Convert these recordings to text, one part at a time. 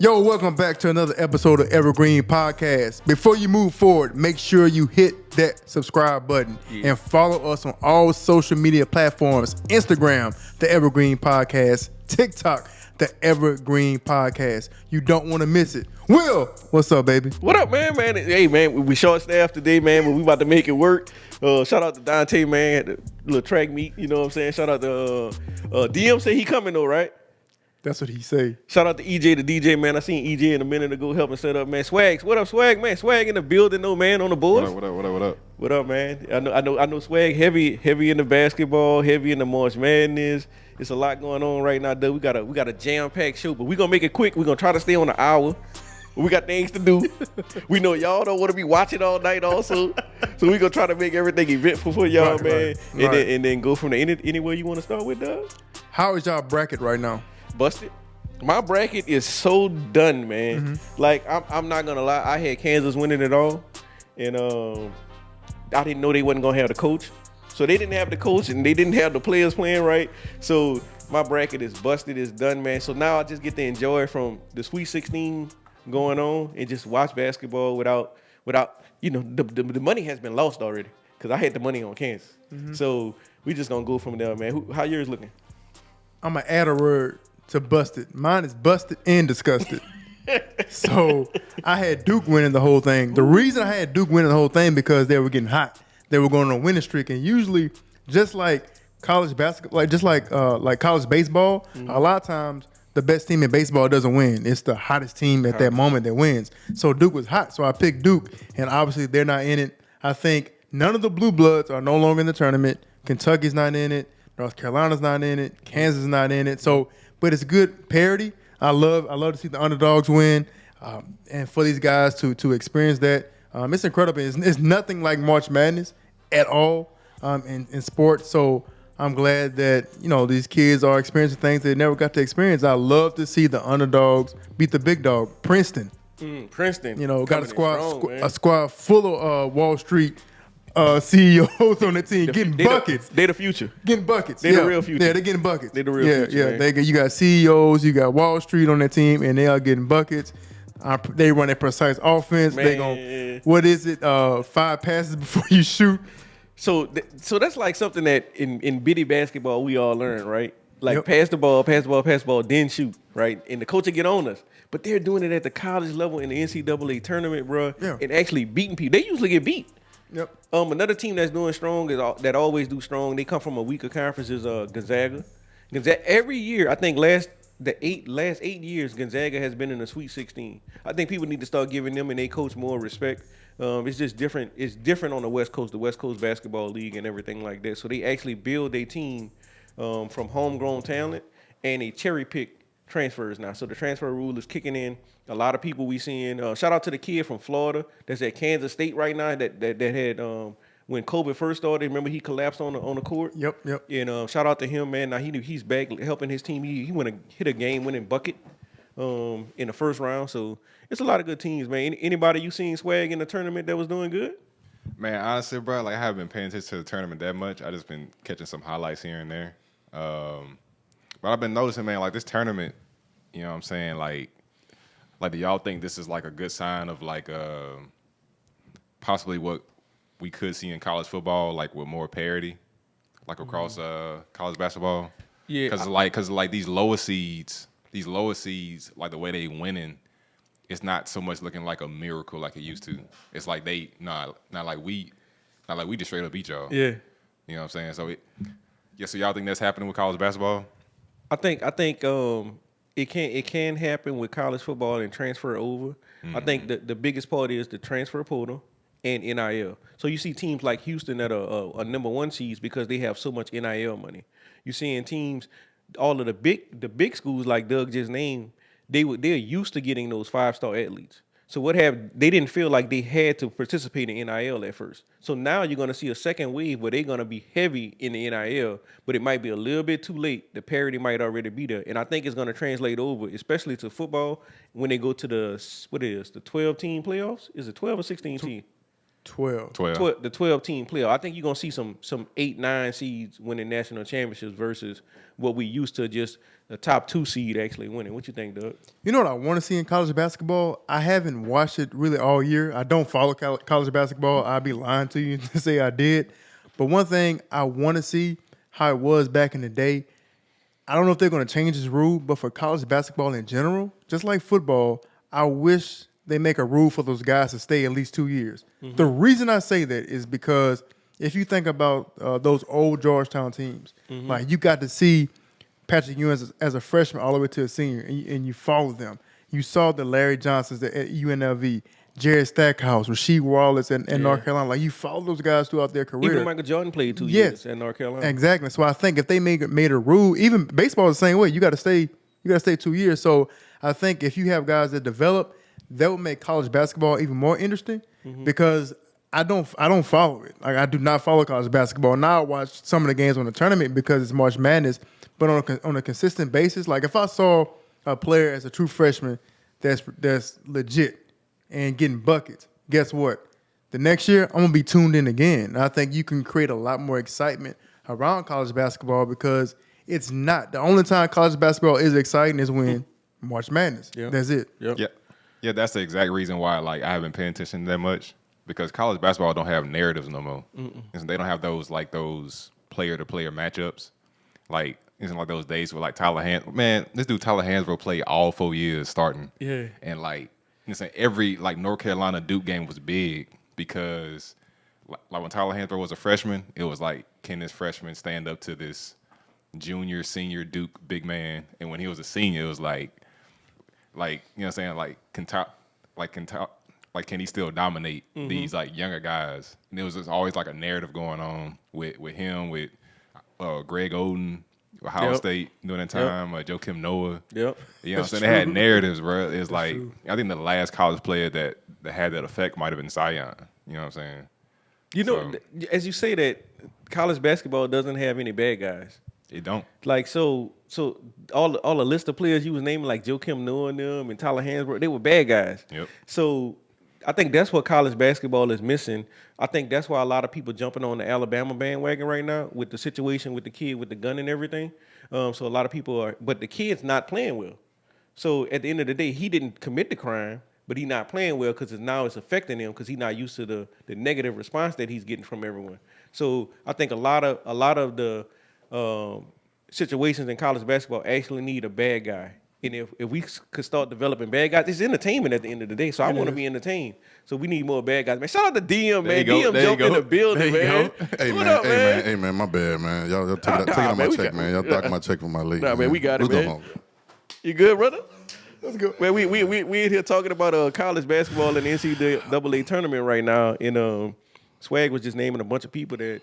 Yo, welcome back to another episode of Evergreen Podcast. Before you move forward, make sure you hit that subscribe button and follow us on all social media platforms. Instagram, The Evergreen Podcast. TikTok, The Evergreen Podcast. You don't want to miss it. Will, what's up, baby? What up, man? Hey, man, we short staffed today, man, but we about to make it work. Shout out to Dante, man, at the little track meet, you know what I'm saying? Shout out to DM say he coming though, right? That's what he say. Shout out to EJ, the DJ, man. I seen EJ in a minute ago helping set up, man. Swags, what up, Swag, man? Swag in the building, though, man, on the boards. What up? What up, man? I know. Swag heavy in the basketball, heavy in the March Madness. It's a lot going on right now, though. We got a jam-packed show, but we gonna make it quick. We gonna try to stay on an hour. We got things to do. We know y'all don't want to be watching all night, also. So we gonna try to make everything eventful for y'all, man. Right. And then go from there. Anywhere you want to start with, Doug? How is y'all bracket right now? Busted. My bracket is so done, man. Like I'm not gonna lie, I had Kansas winning it all, and I didn't know they wasn't gonna have the coach, so they didn't have the coach and they didn't have the players playing right. So my bracket is busted, it's done, man. So now I just get to enjoy from the Sweet 16 going on and just watch basketball without the money has been lost already because I had the money on Kansas. So we just gonna go from there, man. How yours looking? I'm gonna add a word to busted. Mine is busted and disgusted. So I had Duke winning the whole thing. The reason I had Duke winning the whole thing because they were getting hot. They were going on a winning streak, and usually, just like college basketball, like college baseball, a lot of times the best team in baseball doesn't win. It's the hottest team at that moment that wins. So Duke was hot, so I picked Duke, and obviously they're not in it. I think none of the Blue Bloods are no longer in the tournament. Kentucky's not in it. North Carolina's not in it. Kansas is not in it. So. But it's good parity. I love to see the underdogs win, and for these guys to experience that, it's incredible. It's nothing like March Madness at all in sports. So I'm glad that these kids are experiencing things they never got to experience. I love to see the underdogs beat the big dog, Princeton. Princeton. Got a squad full of Wall Street CEOs on the team getting buckets. They the future. Getting buckets. They the real future. Yeah, they're getting buckets. They the real future. Yeah. You got CEOs, you got Wall Street on that team, and they are getting buckets. They run a precise offense. Man. They gon' what is it? 5 passes before you shoot. So that's like something that in bitty basketball we all learn, right? Like pass the ball, then shoot, right? And the coach will get on us. But they're doing it at the college level in the NCAA tournament, bro, and actually beating people. They usually get beat. Yep. Another team that's doing strong that always do strong. They come from a weaker conference is Gonzaga. Every year, I think last 8 years, Gonzaga has been in the Sweet 16. I think people need to start giving them and their coach more respect. It's just different. It's different on the West Coast Basketball League and everything like that. So they actually build their team from homegrown talent and they cherry pick transfers now. So the transfer rule is kicking in. A lot of people we seeing. Shout out to the kid from Florida that's at Kansas State right now that had when Kobe first started. Remember he collapsed on the court. Yep. And shout out to him, man. Now he's back helping his team. He hit a game-winning bucket in the first round. So it's a lot of good teams, man. Anybody you seen Swag in the tournament that was doing good? Man, honestly, bro, like I haven't been paying attention to the tournament that much. I just been catching some highlights here and there. But I've been noticing, man, like this tournament, you know what I'm saying, like do y'all think this is like a good sign of like possibly what we could see in college football, like with more parity, like across college basketball? Yeah, because these lower seeds, like the way they winning, it's not so much looking like a miracle like it used to. It's like they not like we just straight up beat y'all. Yeah, you know what I'm saying. So so y'all think that's happening with college basketball? I think it can happen with college football and transfer over. I think the biggest part is the transfer portal and NIL. So you see teams like Houston that are number 1 seeds because they have so much NIL money. You're seeing teams, all of the big schools like Doug just named, they're used to getting those 5-star athletes. So they didn't feel like they had to participate in NIL at first. So now you're going to see a second wave where they're going to be heavy in the NIL, but it might be a little bit too late. The parity might already be there. And I think it's going to translate over, especially to football, when they go to the 12-team playoffs. Is it 12 or 16 team? 12. 12. The 12-team playoff. I think you're gonna see some 8-9 seeds winning national championships versus what we used to just the top 2 seed actually winning. What you think, Doug? You know what I want to see in college basketball? I haven't watched it really all year. I don't follow college basketball. I'd be lying to you to say I did. But one thing I want to see how it was back in the day. I don't know if they're going to change this rule, but for college basketball in general, just like football, I wish they make a rule for those guys to stay at least 2 years. Mm-hmm. The reason I say that is because if you think about those old Georgetown teams, like you got to see Patrick Ewing as a freshman all the way to a senior, and you followed them. You saw the Larry Johnsons at UNLV, Jared Stackhouse, Rasheed Wallace, and North Carolina. Like you followed those guys throughout their career. Even Michael Jordan played 2 years at North Carolina. Exactly. So I think if they made a rule, even baseball is the same way. You got to stay 2 years. So I think if you have guys that develop, that would make college basketball even more interesting because I don't follow it. Like I do not follow college basketball. Now I watch some of the games on the tournament because it's March Madness. But on a consistent basis, like if I saw a player as a true freshman that's legit and getting buckets, guess what? The next year I'm gonna be tuned in again. And I think you can create a lot more excitement around college basketball because it's not the only time college basketball is exciting is when March Madness. Yeah. That's it. Yep. Yeah, that's the exact reason why like I haven't paid attention that much because college basketball don't have narratives no more. And they don't have those player to player matchups. Like isn't like those days where like this dude Tyler Hansbrough played all 4 years starting. Yeah. And like every like North Carolina Duke game was big because like when Tyler Hansbrough was a freshman, it was like can this freshman stand up to this junior, senior Duke big man? And when he was a senior, it was like you know what I'm saying, can he still dominate these like younger guys? And it was just always like a narrative going on with him, with Greg Oden, Ohio State during that time, Joakim Noah. Yep. You know what I'm saying? They had narratives, bro. It's like I think the last college player that had that effect might have been Zion. You know what I'm saying? You know, as you say that, college basketball doesn't have any bad guys. It don't. Like so all the list of players you was naming, like Joakim Noah and them and Tyler Hansbrough, they were bad guys. Yep. So I think that's what college basketball is missing. I think that's why a lot of people jumping on the Alabama bandwagon right now with the situation with the kid with the gun and everything. So a lot of people are, but the kid's not playing well. So at the end of the day, he didn't commit the crime, but he's not playing well because now it's affecting him because he's not used to the negative response that he's getting from everyone. So I think a lot of the situations in college basketball actually need a bad guy. And if we could start developing bad guys, it's entertainment at the end of the day. So I want to be entertained. So we need more bad guys, man. Shout out to DM, man. DM jumped in the building, man. Hey, what man, up, man? Hey, man, my bad, man. Y'all take out my check, man. Y'all talking my check for my league. Nah, man, we got it, man. You good, brother? Let's go. Man, we in here talking about college basketball and the NCAA tournament right now. And Swag was just naming a bunch of people that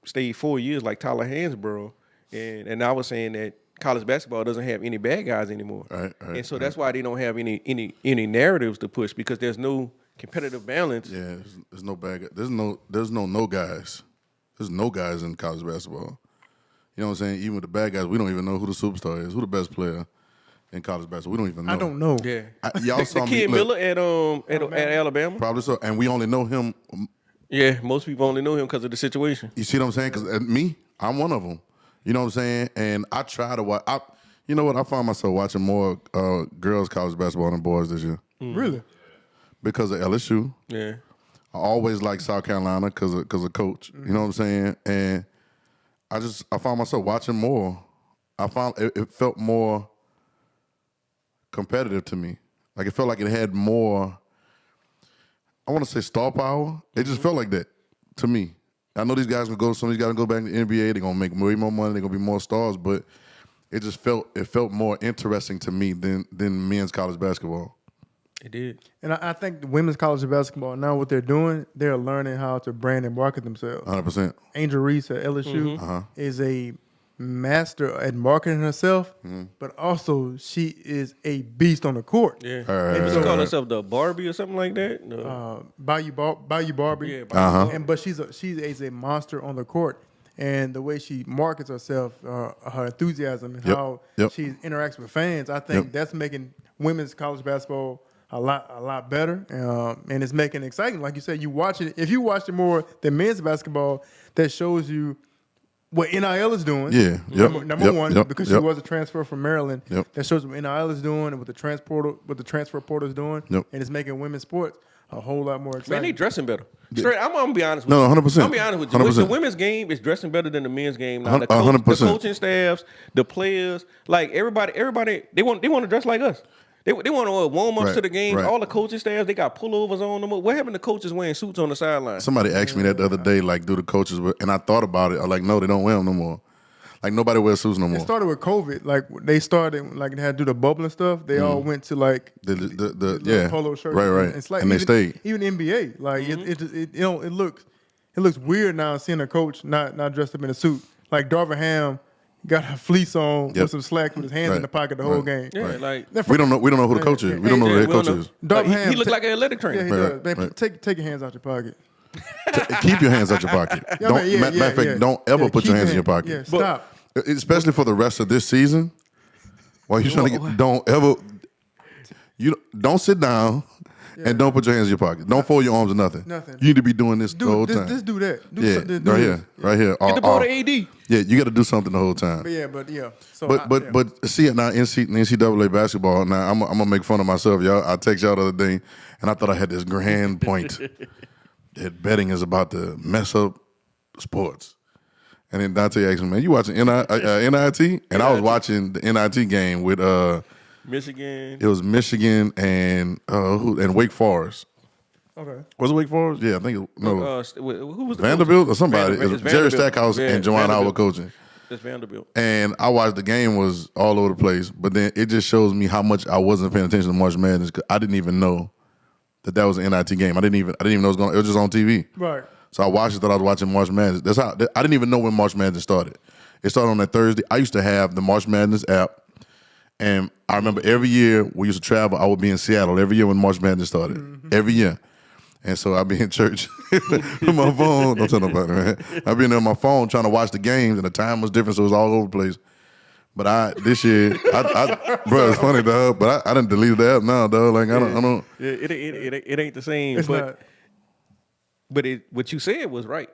stayed 4 years, like Tyler Hansbrough. And I was saying that college basketball doesn't have any bad guys anymore. Right, and so that's why they don't have any narratives to push because there's no competitive balance. Yeah, there's no bad guys. There's no guys. There's no guys in college basketball. You know what I'm saying? Even with the bad guys, we don't even know who the superstar is, who the best player in college basketball. We don't even know. I don't know. Yeah. Y'all saw the kid Miller at Alabama? Probably so. And we only know him. Yeah, most people only know him because of the situation. You see what I'm saying? Because me, I'm one of them. You know what I'm saying? And I try to watch. You know what? I find myself watching more girls college basketball than boys this year. Really? Because of LSU. Yeah. I always like South Carolina because of Coach. You know what I'm saying? And I found myself watching more. I found it felt more competitive to me. Like it felt like it had more, I want to say star power. It just felt like that to me. I know these guys some of these guys gonna go back to the NBA, they're gonna make way more money, they're gonna be more stars, but it felt more interesting to me than men's college basketball. It did. And I think the women's college basketball, now what they're doing, they're learning how to brand and market themselves. 100%. Angel Reese at LSU is a master at marketing herself, but also she is a beast on the court. Yeah. She call herself the Barbie or something like that. No. Bayou Barbie. Yeah, Barbie. But she's a monster on the court. And the way she markets herself, her enthusiasm, and how she interacts with fans, I think that's making women's college basketball a lot better, and it's making it exciting. Like you said, you watch it. If you watch it more than men's basketball, that shows you what NIL is doing. Yeah, yep, number yep, one, yep, because yep. she was a transfer from Maryland. Yep. That shows what NIL is doing and what the transfer portal is doing. Yep. And it's making women's sports a whole lot more exciting. Man, they dressing better. Straight, I'm gonna be honest with No, you. 100%. I'm gonna be honest with you. 100%. The women's game is dressing better than the men's game now. The, 100%. the coaching staffs, the players, like everybody, they want to dress like us. They want to warm ups Right, to the games. right. All the coaching staffs, they got pullovers on them. What happened to coaches wearing suits on the sideline? Somebody asked me that the other day, like, do the coaches wear, and I thought about it. I'm like, no, they don't wear them no more. Like, nobody wears suits no more. It started with COVID. Like they started, like they had to do the bubble and stuff. They all went to like The little yeah, polo shirts. right. It's like And they stayed. Even NBA, like it looks weird now seeing a coach not dressed up in a suit. Like Darvin Ham got a fleece on Yep. with some slacks with his hands in the pocket the whole game. Yeah, like We don't know who the coach is. We don't know who the head coach is. like, Darvin Ham, he looked like an athletic trainer. Yeah, he Right, does. Man, right. take your hands out your pocket. Keep your hands out your pocket. Yeah, Don't, man, yeah, matter of fact, yeah. don't ever Yeah, put keep your hands in your hand- pocket. Yeah, stop. Especially for the rest of this season. While you're trying to get, don't sit down and don't put your hands in your pocket. Don't fold your arms or nothing. Nothing. You need to be doing this the whole time. Just do that. Do Yeah, some- do right this. here, right here. Get the ball to AD. Yeah, you got to do something the whole time. But yeah. So But see it now, NCAA basketball. Now I'm gonna make fun of myself, y'all. I text y'all the other day, and I thought I had this grand point that betting is about to mess up sports. And then Dante asked me, "Man, you watching NIT?" And I was watching the NIT game with Michigan. it was Michigan and Wake Forest. Okay. Was it Wake Forest? Yeah, I think Who was the Vanderbilt or coach? somebody. Vanderbilt. It was Jerry Stackhouse and Juwan Howard Vanderbilt. coaching. It's Vanderbilt. And I watched the game was all over the place, but then it just shows me how much I wasn't paying attention to March Madness because I didn't even know that was an NIT game. I didn't even know it was just on TV. Right. So I watched it, thought I was watching March Madness. That's how I didn't even know when March Madness started. It started on that Thursday. I used to have the March Madness app, and I remember every year we used to travel. I would be in Seattle every year when March Madness started. Every year. And so I'd be in church with my phone. Don't tell nobody, man. I'd be in there on my phone trying to watch the games, and the time was different, so it was all over the place. But this year, bro, it's funny, dog. But I didn't delete the app now, dog. Like I don't. Yeah, it ain't the same. It's not. But what you said was right.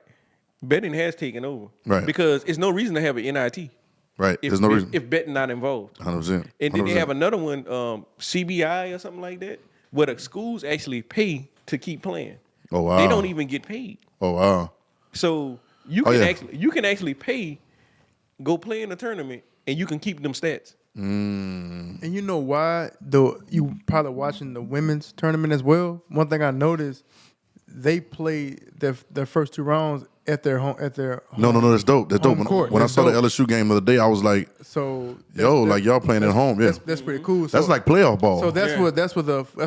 Betting has taken over. Right. Because it's no reason to have an NIT. Right. If, There's no reason. If betting not involved. 100%. And then they have another one, CBI or something like that, where the schools actually pay to keep playing. Oh wow. They don't even get paid. Oh wow. So you can actually pay, go play in a tournament, and you can keep them stats. And you know why? You probably watching the women's tournament as well. One thing I noticed, they play their first two rounds at their home. No, that's dope. That's dope. Home court. When I That's saw the dope. LSU game the other day, I was like, So like y'all playing at home. Yeah. that's pretty cool. So, That's like playoff ball. So that's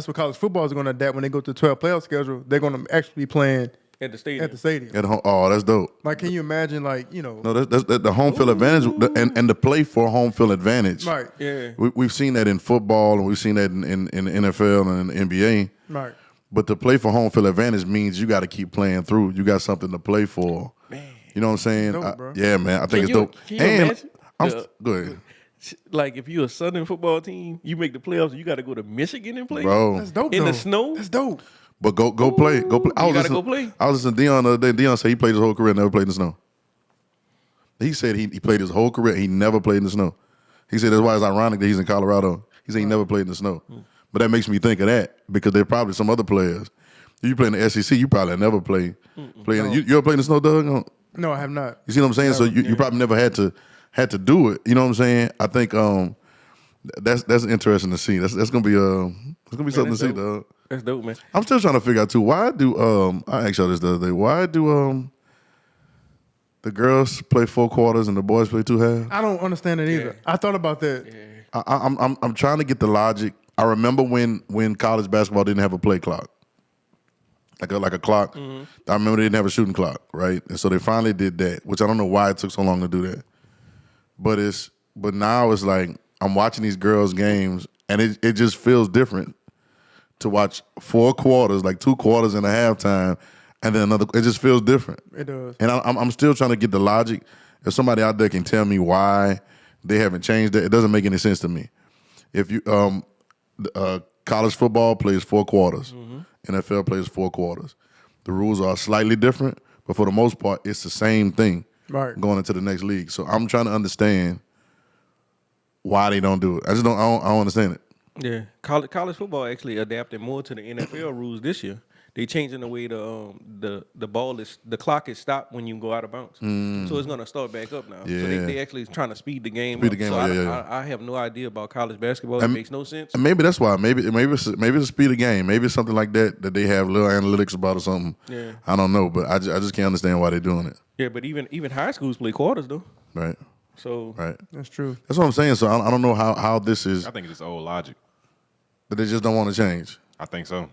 what college football is going to adapt when they go to the 12 playoff schedule. They're going to actually be playing At the stadium. at the stadium. At home. Oh, that's dope. Like, can you imagine? Like, you know, No, that's the home field advantage and the play for home field advantage. right, Yeah. We've seen that in football and we've seen that in the NFL and in the NBA. right. But to play for home field advantage means you got to keep playing through. You got something to play for. Man. You know what I'm saying? Dope, bro. Yeah, man. I think it's you- dope. can you And imagine? go ahead, Like if you're a Southern football team, you make the playoffs, you got to go to Michigan and play. bro. That's dope. In the though. snow? That's dope. But go play. Go play. You gotta go play. I was listening to Dion the other day. Dion said he played his whole career, never played in the snow. He said he played his whole career, he never played in the snow. He said that's why it's ironic that he's in Colorado. He said he never played in the snow. But that makes me think of that because there are probably some other players. If you play in the SEC, you probably never play. You ever play in the snow, Doug? No, I have not. You see what I'm saying? So you probably never had to do it. You know what I'm saying? I think that's interesting to see. That's gonna be something to see, dope. dog. That's dope, man. I'm still trying to figure out too. Why do I asked y'all this the other day? Why do the girls play 4 quarters and the boys play 2 halves? I don't understand it either. I thought about that. I'm trying to get the logic. I remember when college basketball didn't have a play clock. Like a clock. I remember they didn't have a shooting clock, right? And so they finally did that, which I don't know why it took so long to do that. But now it's like I'm watching these girls' games and it just feels different to watch 4 quarters, like 2 quarters and a halftime, and then another. It just feels different. It does. And I'm still trying to get the logic. If somebody out there can tell me why they haven't changed it, it doesn't make any sense to me. If you college college football plays 4 quarters. NFL plays 4 quarters. The rules are slightly different, but for the most part, it's the same thing going into the next league. So I'm trying to understand why they don't do it. I don't understand it. Yeah, college football actually adapted more to the NFL rules this year. They changing the way the clock is stopped when you go out of bounds. So it's gonna start back up now. Yeah. So they actually trying to speed the game Speed up. the game so up, I have no idea about college basketball. It makes no sense. And maybe that's why. Maybe it's a speed of game. Maybe it's something like that they have little analytics about or something. Yeah. I don't know, but I just can't understand why they're doing it. Yeah, but even high schools play quarters though. Right. So Right. That's true. That's what I'm saying. So I don't know how this is I think it's just old logic. that they just don't want to change. I think so.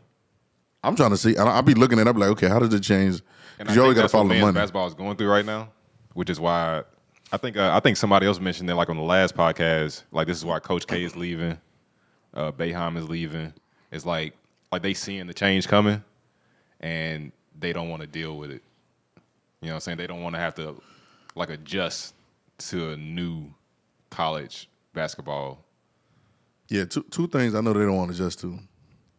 I'm trying to see. I'll be looking at it. I'll be like, okay, how does it change? And Because you always got to that's what follow the men's money. basketball is going through right now, which is why I think somebody else mentioned that, like on the last podcast, like this is why Coach K is leaving, Boeheim is leaving. It's like they seeing the change coming, and they don't want to deal with it. You know what I'm saying? They don't want to have to like adjust to a new college basketball. Yeah, two things I know they don't want to adjust to.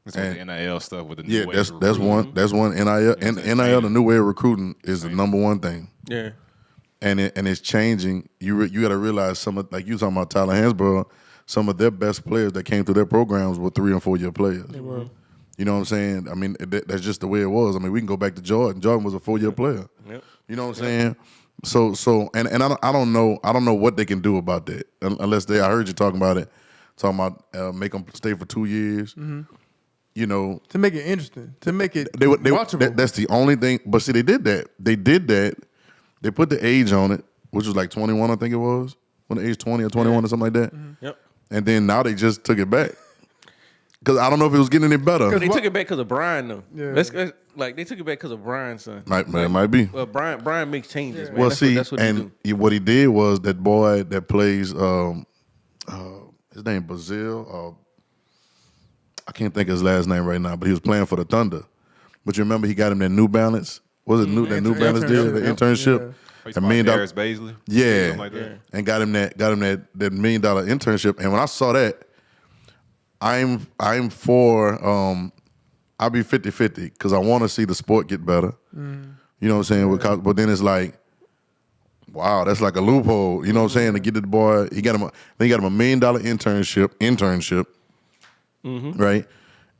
It's with the NIL stuff with the new Yeah, way that's of that's recruiting. one. That's one. NIL and NIL, the new way of recruiting is the number one thing. yeah. And it's changing. You got to realize some of, like you talking about Tyler Hansborough, some of their best players that came through their programs were 3 and 4 year players. They were. You know what I'm saying? I mean, that's just the way it was. I mean, we can go back to Jordan. Jordan was a 4-year player. Yep. You know what I'm saying? So and I don't know what they can do about that unless I heard you talking about make them stay for 2 years. You know, To make it interesting, to make it they watchable. that's the only thing. But see, they did that. They put the age on it, which was like 21, I think it was, when the age 20 or 21 or something like that. Yep. And then now they just took it back because I don't know if it was getting any better. They took it back because of Brian though. Yeah. Let's like they took it back because of Brian's son. It might be. Well, Brian makes changes, man. Well, That's what he do. what he did was that boy that plays, his name Brazil. I can't think of his last name right now, but he was playing for the Thunder. But you remember he got him that New Balance. Was it that New Balance deal, the internship? He's $1 million. Darius Baisley. Yeah, Something like that. and got him that $1 million internship. And when I saw that, I'm for I'll be 50-50 because I want to see the sport get better. You know what I'm saying? But then it's like, wow, that's like a loophole. You know what I'm saying? To get the boy, he got him a $1 million internship, right?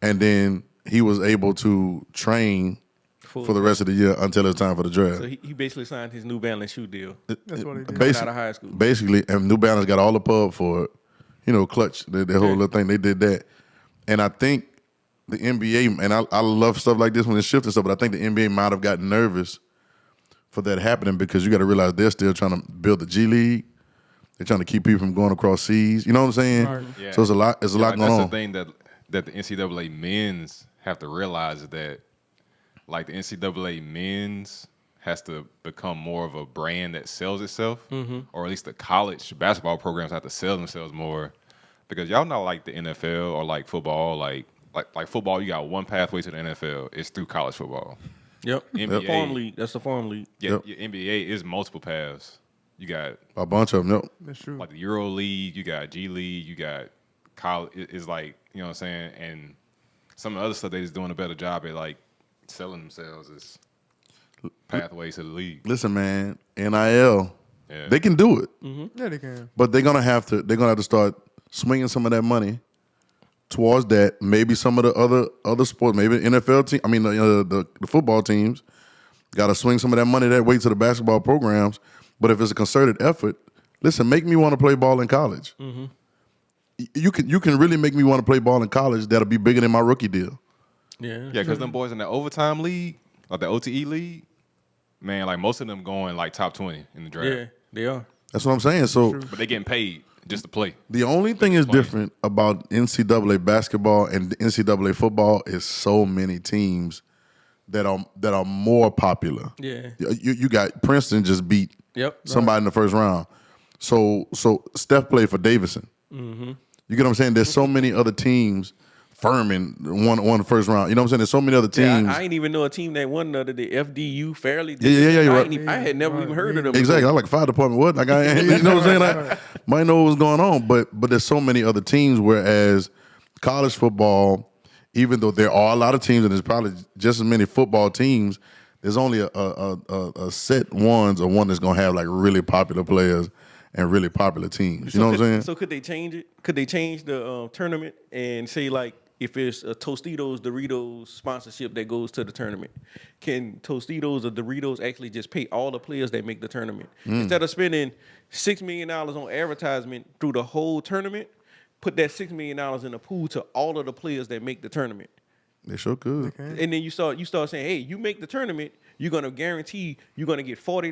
And then he was able to train for the rest of the year until it's time for the draft. So he basically signed his New Balance shoe deal. That's what he did. Coming out of high school. Basically, and New Balance got all the pub for it. You know, Clutch, the whole little thing, they did that. And I think the NBA, and I love stuff like this when it's shifting stuff, but I think the NBA might have gotten nervous for that happening because you got to realize they're still trying to build the G League. They're trying to keep people from going across seas. You know what I'm saying? Right. Yeah. So it's a lot going that's on. the thing that the NCAA men's have to realize is that, like, the NCAA men's has to become more of a brand that sells itself, or at least the college basketball programs have to sell themselves more, because y'all not like the NFL or like football. Like football, you got one pathway to the NFL. It's through college football. Yep. NBA. Farm league. That's the farm league. Yeah, Yep. your NBA is multiple paths. You got A bunch of them. Yep. That's true. like the Euro League, you got G League, you got college. It's like, you know what I'm saying? And some of the other stuff, they just doing a better job at like selling themselves as pathways to the league. Listen, man, NIL, Yeah. they can do it, Yeah, they can. but they're gonna have to start swinging some of that money towards that. Maybe some of the other sports, maybe the NFL team. I mean, the football teams got to swing some of that money that way to the basketball programs. But if it's a concerted effort, listen, make me want to play ball in college. You can really make me want to play ball in college. That'll be bigger than my rookie deal. Yeah. Yeah, because them boys in the overtime league, like the OTE league, man, like most of them going like top 20 in the draft. Yeah, they are. That's what I'm saying. So But they getting paid just to play. the only thing is playing. different about NCAA basketball and NCAA football is so many teams that are more popular. Yeah. You got Princeton just beat Yep. somebody in the first round. So Steph played for Davidson. You get what I'm saying? There's so many other teams. Furman won the first round. You know what I'm saying? There's so many other teams. Yeah, I ain't even know a team that won the FDU fairly. Yeah, you're right. I had never even heard of them. Exactly. I like fire department. What? Like you know what I'm saying? I might know what's going on, but there's so many other teams. Whereas college football, even though there are a lot of teams and there's probably just as many football teams, there's only a set ones or one that's gonna have like really popular players and really popular teams. You know what I'm saying? So could they change it? Could they change the tournament and say like if it's a Tostitos Doritos sponsorship that goes to the tournament, can Tostitos or Doritos actually just pay all the players that make the tournament instead of spending $6 million on advertisement through the whole tournament? Put that $6 million in a pool to all of the players that make the tournament. They sure could. Okay. And then you start saying, hey, you make the tournament, you're gonna guarantee you're gonna get 40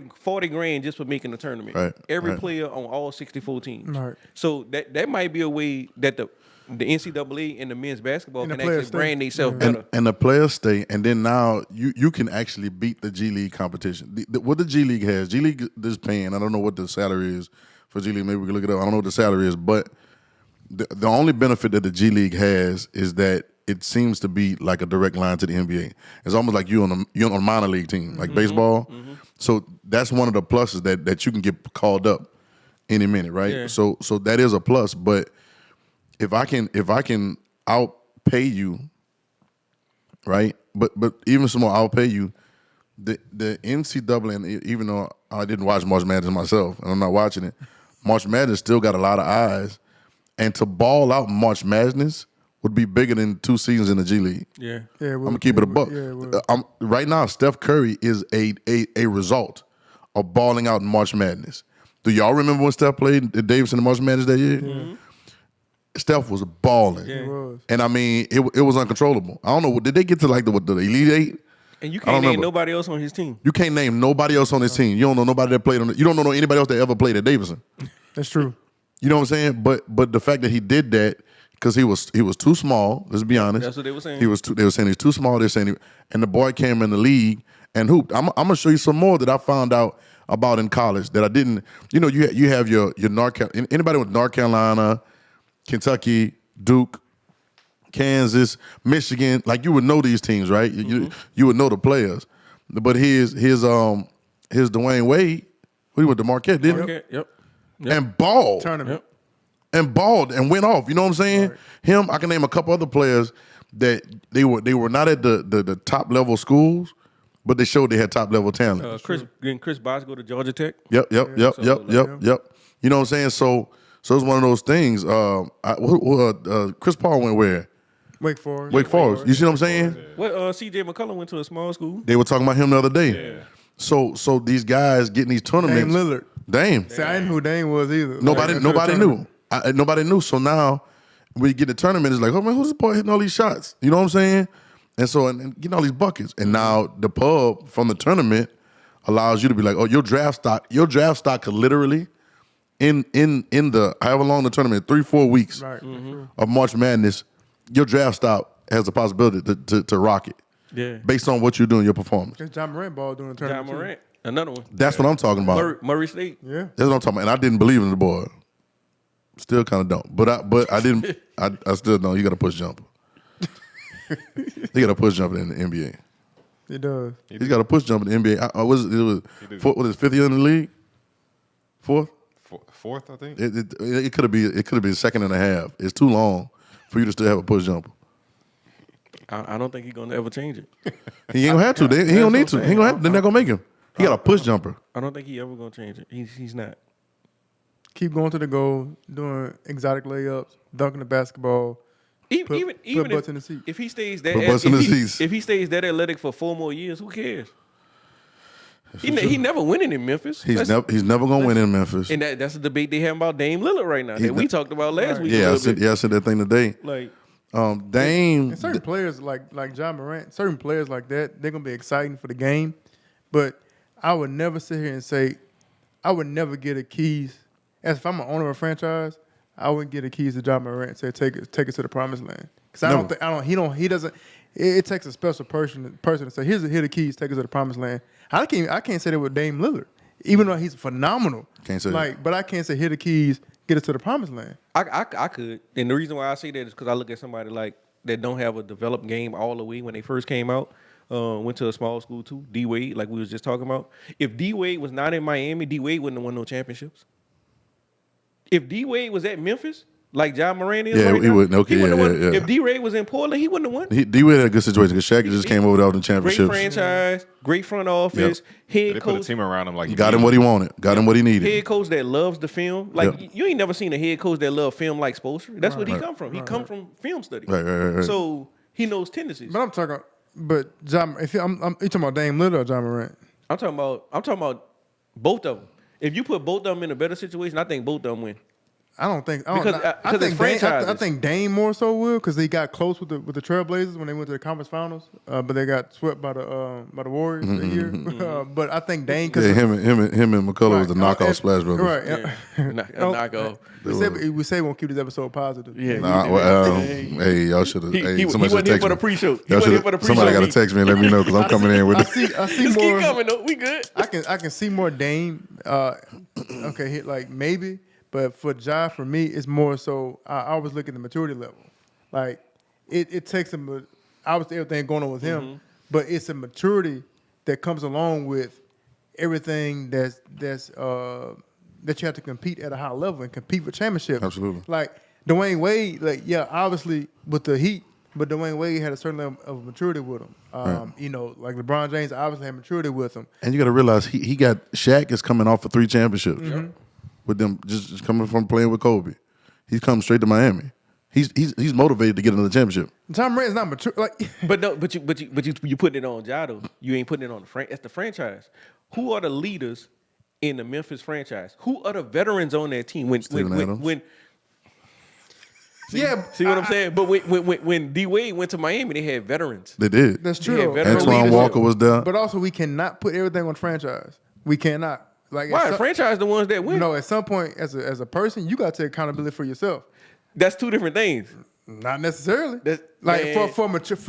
grand just for making the tournament. Right. Every Right. player on all 64 teams. Right. So that might be a way that the NCAA and the men's basketball And the can actually players brand stay. themselves Yeah. better. And the players stay, and then now you can actually beat the G League competition. What the G League has, G League is paying. I don't know what the salary is for G League. Maybe we can look it up. I don't know what the salary is, but the only benefit that the G League has is that it seems to be like a direct line to the NBA. It's almost like you're on a minor league team, like baseball. So that's one of the pluses that you can get called up any minute, right? Yeah. So that is a plus. But if I can outpay you, right? But even some more outpay you, the NCAA, and even though I didn't watch March Madness myself, and I'm not watching it, March Madness still got a lot of eyes. And to ball out March Madness would be bigger than 2 seasons in the G League. Yeah. Yeah, I'm gonna keep it a buck. Yeah, it will. Right now, Steph Curry is a result of balling out in March Madness. Do y'all remember when Steph played at Davidson in March Madness that year? Mm-hmm. Steph was balling, Yeah. It was. and I mean it was uncontrollable. I don't know. Did they get to like the Elite Eight? And you I can't don't name remember. nobody else on his team. You can't name nobody else on this team. You don't know nobody that played on it. You don't know anybody else that ever played at Davidson. That's true. You know what I'm saying? But the fact that he did that because he was too small. Let's be honest. That's what they were saying. They were saying he's too small. They're saying and the boy came in the league and hooped. I'm gonna show you some more that I found out about in college that I didn't. You know, you have your North Carolina. Anybody with North Carolina, Kentucky, Duke, Kansas, Michigan, like you would know these teams, right? You would know the players. But here's Dwayne Wade. He went to Marquette, didn't he? Okay. Yep. And balled. Tournament. And balled and went off. You know what I'm saying? Right. Him, I can name a couple other players that they were not at the top level schools, but they showed they had top lelevel talent. Chris Bosh go to Georgia Tech. Yep. You know what I'm saying? So it's one of those things. Chris Paul went where? Wake Forest. Wake Forest. You see what I'm saying? What CJ McCollum went to a small school. They were talking about him the other day. Yeah. So these guys getting these tournaments. Dame Lillard. Dame. See, I didn't know who Dame was either. Nobody Like, until the knew. tournament. Nobody knew. So now we get the tournament. It's like, oh man, who's this boy hitting all these shots? You know what I'm saying? And so and getting all these buckets. And now the pub from the tournament allows you to be like, oh, your draft stock could literally in the however long the tournament, 3-4 weeks Right. of March Madness, your draft stock has the possibility to rock it. Yeah. Based on what you do in your performance. Because John Morant ball doing the John tournament. too. Morant. Another one. That's what I'm talking about. Murray State. Yeah. That's what I'm talking about. And I didn't believe in the boy. Still kind of don't. But I didn't. I still know you got to push jumper. He got a push jumper in the NBA. It does. He's got a push jumper in the NBA. What is 5th year in the league? 4th? Fourth, I think. It could have been second and a half. It's too long for you to still have a push jumper. I don't think he's gonna ever change it. He ain't gonna have to. He don't need to. He ain't gonna have to. They're not gonna make him. He got a push jumper. I don't think he ever gonna change it. He's not. Keep going to the goal, doing exotic layups, dunking the basketball. Even butts in the seat. if he stays that Put butts in the seats. if he stays that athletic for 4 more years, who cares? He never winning in Memphis. He's never gonna win in Memphis. And that's a debate they have about Dame Lillard right now that we talked about last week. Yeah, I said that thing today. Like Dame. And certain players like John Morant, certain players like that, they're gonna be exciting for the game. But I would never sit here and say I would never get a keys. As if I'm an owner of a franchise, I wouldn't get the keys to John Morant and say take it to the promised land. Because he doesn't. It takes a special person to say here are the keys, take us to the promised land. I can't say that with Dame Lillard, even though he's phenomenal. Can't say that. But I can't say here the keys, get us to the promised land. I could, and the reason why I say that is because I look at somebody like that don't have a developed game all the way when they first came out. Went to a small school too. D Wade, like we was just talking about. If D Wade was not in Miami, D Wade wouldn't have won no championships. If D Wade was at Memphis, like Ja Morant is. Yeah, right he now. wouldn't. Okay, wouldn't have yeah, won. yeah. If D-Ray was in Portland, he wouldn't have won. D-Wade had a good situation because Shaq just came over there with the Great championships. franchise, great front office, head They put a coach. team around him like Got him what he wanted. Got him what he needed. Head coach that loves the film. Like Yep. you ain't never seen a head coach that love film like Spoelstra. That's what he come from. He come from film study. Right. So he knows tendencies. But I'm talking. But John, if you talking about Dame Lillard or John Morant? I'm talking about both of them. If you put both of them in a better situation, I think both of them win. I don't think Because I it's think franchises. I think Dame more so will because they got close with the Trailblazers when they went to the conference finals, but they got swept by the Warriors that year. But I think Dame because him and McCullough was the knockout Splash Brothers. Right. Knockoff. We say we won't keep this episode positive. Yeah. Hey, y'all should have. He Somebody wasn't should here text for the me. pre-show. He Y'all wasn't here should- for the pre-show. Somebody got to text me and let me know because I'm coming in with I it. see Just more. keep coming though. We good. I can see more Dame. Okay, hit like maybe, but for Ja, for me, it's more so. I always look at the maturity level. Like it takes him. Obviously, everything going on with him, but it's a maturity that comes along with everything that you have to compete at a high level and compete for championships. Absolutely. Like Dwayne Wade, obviously with the Heat, but Dwayne Wade had a certain level of maturity with him. Like LeBron James obviously had maturity with him. And you got to realize he got Shaq is coming off of 3 championships with them just coming from playing with Kobe. He's come straight to Miami. He's motivated to get another championship. Tom Brand's not mature. But you putting it on Ja though. You ain't putting it on that's the franchise. Who are the leaders in the Memphis franchise? Who are the veterans on that team? Steven Adams. See what I'm saying? But when D Wade went to Miami, they had veterans. They did. That's They true. had though. veteran Antoine leadership. Walker was there. But also, we cannot put everything on franchise. We cannot. Like Why? at some, Franchise the ones that win. no, at some point, as a person, you got to take accountability for yourself. That's two different things. Not necessarily. That's- Like man.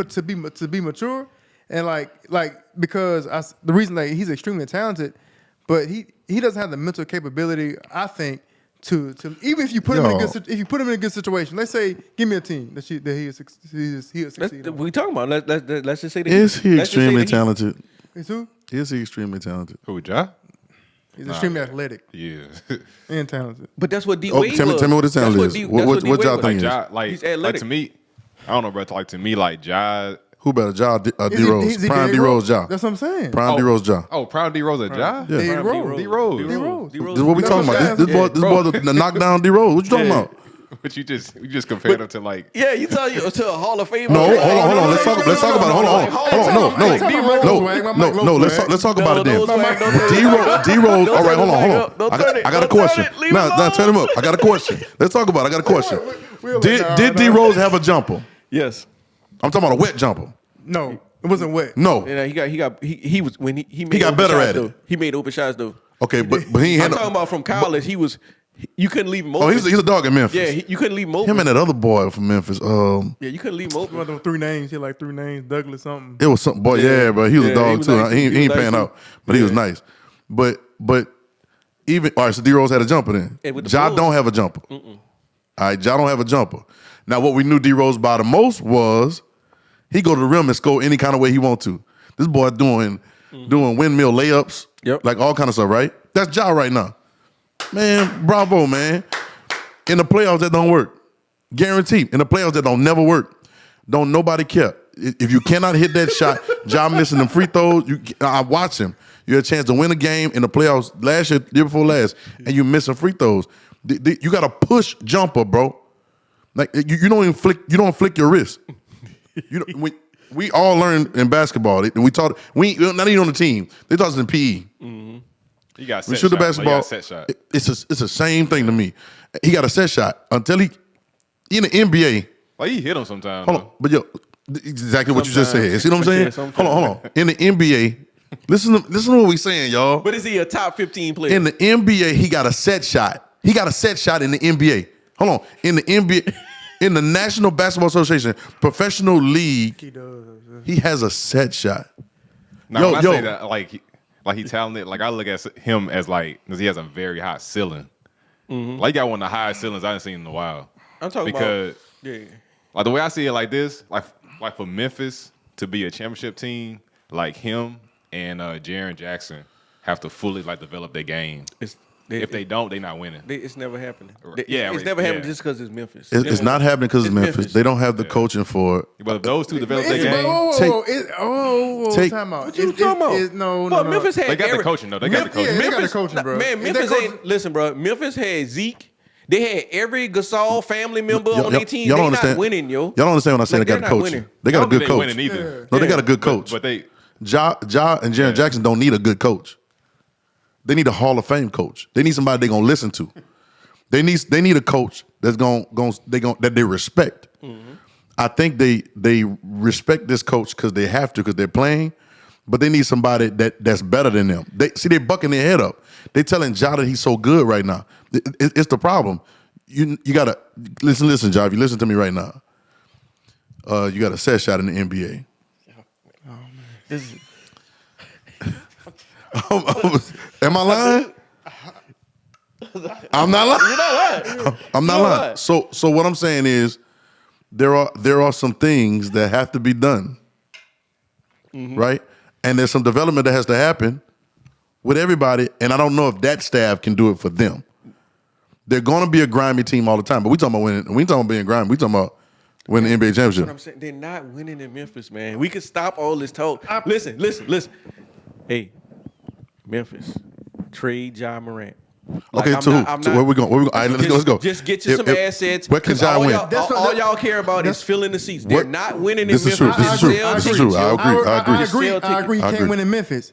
to be mature, and because the reason he's extremely talented, but he doesn't have the mental capability. I think to even if you put him in a good situation. Let's say, give me a team that he'll succeed. on. We talking about. Let's just say that Is he let's just say extremely that talented? Is who? Is he extremely talented? Who, Ja? He's extremely athletic Yeah. and talented. But that's what D Oh, Wade tell me what his talent is. What y'all think Like is? Ja, He's like athletic. to me, I don't know, bro. Like to me, like Ja. Who better, Ja D Is he Rose? Prime Derrick D Rose, Ja. That's what I'm saying. Prime D Rose, Ja. Oh, Prime D Rose, a Ja. Yeah. D Rose. D Rose. D-Rose. This is what we That's talking what about. I'm This saying. boy, the knockdown D Rose. What you talking about? But you just compared him to like. Yeah, you tell you to a Hall of Famer. No, hold on. Let's talk about it. Hold on. No. Let's talk about it then. D Rose. All right, hold on. I got a question. Now turn him up. I got a question. Let's talk about it. I got a question. Did D Rose have a jumper? Yes. I'm talking about a wet jumper. No, it wasn't wet. No. Yeah, he was when he made got open better shots, at it. though. He made open shots though. Okay, but he ain't I'm had talking about from college. You couldn't leave him open. Oh, he's a dog in Memphis. Yeah, you couldn't leave him open. Him and that other boy from Memphis. Yeah, you couldn't leave him open. One of those 3 names. He had like 3 names. Douglas something. It was some boy, yeah, bro. He was a Yeah, dog he was too. nice. He He was ain't nice paying too. out, but he was nice. But even all right, so D Rose had a jumper then. And with the Ja Bulls- don't have a jumper. All right, Ja don't have a jumper. Now what we knew D Rose by the most was he go to the rim and score any kind of way he want to. This boy doing windmill layups, Yep. like all kind of stuff, right? That's Ja right now. Man, bravo, man. In the playoffs, that don't work. Guaranteed. In the playoffs, that don't never work. Don't nobody care. If you cannot hit that shot, Ja missing them free throws, I watch him. You had a chance to win a game in the playoffs last year before last, and you missing free throws. You got a push jumper, bro. Like you don't even flick. You don't flick your wrist. We all learned in basketball, and we taught. We not even on the team. They taught us in PE. You got We set shoot the shot, like, basketball. you got set shot. It's the same thing to me. He got a set shot until he in the NBA. Like he hit him sometimes. Hold on, but exactly what you just said. Sometimes. See what I'm saying? Yeah, sometimes. Hold on. In the NBA, listen to what we saying, y'all. But is he a top 15 player? In the NBA, he got a set shot. He got a set shot in the NBA. Hold on. In the NBA, in the National Basketball Association professional league, he has a set shot. Now, when I say that, like he talented, like I look at him as like, because he has a very high ceiling. Like he got one of the highest ceilings I've seen in a while. I'm talking because, about. Yeah. like the way I see it, like this, like for Memphis to be a championship team, like him and Jaren Jackson have to fully like develop their game. If they don't, they not winning. It's never happening. Yeah, it's never happening yeah. just because it's Memphis. It's not happening because it's It's Memphis. Memphis. They don't have the coaching for it. But if those two develop their It's- game, Take- time out. What you talking about? No, But no. Memphis had they got the every- coaching though. They got the coaching. Yeah, they got the coaching, bro. Man, If they Memphis coach- ain't. Listen, bro. Memphis had Zeke. They had every Gasol family member on their team. y'all They don't not understand. winning, yo. Y'all don't understand when I say Like, they got they're the not coaching. winning. They I got a don't good think they coach. winning either. No, they got a good coach. But they Ja and Jaren Jackson don't need a good coach. They need a Hall of Fame coach. They need somebody they're gonna listen to. They need a coach that's that they respect. I think they respect this coach because they have to, because they're playing, but they need somebody that's better than them. They bucking their head up. They telling Ja that he's so good right now. It's the problem. You gotta listen, Ja. If you listen to me right now, you got a set shot in the NBA. This is, Am I lying? I'm not lying. you know what? I'm not You know lying. what? So what I'm saying is there are some things that have to be done. Right? And there's some development that has to happen with everybody, and I don't know if that staff can do it for them. They're going to be a grimy team all the time, but we talking about winning. We talking about being grimy. We talking about winning the NBA What championship. I'm saying, they're not winning in Memphis, man. We can stop all this talk. Listen. Hey, Memphis, trade Ja Morant. Like, Okay, I'm to not- who? I'm To not- where we going? Where we go? All right, let's go. Just get you some assets. Where can 'cause Ja all win? All y'all care about is filling the seats. They're What- not winning in This is Memphis. true. This is true. Sell This is tickets, true. yo. I agree. I agree. Sell I agree. He I can't agree. win in Memphis,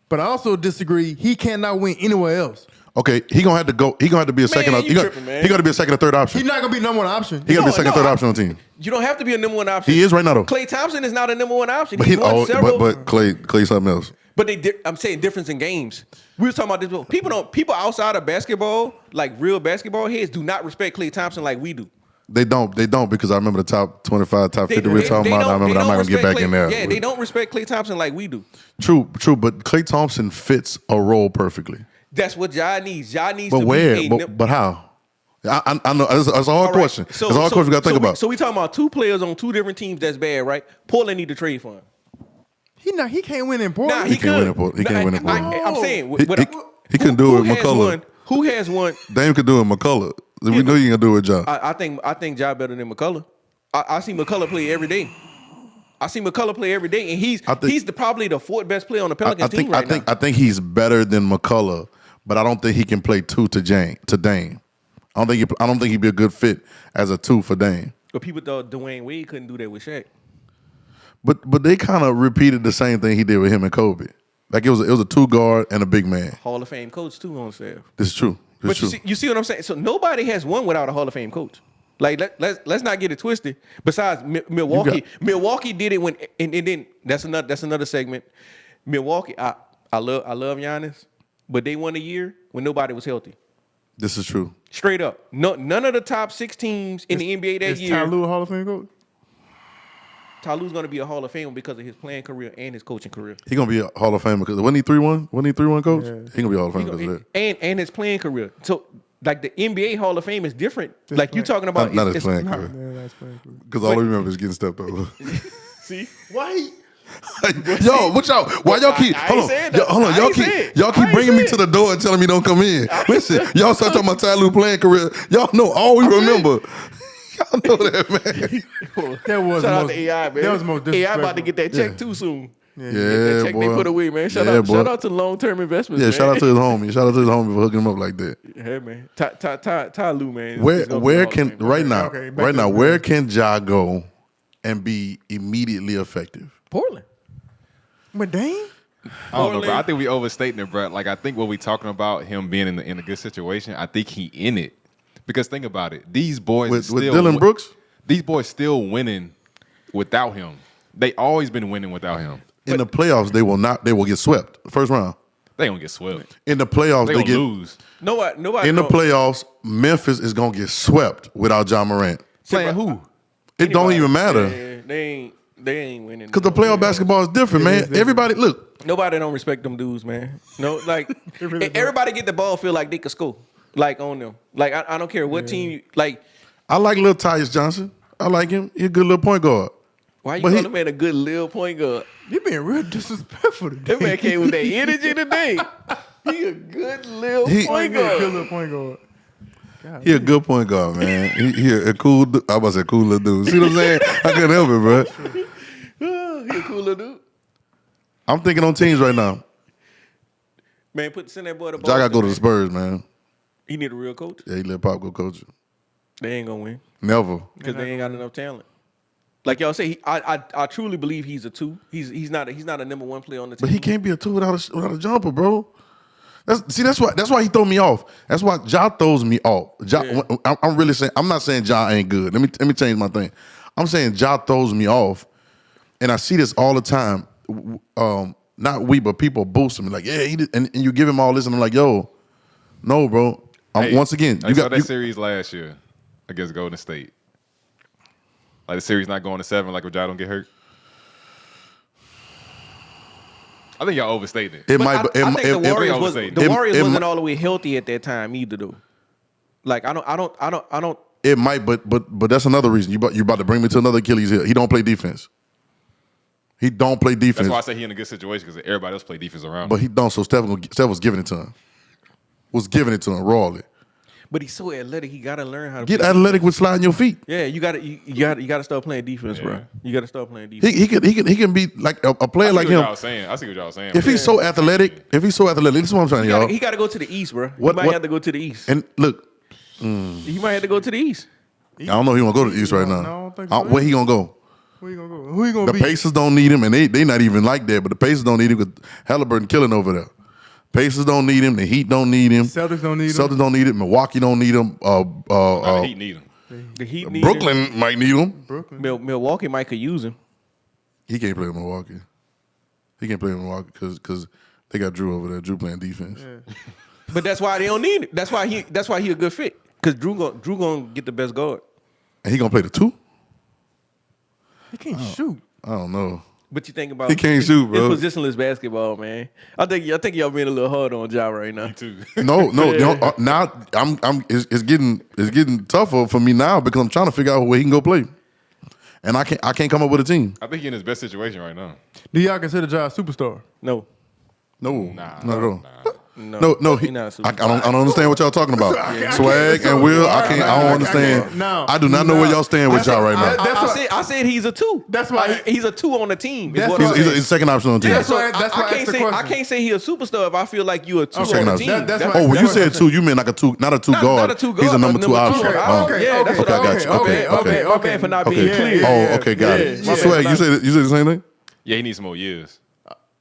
but I also disagree. He cannot win anywhere else. Okay, he gonna have to go. He gonna have to be a second. you He gonna, tripping, man. he gonna be a second or third option. He's not gonna be number one option. He gotta be a No, second, no, third I- option on the team. You don't have to be a number one option. He is right now though. Klay Thompson is not a number one option. But He's won several. but Clay something else. But I'm saying difference in games. We were talking about this before. People outside of basketball, like real basketball heads, do not respect Klay Thompson like we do. They don't because I remember the top 25, top 50 we were talking about. I remember they I'm not gonna get respect back in there. Yeah, they don't respect Klay Thompson like we do. True, but Klay Thompson fits a role perfectly. That's what Ja needs. Ja needs But to where? be But how? I know it's a hard question. It's a hard question we gotta think about. So we talking about two players on two different teams. That's bad, right? Portland need to trade for him. He can't win in Portland. Nah, He can't could. win in Portland. He can't win in Portland. I'm saying, He- but he- he couldn't do it with has McCullough. won- Who has won? Dame could do it, McCullough. We know you can do it, John. I think Ja better than McCullough. I see McCullough play every day. I see McCullough play every day, and he's probably the fourth best player on the Pelicans team right now. I think he's better than McCullough, but I don't think he can play two to Dame. I don't think he'd be a good fit as a two for Dame. But people thought Dwayne Wade couldn't do that with Shaq. But they kind of repeated the same thing he did with him and Kobe. Like it was a two guard and a big man. Hall of Fame coach too on staff. This is true. But you see what I'm saying? So nobody has won without a Hall of Fame coach. Like let's not get it twisted. Besides Milwaukee, Milwaukee did it when and then that's another segment. Milwaukee, I love Giannis, but they won a year when nobody was healthy. This is true. Straight up, none of the top 6 teams in the NBA that Is year. Ty Lue a Hall of Fame coach? Ty Lue's going to be a Hall of Famer because of his playing career and his coaching career. He gonna be a Hall of Famer because wasn't he 3-1? Wasn't he 3-1 coach? He gonna be a Hall of Famer because of that. And his playing career. So like the NBA Hall of Fame is different. Like you talking about Not his it's- playing Yeah, career. that's pretty cool. Because all I remember is getting stepped over. See? Why? Yo, what y'all? Why y'all keep? I Hold ain't on, saying that. hold on. I Y'all ain't keep saying. y'all I keep ain't bringing me saying. to the door and telling me don't come in. Listen, y'all start talking about Ty Lue playing career. Y'all know all we remember. Y'all know that, man. That was Shout out most, to AI, man. That was most AI about to disrespectful. get that check too soon. Yeah, That check boy. they put away, man. Shout out to long-term investments. Yeah, man. shout out to his homie. Shout out to his homie for hooking him up like that. Yeah, man. Ty Lue, man. Where He's gonna be where Hall of can Fame. right now Okay, back to the where can Ja go and be immediately effective? Portland? But Dame? I don't know, bro. Portland. I think we overstating it, bro. Like I think what we talking about him being in a good situation. I think he in it because think about it. These boys With still Dylan Brooks? These boys still winning without him. They always been winning without him. In the playoffs, they will get swept. First round. They gonna get swept. In the playoffs, They they gonna get lose. Nobody. in the don't- playoffs, Memphis is gonna get swept without Ja Morant. Playing who? It don't Anybody. even matter. Yeah, they ain't winning. Because the playoff basketball is different, man. Everybody, look, Nobody don't respect them dudes, man. No, like everybody get the ball, feel like they could score, like on them. Like I don't care what team. Like I like little Tyus Johnson. I like him. He's a good little point guard. why you But call he- him man a good little point guard? You being real disrespectful That today. man came with that energy today. He a good little He- point Good guard. little point guard. He a good point guard, man. He a cool. I was a cool little dude. See what I'm saying? I couldn't help it, bro. He a cool little dude. I'm thinking on teams right now. Man, send that boy to I Boston. gotta go to the man. Spurs, man. He need a real coach. Yeah, he let Pop go coach it. They ain't gonna win Never. because they ain't got enough talent. Like y'all say, I truly believe he's a 2. He's not a number 1 player on the team. But he can't be a 2 without a jumper, bro. That's why he throw me off. That's why Ja throws me off. I'm really saying, I'm not saying Ja ain't good. Let me change my thing. I'm saying Ja throws me off, and I see this all the time. Not we, but people boosting me like, yeah, he did, and you give him all this, and I'm like, yo, no, bro. Hey, Once again, I saw that series last year against Golden State. Like the series not going to 7, like if Ja don't get hurt. I think y'all overstated it. It But might. I think the Warriors it wasn't might- all the way healthy at that time either, though. Like I don't. It might, but that's another reason. You about to bring me to another Achilles heel. He don't play defense. He don't play defense. That's why I say he in a good situation because everybody else play defense around him. But he don't. So Steph was giving it to him. Was giving it to him rawly. But he's so athletic. He gotta learn how to Get play athletic with sliding your feet. Yeah, you gotta start playing defense, bro. You gotta start playing defense. He can be like a player like him. I see what y'all saying. If he's so athletic, this is what I'm saying, y'all. He gotta go to the East, bro. What- he might what- have to go to the East. And look, He might have to go to the East. I don't know if he gonna go to the East right No, I now. don't think so. Where he gonna go? Who you gonna go? Who you gonna The beat? Pacers don't need him, and they not even like that. But the Pacers don't need him because Halliburton killing over there. Pacers don't need him. The Heat don't need him. Celtics don't need him. Celtics don't need it. Milwaukee don't need him. The Heat need him. The Heat need Brooklyn might need him. Brooklyn. Milwaukee might could use him. He can't play in Milwaukee. He can't play in Milwaukee because they got Drew over there. Drew playing defense. But that's why they don't need him. That's why he a good fit. Because Drew gonna get the best guard. And he gonna play the 2? He can't shoot. I don't know. But you think about He can't shoot, bro. It's positionless basketball, man. I think y'all being a little hard on Ja right now. Too. No. Now it's getting tougher for me now because I'm trying to figure out where he can go play, and I can't come up with a team. I think he's in his best situation right now. Do y'all consider Ja a superstar? No. No, Nah, not at all. No. He, He not a I superstar. don't understand what y'all talking about. Swag and Will, I don't understand. No. I do not know where y'all stand with y'all right now. I said he's a 2. That's why- he's a 2 on the team. is That's what why- I'm He's saying. a second option on the team. That's why- I I asked can't the say question. I can't say he a superstar if I feel like you a 2 Second on the option. team. That's That's why- Oh, when you that's said what 2, you meant like a 2, not a 2 Not guard. a 2 He's a guard, number a 2 number option. 2. Oh. Yeah, that's what Okay, I I got you. Okay. My bad for not being Okay. clear. Yeah. Oh, okay, got it. Yeah. Swag, you said the same thing? Yeah, he needs some more years.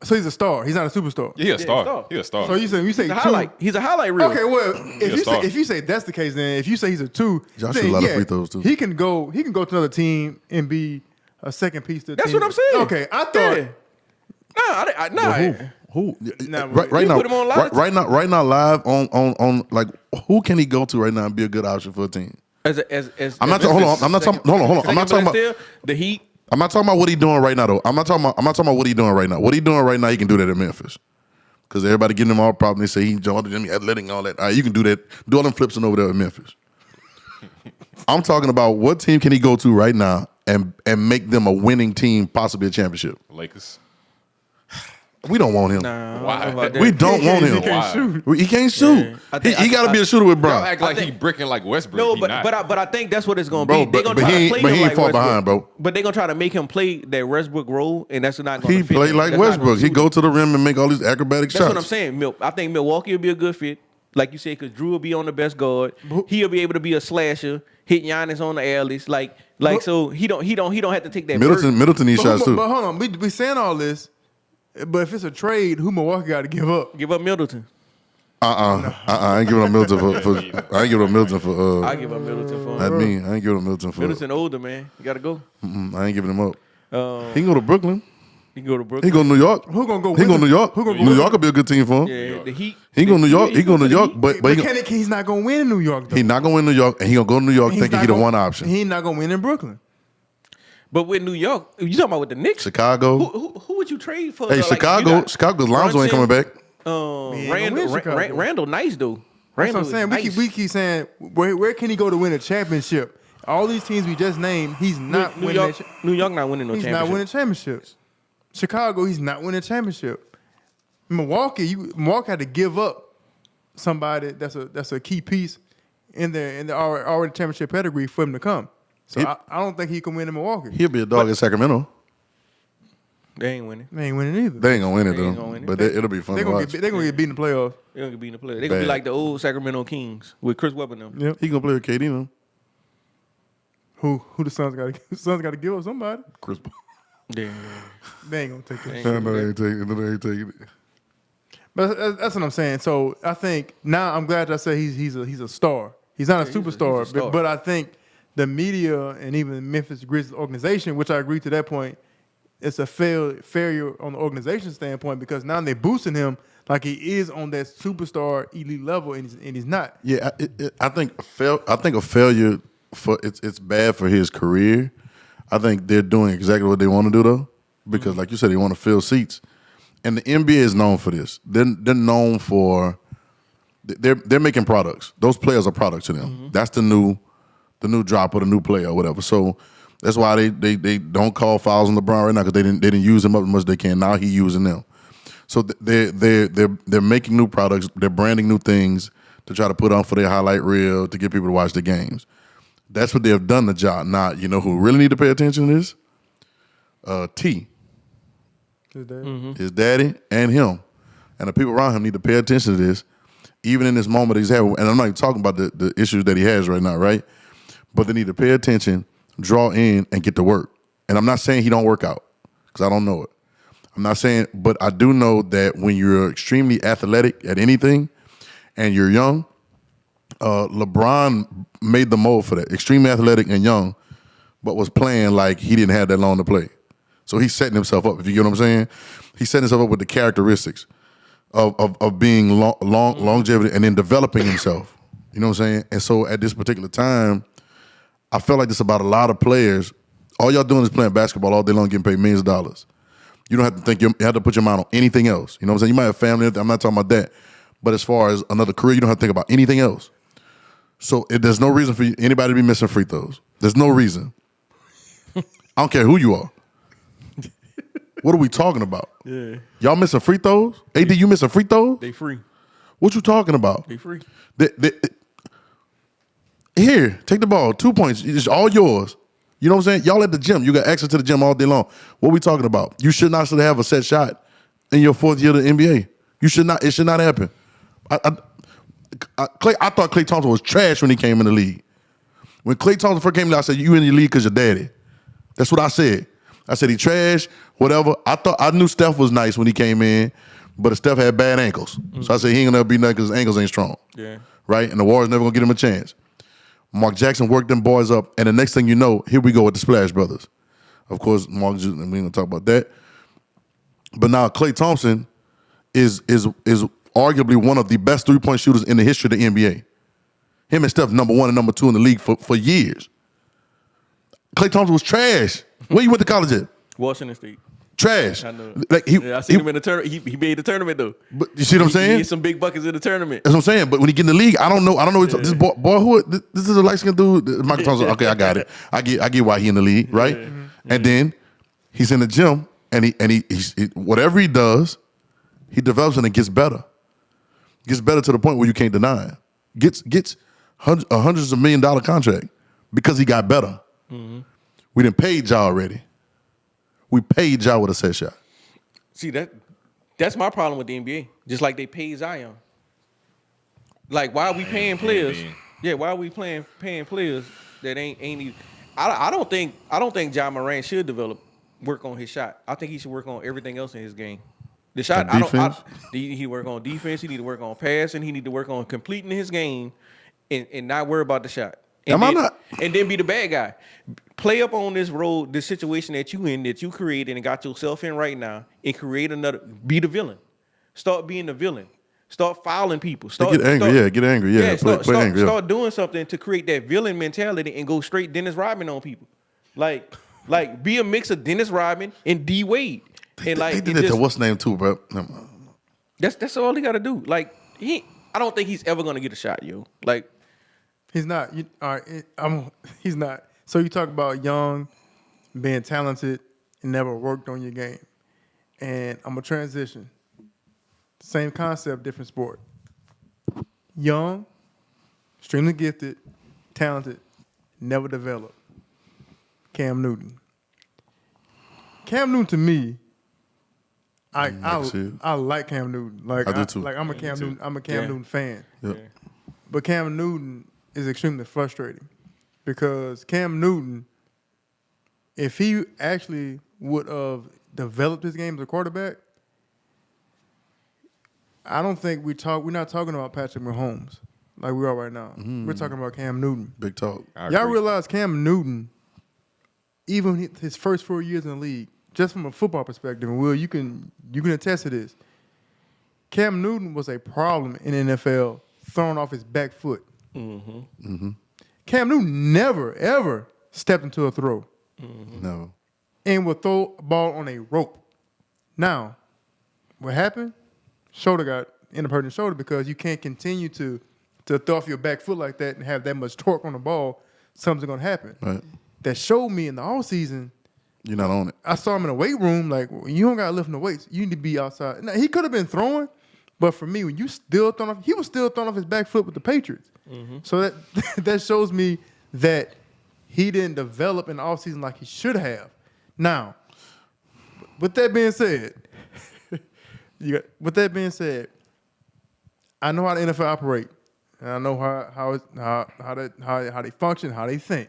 So he's a star. He's not a superstar. Yeah, he a star. star. He a star. So you say He's a 2. highlight. He's a highlight reel. Okay, well, a star. if you say that's the case, then if you say he's a 2, Josh then shoot a lot of yeah, free throws, too. He can go to another team and be a second piece to the That's team. what I'm saying. Okay, I thought. Yeah. Nah. Who? Nah, Right you now, put him on live? right now, live on like who can he go to right now and be a good option for a team? I'm not talking. Hold on. I'm not talking. Hold on. I'm not talking about. the Heat. I'm not talking about what he doing right now though. I'm not talking about what he doing right now. What he doing right now, he can do that at Memphis. Because everybody getting him all problem. They say he jumped him, athletic and all that. All right, you can do that. Do all them flips and over there at Memphis. I'm talking about what team can he go to right now and make them a winning team, possibly a championship. Lakers. We don't want him. Nah, Why? I don't know about that. We don't want him. He can't shoot. He can't shoot. He got to be a shooter with Y'all Brown. act like he bricking like Westbrook. No, He but not. but I think that's what it's gonna Bro, be. They gonna but try he to ain't- play but him he ain't like far Westbrook. behind, bro. But they gonna try to make him play that Westbrook role, and that's not gonna. He fit play him. like That's not Westbrook. gonna He suit go him. to the rim and make all these acrobatic That's shots. what I'm saying. I think Milwaukee will be a good fit, like you said, because Drew will be on the best guard. He'll be able to be a slasher, hit Giannis on the alleys, so he don't have to take that. burden. Middleton needs shots too. But hold on, we saying all this, but if it's a trade, who Milwaukee got to give up? Give up Middleton. I ain't giving up Middleton for. I ain't giving up Middleton for. I give up Middleton for That him. mean I ain't giving up Middleton for. Middleton older, man. You gotta go. I ain't giving him up. Um, He can go to Brooklyn. he can go to He Brooklyn. can go to New York. Who gonna go? He go to New York. Who gonna go? New York will be a good team for him. Yeah, the Heat. He go to New York. Yeah, He go to New the York, Heat. but But he's not gonna win in New York though. he not gonna win New York, and he gonna go to New York He's thinking not he the gonna- one option. He not gonna win in Brooklyn. But with New York, you talking about with the Knicks? Chicago. Who would you trade for? Hey, like, Chicago. Chicago's Lonzo ain't coming back. ain't gonna Randall, win Chicago. Randall, nice though. That's Randall what I'm saying. nice. We keep saying where can he go to win a championship? All these teams we just named, he's not New winning. York not winning no He's championship. not winning championships. Chicago, he's not winning championship. Milwaukee had to give up somebody that's a key piece in their already championship pedigree for him to come. So I don't think he can win in Milwaukee. He'll be a dog in Sacramento. They ain't winning. They ain't winning either. They ain't gonna win it They ain't though. gonna win it. But it'll be fun to watch. They're gonna get beat in the playoffs. They're gonna be in the play. They're gonna be Bad. like the old Sacramento Kings with Chris Webber them. Yep. He gonna play with KD now. Who the Suns got to give up somebody? Chris Paul. Yeah. They ain't gonna take They it. ain't No, they ain't taking it. But that's what I'm saying. So I think now I'm glad that I say he's a star. He's not a superstar, he's a star. But I think the media and even the Memphis Grizzlies organization, which I agree to that point, it's a failure on the organization standpoint because now they're boosting him like he is on that superstar elite level, and he's not. Yeah, I think a failure for it's bad for his career. I think they're doing exactly what they want to do though, because like you said, they want to fill seats, and the NBA is known for this. They're known for they're making products. Those players are products to them. Mm-hmm. That's the new drop or the new player or whatever. So that's why they don't call fouls on LeBron right now because they didn't use him up as much as they can. Now he's using them. So they're making new products. They're branding new things to try to put on for their highlight reel to get people to watch the games. That's what they've done the job. Now, you know who really need to pay attention to this? T. His daddy. Mm-hmm. His daddy and him. And the people around him need to pay attention to this, even in this moment he's having. And I'm not even talking about the issues that he has right now, right? But they need to pay attention, draw in, and get to work. And I'm not saying he don't work out, because I don't know it. I'm not saying, but I do know that when you're extremely athletic at anything and you're young, LeBron made the mold for that. Extremely athletic and young, but was playing like he didn't have that long to play. So he's setting himself up, if you get what I'm saying. He's setting himself up with the characteristics of being longevity and then developing himself. You know what I'm saying? And so at this particular time, I felt like this about a lot of players. All y'all doing is playing basketball all day long, getting paid millions of dollars. You don't have to think you have to put your mind on anything else. You know what I'm saying? You might have family. I'm not talking about that. But as far as another career, you don't have to think about anything else. So there's no reason for anybody to be missing free throws. There's no reason. I don't care who you are. What are we talking about? Yeah. Y'all missing free throws? AD, you missing free throws? They free. What you talking about? They free. Here, take the ball. 2 points. It's all yours. You know what I'm saying? Y'all at the gym. You got access to the gym all day long. What are we talking about? You should not have a set shot in your fourth year of the NBA. You should not. It should not happen. I thought Klay Thompson was trash when he came in the league. When Klay Thompson first came in, I said, you in the league because your daddy. That's what I said. I said he trash, whatever. I knew Steph was nice when he came in, but Steph had bad ankles. Mm-hmm. So I said he ain't gonna be nothing because his ankles ain't strong. Yeah. Right? And the Warriors never gonna get him a chance. Mark Jackson worked them boys up, and the next thing you know, here we go with the Splash Brothers. Of course, we ain't gonna talk about that. But now Klay Thompson is arguably one of the best 3-point shooters in the history of the NBA. Him and Steph, number 1 and number 2 in the league for years. Klay Thompson was trash. Where you went to college at? Washington State. Trash. I know. Like I seen him in the tournament. He made the tournament though. But you see what I'm saying? He hit some big buckets in the tournament. That's what I'm saying. But when he get in the league, I don't know. Yeah. This boy who this is a light skinned dude. Michael Thompson. Okay, I got it. I get why he in the league, right? Yeah. And then he's in the gym, and he whatever he does, he develops and it gets better. Gets better to the point where you can't deny it. Gets hundreds of $1 million contract because he got better. Mm-hmm. We done paid y'all already. We paid y'all with a set shot. See, that's my problem with the NBA. Just like they paid Zion. Like, why are we paying players? Yeah, why are we paying players that ain't even? I don't think John Morant should work on his shot. I think he should work on everything else in his game. The shot, he work on defense. He need to work on passing. He need to work on completing his game, and not worry about the shot. And then be the bad guy. Play up on this road, this situation that you created and got yourself in right now, and create another. Be the villain. Start being the villain. Start fouling people. Get angry. Get angry. Yeah, play angry. Start doing something to create that villain mentality and go straight Dennis Rodman on people. Like be a mix of Dennis Rodman and D Wade. And they did that to what's name too, bro. That's all he got to do. Like I don't think he's ever gonna get a shot, yo. Like. He's not. He's not. So you talk about young, being talented, and never worked on your game. And I'm going to transition. Same concept, different sport. Young, extremely gifted, talented, never developed. Cam Newton. Cam Newton to me, I like Cam Newton. Like I do too. Like I'm a Cam Newton fan. Yep. But Cam Newton is extremely frustrating because Cam Newton, if he actually would have developed his game as a quarterback, I don't think we're not talking about Patrick Mahomes like we are right now. We're talking about Cam Newton. Big talk. Y'all realize Cam Newton, even his first 4 years in the league, just from a football perspective, and Will, you can attest to this. Cam Newton was a problem in the NFL throwing off his back foot. Cam Newton never, ever stepped into a throw. No. And would throw a ball on a rope. Now, what happened? Shoulder got in the person's shoulder because you can't continue to throw off your back foot like that and have that much torque on the ball. Something's going to happen. Right. That showed me in the offseason. You're not on it. I saw him in the weight room. Like, you don't got to lift the weights. You need to be outside. Now, he could have been throwing, but for me, when you still throwing off, he was still throwing off his back foot with the Patriots. So that shows me that he didn't develop in the offseason like he should have. Now, with that being said, I know how the NFL operate, and I know how they function, how they think.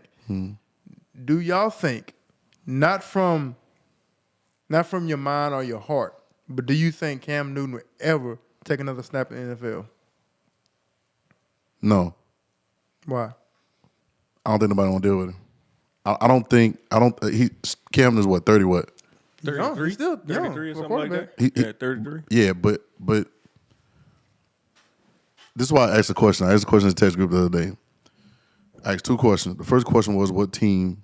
Do y'all think, not from your mind or your heart, but do you think Cam Newton would ever take another snap in the NFL? No. Why? I don't think nobody want to deal with him. Cam is what, 30 what? 33? He's still 33 or young something like that? He- 33. Yeah, but this is why I asked the question. I asked the question in the text group the other day. I asked two questions. The first question was, what team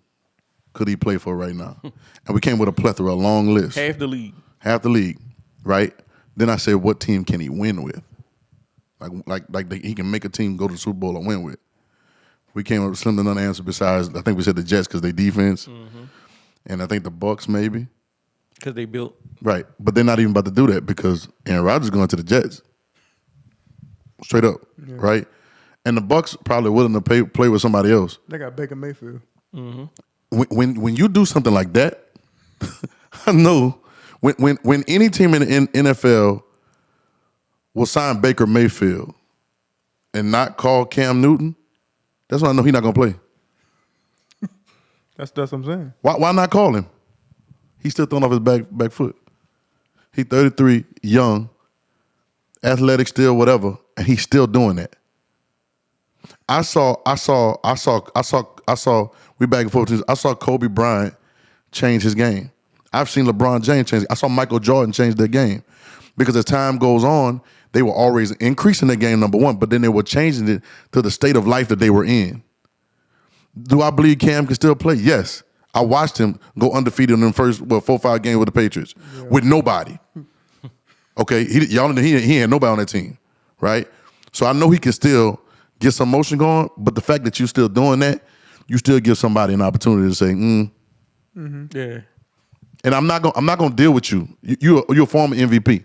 could he play for right now? And we came with a plethora, a long list. Half the league. Half the league, right? Then I said, what team can he win with? He can make a team go to the Super Bowl and win with. We came up with slim to none answer besides, I think we said the Jets because they defense. And I think the Bucks maybe. Because they built. Right. But they're not even about to do that because Aaron Rodgers is going to the Jets. Straight up. Right? And the Bucks probably willing to play with somebody else. They got Baker Mayfield. When you do something like that, I know when any team in the NFL will sign Baker Mayfield and not call Cam Newton, that's when I know he's not going to play. That's what I'm saying. Why not call him? He's still throwing off his back foot. He's 33, young, athletic still, whatever, and he's still doing that. I saw. We back and forth. I saw Kobe Bryant change his game. I've seen LeBron James change. I saw Michael Jordan change their game because as time goes on, they were always increasing their game, number one, but then they were changing it to the state of life that they were in. Do I believe Cam can still play? Yes. I watched him go undefeated in the first 4 or 5 games with the Patriots with nobody. Okay, he had nobody on that team, right? So I know he can still get some motion going, but the fact that you're still doing that, you still give somebody an opportunity to say, Yeah. And I'm not gonna deal with you. You're a former MVP.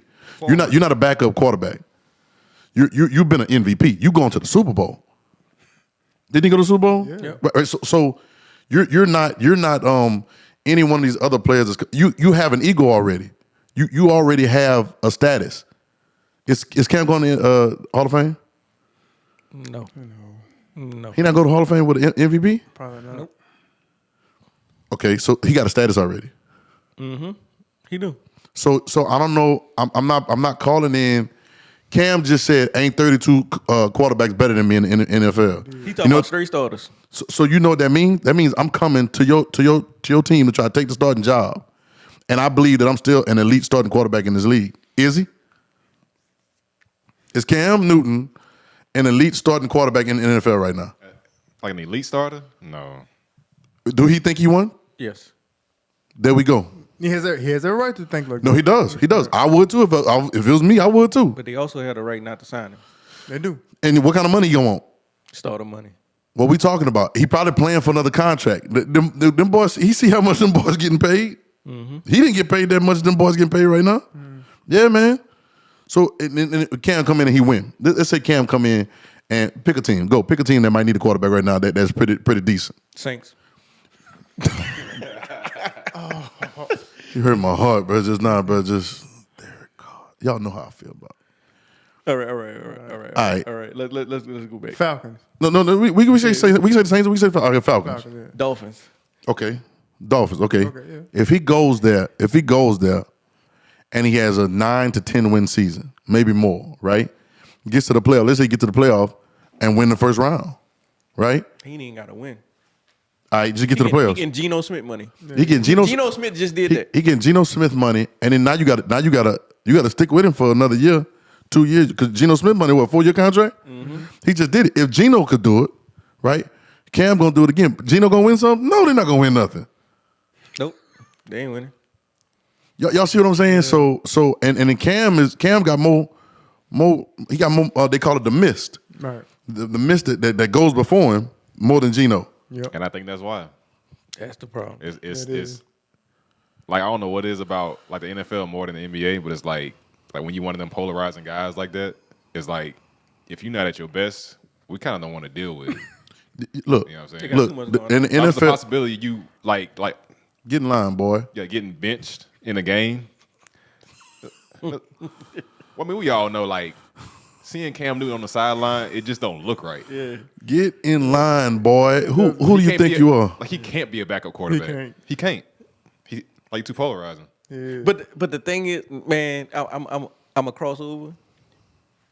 You're not a backup quarterback. You've been an MVP. You going to the Super Bowl. Didn't he go to the Super Bowl? Yeah. Right, so you're not any one of these other players. You have an ego already. You already have a status. Is Cam going to Hall of Fame? No. He not go to Hall of Fame with an MVP? Probably not. Nope. Okay, so he got a status already. He do. So I don't know. I'm not calling in. Cam just said ain't 32 quarterbacks better than me in the NFL. He talking about straight starters. So you know what that means? That means I'm coming to your team to try to take the starting job, and I believe that I'm still an elite starting quarterback in this league. Is he? Is Cam Newton an elite starting quarterback in the NFL right now? Like an elite starter? No. Do he think he won? Yes. There we go. He has a right to think like that. No, he does. He does. I would too. If it was me, I would too. But they also had a right not to sign him. They do. And what kind of money you want? Starter money. What we talking about? He probably playing for another contract. Them boys, he see how much them boys getting paid? He didn't get paid that much them boys getting paid right now. Yeah, man. So and Cam come in and he win. Let's say Cam come in and pick a team. Go pick a team that might need a quarterback right now. That's pretty decent. Saints. You hurt my heart, bro. Just nah, bro. Just there. God, y'all know how I feel about it. All right. Let's go back. Falcons. No. We can say Saints. We can say the Saints. We can say Falcons. Falcons. Yeah. Dolphins. Okay. Dolphins. Okay. Yeah. If he goes there, and he has a 9 to 10 win season, maybe more, right? Gets to the playoff. Let's say he get to the playoff and win the first round, right? He ain't got to win. All right, just get to the playoffs. He getting Geno Smith money. He getting Geno Smith just did that. He getting Geno Smith money, and then now you got to stick with him for another year, 2 years, because Geno Smith money, what, 4-year contract? Mm-hmm. He just did it. If Geno could do it, right? Cam gonna do it again. Geno gonna win something? No, they're not gonna win nothing. Nope, they ain't winning. Y'all see what I'm saying? Yeah. So and then Cam got more. He got more. They call it the mist. Right. The mist that goes before him more than Geno. Yep. And I think that's why. That's the problem. It's like I don't know what it is about like the NFL more than the NBA, but it's like when you're one of them polarizing guys like that, it's like if you're not at your best, we kind of don't want to deal with it. Look, you know what I'm saying? In the NFL, the possibility you like get in line, boy. Yeah, getting benched in a game. Well, I mean, we all know like seeing Cam Newton on the sideline, it just don't look right. Yeah. Get in line, boy. Who do you think you are? Like he can't be a backup quarterback. He can't. He like too polarizing. Yeah. But the thing is, man, I'm a crossover,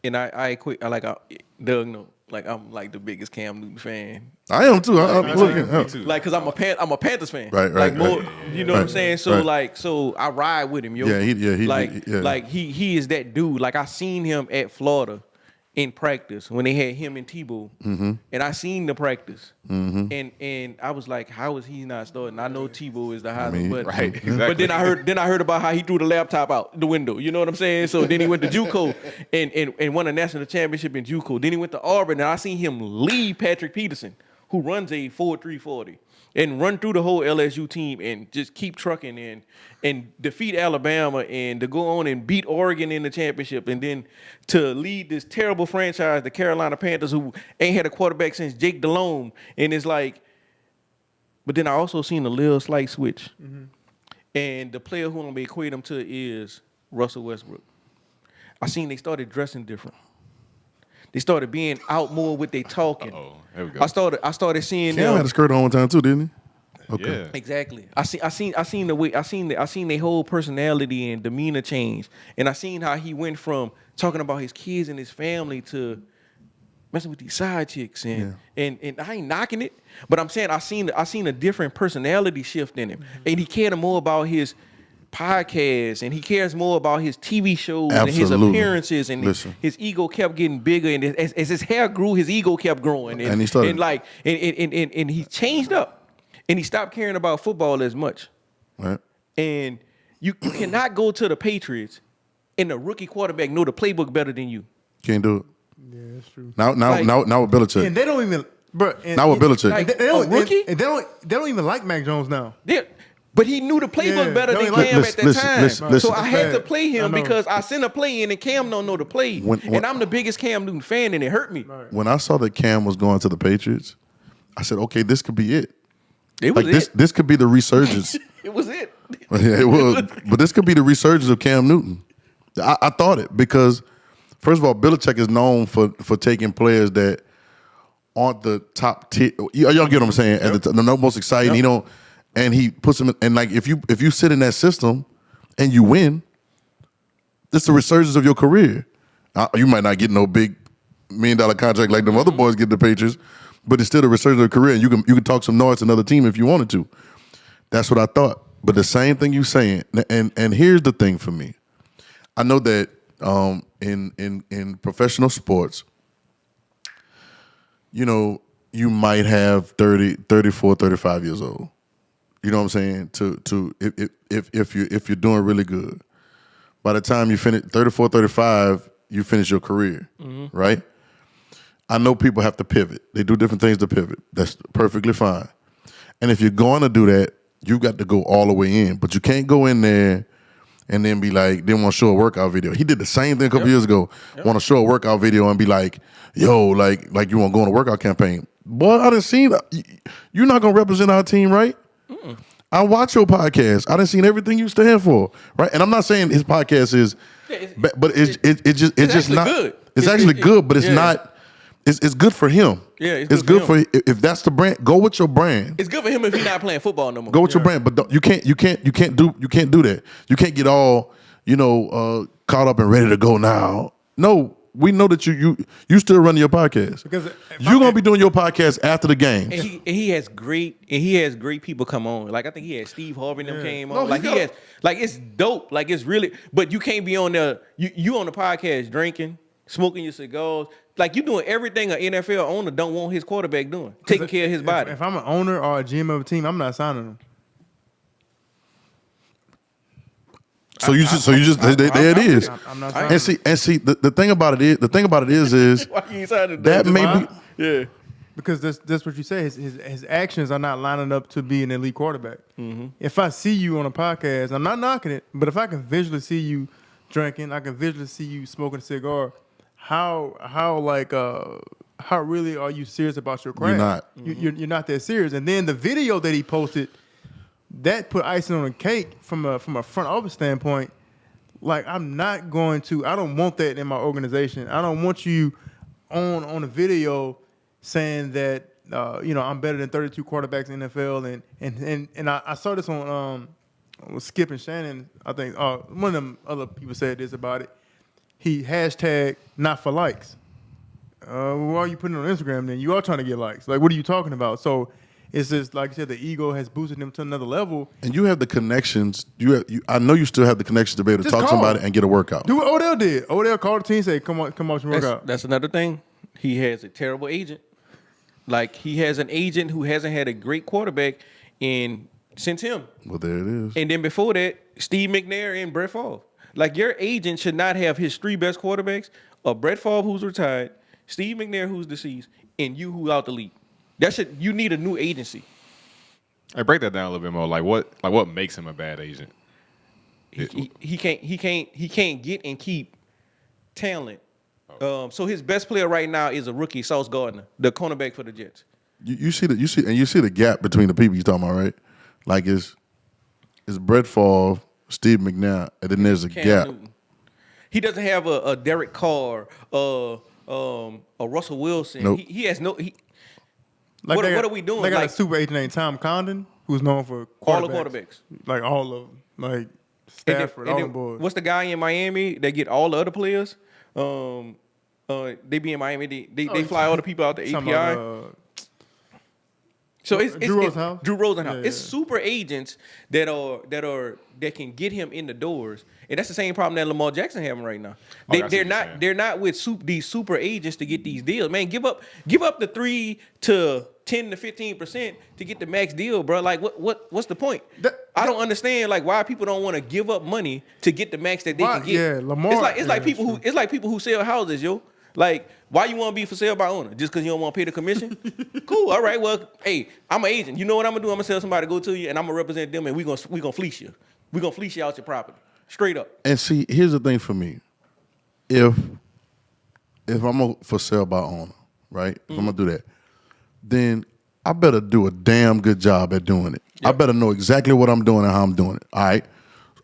and I quit. Doug know. Like I'm like the biggest Cam Newton fan. I am too. Me too. Like, cause I'm a Panthers fan. Right. Like more, you know what I'm Right, saying. So right. so I ride with him, yo. Yeah, he is that dude. Like I seen him at Florida in practice when they had him and Tebow, and I seen the practice, and I was like, how is he not starting? I know Tebow is the Heisman, but right, exactly. But then I heard about how he threw the laptop out the window. You know what I'm saying? So then he went to JUCO and won a national championship in JUCO. Then he went to Auburn, and I seen him lead Patrick Peterson, who runs a 4.340, and run through the whole LSU team and just keep trucking and defeat Alabama and to go on and beat Oregon in the championship, and then to lead this terrible franchise, the Carolina Panthers, who ain't had a quarterback since Jake Delhomme. And it's like, but then I also seen a little slight switch. Mm-hmm. And the player who I'm going to equate him to is Russell Westbrook. I seen they started dressing different. They started being out more with their talking. There we go. I started seeing Cam had a skirt on one time too, didn't he? Okay. Yeah. Exactly. I seen the way I seen their whole personality and demeanor change, and I seen how he went from talking about his kids and his family to messing with these side chicks and I ain't knocking it, but I'm saying I seen a different personality shift in him, and he cared more about his podcast, and he cares more about his TV shows and his appearances, and his ego kept getting bigger, and as his hair grew, his ego kept growing, and he started and he changed up, and he stopped caring about football as much. Right. And you cannot go to the Patriots and the rookie quarterback know the playbook better than you. Can't do it. Yeah, that's true. Now with Belichick. And they don't even, bro. Now with Belichick. Like, they don't even like Mac Jones now. But he knew the playbook better than Cam at that time. So I had to play him because I sent a play in and Cam don't know the play. And I'm the biggest Cam Newton fan, and it hurt me. Right. When I saw that Cam was going to the Patriots, I said, okay, this could be it. It was it. This could be the resurgence. It was it. Yeah, it was. But this could be the resurgence of Cam Newton. I thought it because, first of all, Belichick is known for taking players that aren't the top tier. Y'all get what I'm saying? Yep. At the most exciting. Yep. And he puts them in, and like if you sit in that system and you win, it's the resurgence of your career. You might not get no big $1 million contract like them other boys get the Patriots, but it's still the resurgence of your career, and you can talk some noise to another team if you wanted to. That's what I thought. But the same thing you saying, and here's the thing for me. I know that in professional sports, you might have 30, 34, 35 years old. You know what I'm saying? If you're doing really good, by the time you finish 34, 35, you finish your career, right? I know people have to pivot. They do different things to pivot. That's perfectly fine. And if you're going to do that, you've got to go all the way in. But you can't go in there and then be like, didn't want to show a workout video. He did the same thing a couple years ago. Want to show a workout video and be like, yo, like you want to go on a workout campaign. Boy, I done seen you're not going to represent our team, right? I watch your podcast. I done seen everything you stand for, right? And I'm not saying his podcast is, but it's just not good. It's actually good, but it's not. It's good for him. Yeah, it's good for if that's the brand. Go with your brand. It's good for him if he's not playing football no more. Go with your brand, but you can't do that. You can't get all caught up and ready to go now. No, we know that you still running your podcast Because you're gonna be doing your podcast after the game. And he has great people come on. Like I think he had Steve Harvey and them came on. Like he has it's dope. Like it's really, but you can't be on the you on the podcast drinking, smoking your cigars. Like you doing everything an NFL owner don't want his quarterback doing, taking care of his body. If I'm an owner or a GM of a team, I'm not signing him. So there it is. I'm not signing him. And see the thing about it is Why you ain't signing that him? may be. Yeah. Because that's what you say. His actions are not lining up to be an elite quarterback. If I see you on a podcast, I'm not knocking it, but if I can visually see you drinking, I can visually see you smoking a cigar. How really are you serious about your craft? You're not. You're not that serious. And then the video that he posted, that put icing on the cake from a front office standpoint. Like I don't want that in my organization. I don't want you on a video saying that I'm better than 32 quarterbacks in the NFL and I saw this on Skip and Shannon. I think one of them other people said this about it. He hashtag not for likes. Why are you putting it on Instagram then? You are trying to get likes. Like, what are you talking about? So it's just, like you said, the ego has boosted him to another level. And you have the connections. I know you still have the connections to be able to talk to somebody and get a workout. Do what Odell did. Odell called the team and said, come out your workout. That's another thing. He has a terrible agent. Like, he has an agent who hasn't had a great quarterback since him. Well, there it is. And then before that, Steve McNair and Brett Favre. Like, your agent should not have his three best quarterbacks, a Brett Favre who's retired, Steve McNair who's deceased, and you who out the league. You need a new agency. Hey, break that down a little bit more. Like what makes him a bad agent? He can't get and keep talent. So his best player right now is a rookie, Sauce Gardner, the cornerback for the Jets. You see the gap between the people you're talking about, right? Like it's Brett Favre, Steve McNair, and then there's a Cam gap. Newton. He doesn't have a Derek Carr, a Russell Wilson. Nope. He has no. What are we doing? They got Like, a super agent named Tom Condon, who's known for all the quarterbacks. Like all of them. Like Stafford, all the boys. What's the guy in Miami that get all the other players? They be in Miami. They fly all the people out to API. So it's Drew Rosenhaus? Drew Rosenhaus. Yeah. It's super agents that can get him in the doors, and that's the same problem that Lamar Jackson having right now. They're not with these super agents to get these deals. Man, give up the 3 to 10 to 15% to get the max deal, bro. Like what's the point? I don't understand like why people don't want to give up money to get the max that they can get. Yeah, Lamar. It's like people who sell houses, yo. Like, why you want to be for sale by owner? Just because you don't want to pay the commission? Cool. All right. Well, hey, I'm an agent. You know what I'm gonna do? I'm gonna sell somebody to go to you, and I'm gonna represent them, and we gonna fleece you. We gonna fleece you out your property, straight up. And see, here's the thing for me: if I'm a for sale by owner, right? If I'm gonna do that, then I better do a damn good job at doing it. Yep. I better know exactly what I'm doing and how I'm doing it. All right.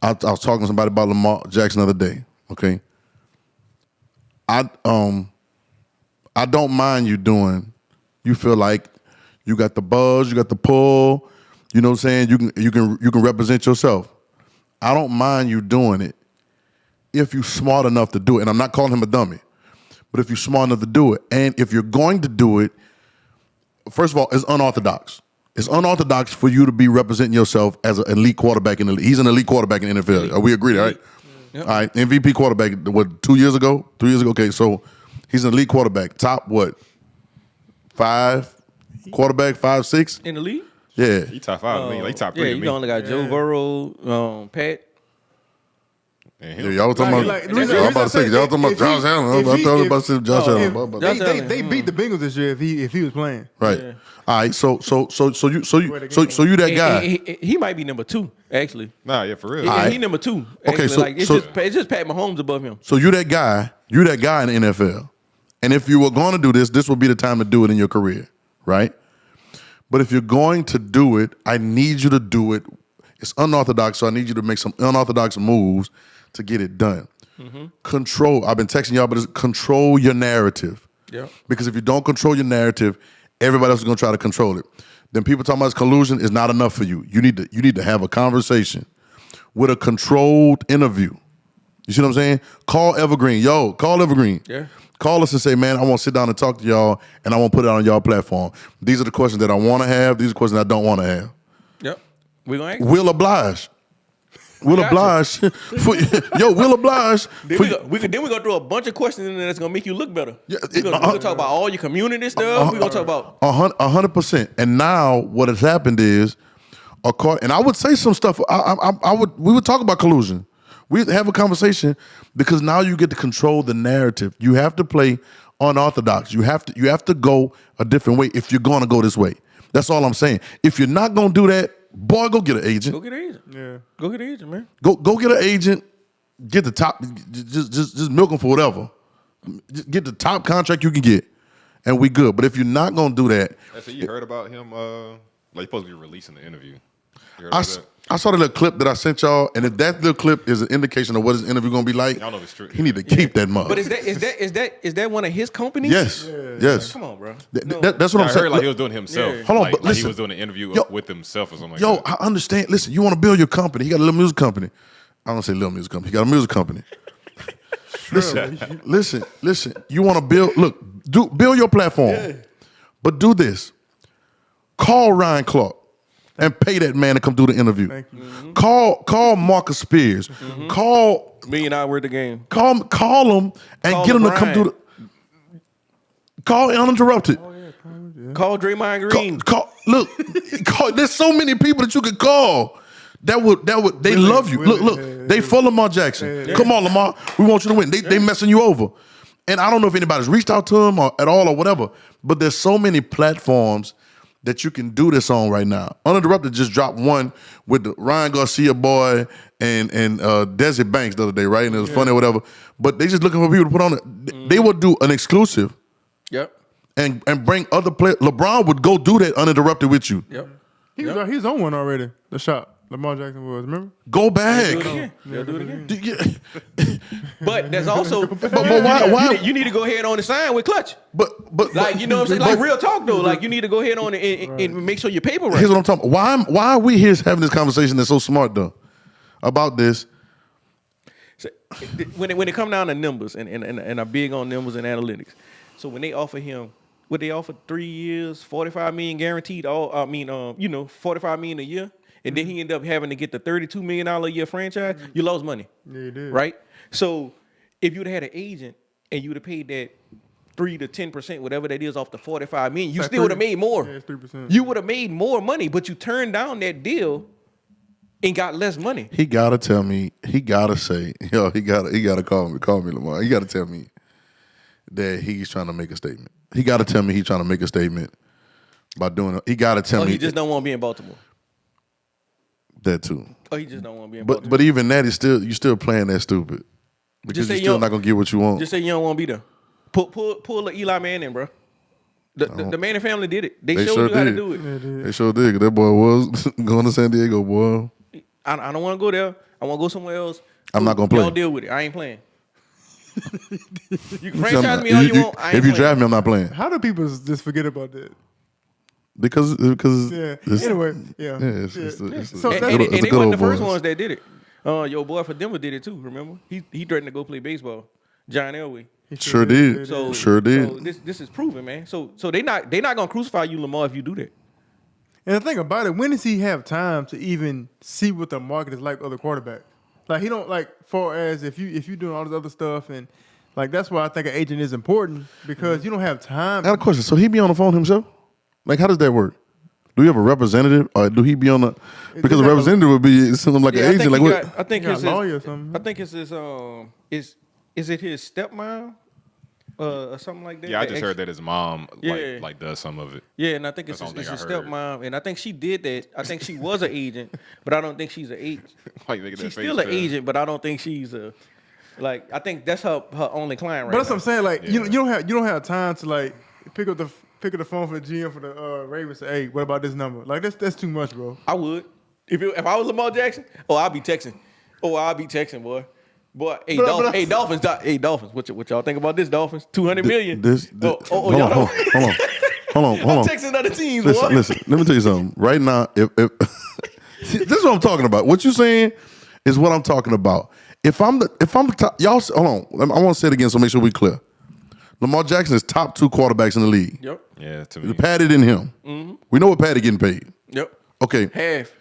I was talking to somebody about Lamar Jackson the other day. Okay. I don't mind you doing. You feel like you got the buzz, you got the pull. You know what I'm saying? You can represent yourself. I don't mind you doing it if you're smart enough to do it. And I'm not calling him a dummy, but if you're smart enough to do it, and if you're going to do it, first of all, it's unorthodox. It's unorthodox for you to be representing yourself as an elite quarterback in the league. He's an elite quarterback in the NFL. We agree, right? Yep. All right, MVP quarterback, what, 2 years ago? 3 years ago? Okay, so he's an elite quarterback. Top, what, 5 quarterback, 5, 6? In the league? Yeah. He top 5 to me. Like, he top 3 yeah, to you me. only got Joe Burrow, Pat. And y'all was talking about. I'm about to say y'all talking about Josh Allen. I thought about to say Josh Allen. They beat the Bengals this year if he was playing. Right. Yeah. All right. So you that guy. He might be number 2 actually. Nah, yeah, for real. Yeah, he number 2. Okay, Actually. so- like it's just Pat Mahomes above him. So you that guy. You that guy in the NFL. And if you were going to do this, this would be the time to do it in your career, right? But if you're going to do it, I need you to do it. It's unorthodox, so I need you to make some unorthodox moves to get it done. Control. I've been texting y'all, but it's control your narrative. Yeah. Because if you don't control your narrative, everybody else is going to try to control it. Then people talking about collusion is not enough for you. You need to have a conversation with a controlled interview. You see what I'm saying? Call Evergreen. Yo, call Evergreen. Yeah. Call us and say, man, I want to sit down and talk to y'all, and I want to put it on y'all platform. These are the questions that I want to have. These are questions I don't want to have. Yep. We're going to ask. We'll oblige. We'll oblige. We'll oblige. Then we go through a bunch of questions in there that's going to make you look better. Yeah, we're going to talk about all your community stuff. We're going to talk about 100%. And now what has happened is, and I would say some stuff. We would talk about collusion. We'd have a conversation because now you get to control the narrative. You have to play unorthodox. You have to go a different way if you're going to go this way. That's all I'm saying. If you're not going to do that, boy, go get an agent. Go get an agent. Yeah. Go get an agent, man. Go get an agent. Get the top. Just milk them for whatever. Get the top contract you can get, and we good. But if you're not going to do that, So you heard about him? Like he's supposed to be releasing the interview. You heard about that? I saw the little clip that I sent y'all, and if that little clip is an indication of what his interview gonna be like, Y'all know it's true. he need to keep that mug. But is that one of his companies? Yes, yes. Come on, bro. That's what I I'm saying. heard like he was doing it himself. Yeah. Hold on, like, but like listen. he was doing an interview Yo. with himself or something like Yo, that. I understand. Listen, you want to build your company. He got a little music company. I don't say little music company. He got a music company. Listen. You want to build your platform, but do this. Call Ryan Clark and pay that man to come do the interview. Thank you. Call Marcus Spears. Call $1 million worth of game. call him and Call get him to come LeBron. do the. Call uninterrupted. Call Draymond Green. Call. There's so many people that you could call. That would they love you. Look. They for Lamar Jackson. Come on, Lamar. We want you to win. They messing you over. And I don't know if anybody's reached out to him or at all or whatever, but there's so many platforms that you can do this on right now. Uninterrupted just dropped one with the Ryan Garcia boy and Desi Banks the other day, right? And it was funny or whatever. But they just looking for people to put on it. They would do an exclusive Yep. and bring other players. LeBron would go do that uninterrupted with you. Yep. He was on one already. The shot Lamar Jackson was. Remember? Go back. Do it again. They'll do it again. Yeah. But that's also. But why? You need to go ahead on and sign with Clutch. But Like, you know what I'm saying? Like, real talk, though. Like, you need to go ahead on and make sure your paper right. Here's what I'm talking about. Why are we here having this conversation that's so smart though about this? So, when it come down to numbers, and I'm big on numbers and analytics. So when they offer him, what they offer 3 years, $45 million guaranteed, $45 million a year, and then he ended up having to get the $32 million a year franchise, you lost money. Yeah, you did. Right? So if you'd had an agent and you'd have paid that 3 to 10%, whatever that is, off the $45 million, you Like still would have 3. made more. Yeah, it's 3%. You would have made more money, but you turned down that deal and got less money. He gotta tell me. He gotta say, yo. He gotta call me Lamar. He gotta tell me that he's trying to make a statement. He gotta tell me he's trying to make a statement by doing it. He gotta tell me He just don't want to be in Baltimore. that too. He just don't want to be in Baltimore. But even that is you still playing that stupid because say you're still yo- not gonna get what you want. Just say you don't want to be there. Pull the Eli Manning, bro. The Manning family did it. They showed sure you how to did. do it. They sure did. 'Cause that boy was going to San Diego, boy. I don't want to go there. I want to go somewhere else. I'm not gonna play. Y'all deal with it. I ain't playing. You can franchise me all you want. I ain't If you playing. draft me, I'm not playing How do people just forget about that? because Yeah. it's- Anyway, yeah. it's Yeah. a So good- that's- it's And a they good wasn't old the first boys. ones that did it. Your boy for Denver did it too. Remember? He threatened to go play baseball. John Elway. Sure did. So Sure did. So this is proven, man. So they not gonna crucify you, Lamar, if you do that. And the thing about it, when does he have time to even see what the market is like with other quarterbacks? Like he don't like far as if you doing all this other stuff and like that's why I think an agent is important because you don't have time. I got a question. So he be on the phone himself? Like, how does that work? Do we have a representative, or do he be on the? Because they a got representative would be something like an I agent. think Like he what? got, I think Got it's a lawyer or something. I think it's his is it his stepmom or something like that? Yeah, I The just ex- heard that his mom Yeah. like does some of it. Yeah, and I think it's That's his, the it's only his thing I heard. stepmom, and I think she did that. I think she was an agent, but I don't think she's an agent. Why you making that She's face, still an cuz? agent, but I don't think she's a like. I think that's her only client right But that's now. what I'm saying. Like Yeah. you don't have time to like pick up the phone for the GM for the Ravens. Say, hey, what about this number? Like that's too much, bro. I would if I was Lamar Jackson. Oh, I'll be texting. Boy. Hey, Dolphins. Hey, Dolphins. What y'all think about this? Dolphins, $200 million. Hold y'all on, don't. hold on. I'm texting other teams. Listen, boy. listen. Let me tell you something. Right now, if See, this is what I'm talking about. What you saying is what I'm talking about. If I'm the top, y'all hold on. I want to say it again, so make sure we clear. Lamar Jackson is top 2 quarterbacks in the league. Yep. Yeah, to me. Patty than him. We know what Patty getting paid. Yep. Okay, Half.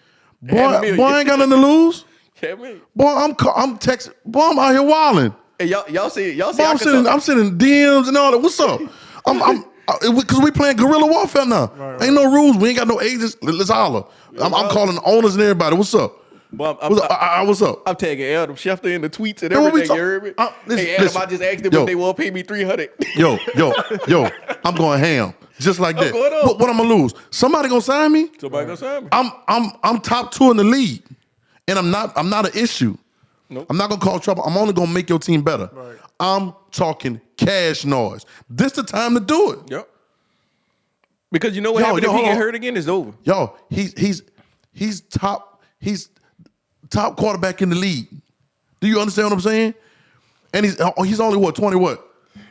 boy, $500 million. I ain't got nothing to lose. Half million. Boy, I'm texting. Boy, I'm out here wilding. Hey, y'all see. Boy, I'm sending DMs and all that. What's up? Because we playing guerrilla warfare now. Right. Ain't no rules. We ain't got no agents. Let's holler. I'm calling the owners and everybody. What's up? Well, What's up? I'm tagging Adam Schefter in the tweets and Yo, what we everything. You heard me? listen, Hey, Adam, listen. I just asked them Yo. if they want to pay me $300. Yo, I'm going ham. Just like that. going on? What I'm gonna lose? Somebody gonna sign me? Somebody gonna sign me. I'm top 2 in the league. And I'm not an issue. Nope. I'm not gonna cause trouble. I'm only gonna make your team better. Right. I'm talking cash noise. This the time to do it. Yep. Because you know what Yo, happened yo, if he hold get on. hurt again? It's over. Yo, he's top quarterback in the league. Do you understand what I'm saying? And he's only what, 20 what?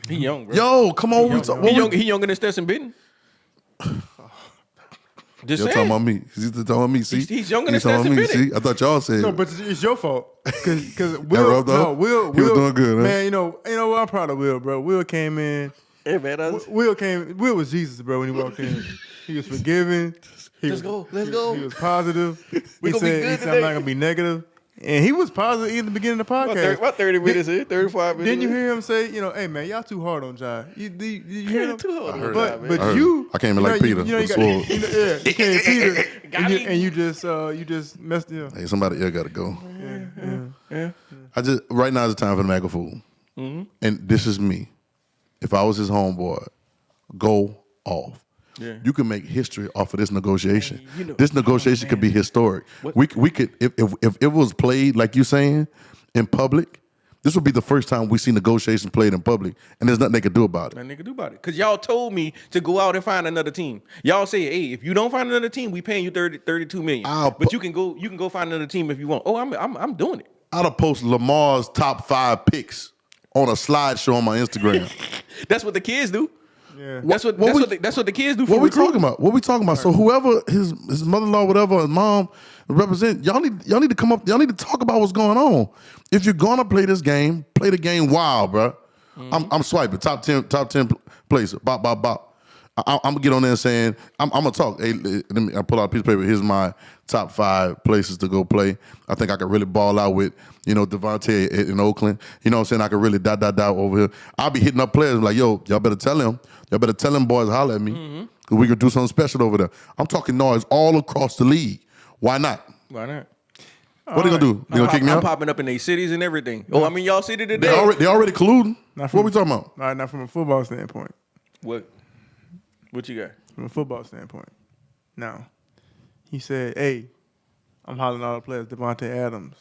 He young, bro. Yo, come on. He younger than Stetson Bennett. Just You're saying. talking about me. He's talking about me. See, He's younger He's than talking about me. Stetson See, I thought y'all said. No, but it's your fault. Because Will, rubbed off? Will, He was doing good, huh? Man, you know what? I'm proud of Will, bro. Will came in. Hey, man, Will was Jesus, bro. When he walked in, he was forgiving. Let's go. He was positive. We he gonna be said, good I'm today. not gonna be negative. And he was positive in the beginning of the podcast. About 30 minutes in, 35 minutes. Didn't you hear him say, hey man, y'all too hard on Jai? You hear him? Too hard on But Jai, man. but I heard you, I came in like Peter You with got, sword. you came Peter, Got him. and you just messed it up. Hey, somebody here got to go. Yeah. Right now is the time for the MAGA fool. Mm-hmm. And this is me. If I was his homeboy, go off. Yeah. You can make history off of this negotiation. You know- This negotiation could be historic. What- We could if it was played like you saying in public, this would be the first time we see negotiations played in public, and there's nothing they could do about it. Nothing they can do about it. Because y'all told me to go out and find another team. Y'all say, hey, if you don't find another team, we paying you $32 million. But you can go find another team if you want. Oh, I'm doing it. I'd have posted Lamar's top 5 picks on a slideshow on my Instagram. That's what the kids do. Yeah. That's what the kids do. For What we recruiting. talking about? What we talking about? So whoever his mother-in-law, whatever, his mom represent, y'all need to come up. Y'all need to talk about what's going on. If you're gonna play this game, play the game wild, bro. I'm swiping top 10 places. Bop bop bop. I'm gonna get on there and saying I'm gonna talk. Hey, I pull out a piece of paper. Here's my top 5 places to go play. I think I could really ball out with Dante in Oakland. You know what I'm saying? I could really dot over here. I'll be hitting up players like, yo, y'all better tell him. Y'all better tell them boys holler at me. Cause we could do something special over there. I'm talking noise all across the league. Why not? Why not? What they gonna do? They gonna kick me I'm out? popping up in their cities and everything. Oh, I mean, y'all city today. They already colluding. Not What we talking about? Not from a football standpoint. What you got? From a football standpoint. Now, he said, hey, I'm hollering all the players, Devontae Adams.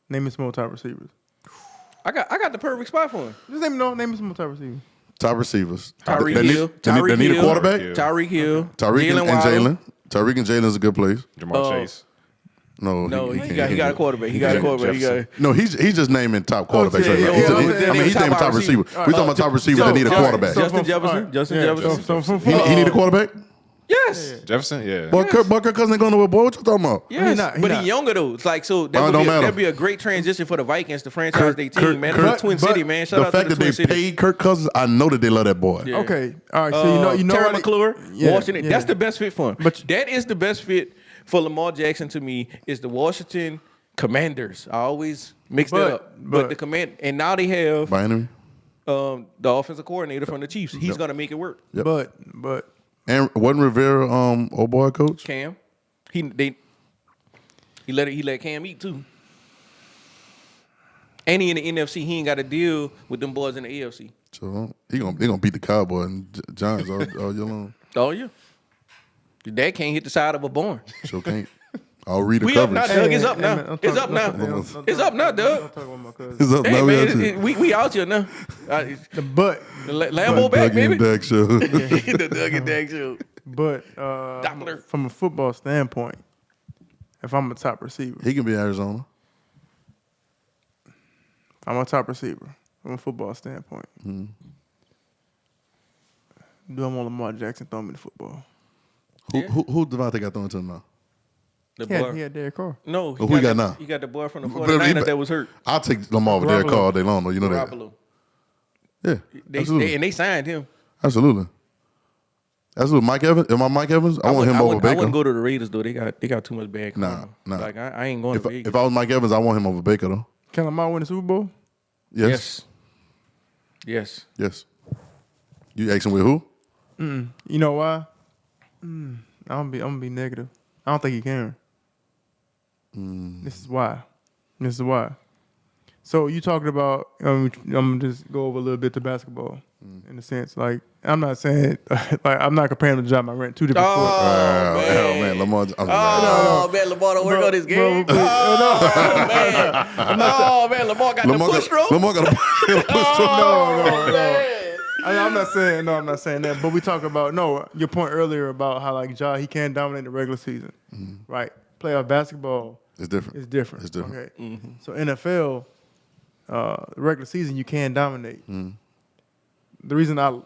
Name me some more top receivers. I got the perfect spot for him. Just name me some more top receivers. Top receivers. Tyreek They Hill. need a quarterback. Tyreek Hill. Tyreek and Waddle. Jalen. Tyreek and Jalen is a good place. Jamar Chase. No, he got a quarterback. He got a quarterback. He got. No, he's just naming top quarterbacks. yeah, right yeah, now. yeah, I mean, he's top naming top wide receiver. receiver. We're talking about top receivers that need a quarterback. Justin Jefferson. Justin Jefferson. So He need a quarterback? Yes. Jefferson, yeah. Boy, Kirk Cousins ain't going nowhere, boy. What you talking about? Yes, not- he but not. he's younger though. It's like so It don't matter. that'd be a great transition for the Vikings to franchise their team, man. It's Twin but City, man. Shout The out fact to that the they Twin City. paid Kirk Cousins, I know that they love that boy. Yeah. Okay. All right. So you know Terry what McClure, Yeah, Washington. yeah. That's the best fit for him. But- that is the best fit for Lamar Jackson to me. Is the Washington Commanders. I always mix that up. But the command, and now they have By enemy? the offensive coordinator from the Chiefs. He's gonna make it work. Yep. But And wasn't Rivera old boy coach? Cam, he let Cam eat too. And he in the NFC, he ain't got to deal with them boys in the AFC. So they gonna beat the Cowboys and Giants all year long. Oh yeah, your dad can't hit the side of a barn. So can't. I'll read the We up coverage. now, Doug. It's up Hey, now. man, It's up now. It's up now, Doug. Don't talk about my cousin. It's up Hey now. man, we out here now. The but Lambo back, baby. Dak show. The Doug and Dak show. but Doppler. from a football standpoint, if I'm a top receiver, He can be Arizona. I'm a top receiver from a football standpoint. Do I want Lamar Jackson throwing me the football? Who Devontae got thrown to him now? The He boy. had Derek Carr. No, Who he got now? He got the boy from the But 49ers that was hurt. I'll take Lamar over Derek Carr all day long, though. You know that. Garoppolo. Yeah, absolutely. They signed him. Absolutely. Mike Evans? Am I Mike Evans? I want him over I Baker. wouldn't go to the Raiders though. They got too much bad. Nah. Like I ain't going to Vegas. If I was Mike Evans, I want him over Baker, though. Can Lamar win the Super Bowl? Yes. Yes. You asking with who? You know why? I'm gonna be negative. I don't think he can. This is why. So you talking about? I'm gonna just go over a little bit to basketball, in a sense. Like I'm not saying, like I'm not comparing him to John Morant, two different sports. man. Lamar. Man, Lamar don't work on his game. Man, Lamar got the push stroke. Lamar got a push stroke. No. I'm not saying that. But we talk about your point earlier about how like Ja he can't dominate the regular season, right? Playoff basketball It's different. is different. It's different. Okay, so NFL, the regular season you can dominate. The reason I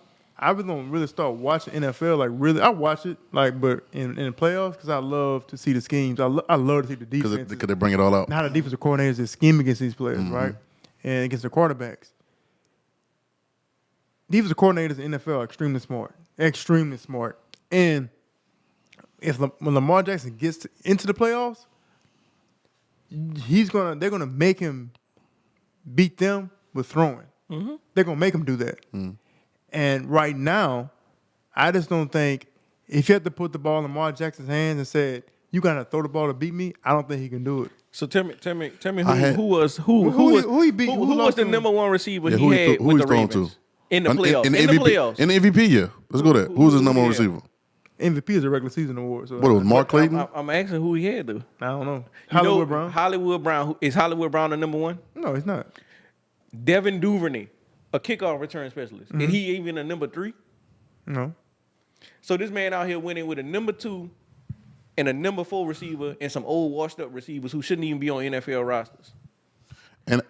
really don't really start watching NFL like really I watch it like but in the playoffs because I love to see the schemes. I love to see the defense. Because they bring it all out. How the defensive coordinators is scheme against these players, right? And against the quarterbacks. Defensive coordinators in the NFL are extremely smart. And when Lamar Jackson gets into the playoffs, they're gonna make him beat them with throwing. They're gonna make him do that. And right now, I just don't think if you have to put the ball in Lamar Jackson's hands and said you gotta throw the ball to beat me, I don't think he can do it. So tell me who was the number one receiver he had with the Ravens in the playoffs? In the playoffs. In the MVP, yeah. Let's go there. Who's his number one receiver? MVP is a regular season award. So What, it was Mark Clayton? I'm asking who he had though. I don't know. Hollywood Brown? Hollywood Brown. Is Hollywood Brown the number one? No, he's not. Devin Duvernay, a kickoff return specialist. Is he even a number 3? No. So this man out here winning with a number 2 and a number 4 receiver and some old washed up receivers who shouldn't even be on NFL rosters. And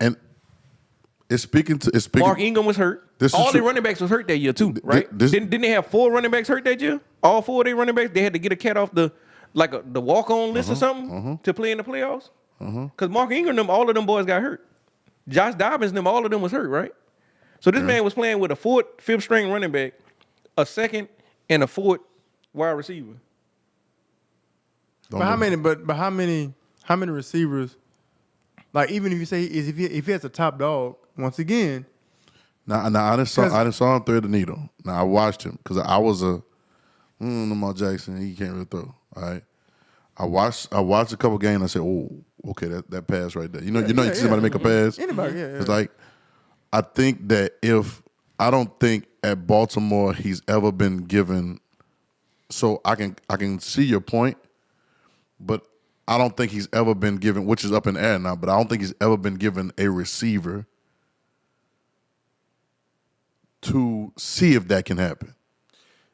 it's speaking. Mark Ingram was hurt. All their running backs was hurt that year too, right? Didn't they have 4 running backs hurt that year? All 4 of their running backs, they had to get a cat off the walk-on list or something to play in the playoffs. Because Mark Ingram, all of them boys got hurt. Josh Dobbins, all of them was hurt, right? So this man was playing with a 4th, 5th string running back, a 2nd, and a 4th wide receiver. But how many receivers? Like even if you say if he has a top dog, once again. Now I just saw him thread the needle. Now I watched him because I was a Lamar Jackson. He can't really throw. All right. I watched a couple games. And I said, "Oh, okay, that pass right there." You see somebody make a pass. Anybody, yeah. It's like I think that I don't think at Baltimore he's ever been given. So I can see your point, but I don't think he's ever been given, which is up in the air now. But I don't think he's ever been given a receiver to see if that can happen.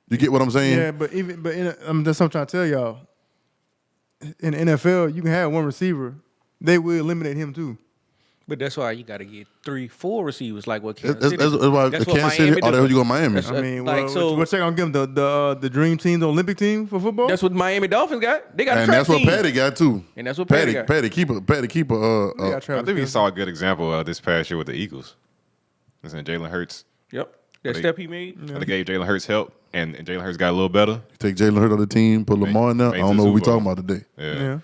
You get what I'm saying? Yeah, but that's what I'm trying to tell y'all. In the NFL, you can have one receiver. They will eliminate him too. But that's why you got to get 3, 4 receivers like what That's Kansas City. why That's Kansas what City. Miami Oh, does. you go Miami. That's- I mean, like, so- what's they gonna give them the dream team, the Olympic team for football? That's what Miami Dolphins got. They got a And track that's what team. Patty got too. And that's what Patty got. Patty keeper. They got I Travis think we Kelce. saw a good example this past year with the Eagles. Listen, Jalen Hurts. Yep. That They- step he made. They gave Jalen Hurts help, and Jalen Hurts got a little better. Take Jalen Hurts on the team, put Lamar in there. I made don't the know what we Super Bowl. talking about today. Yeah. Yeah,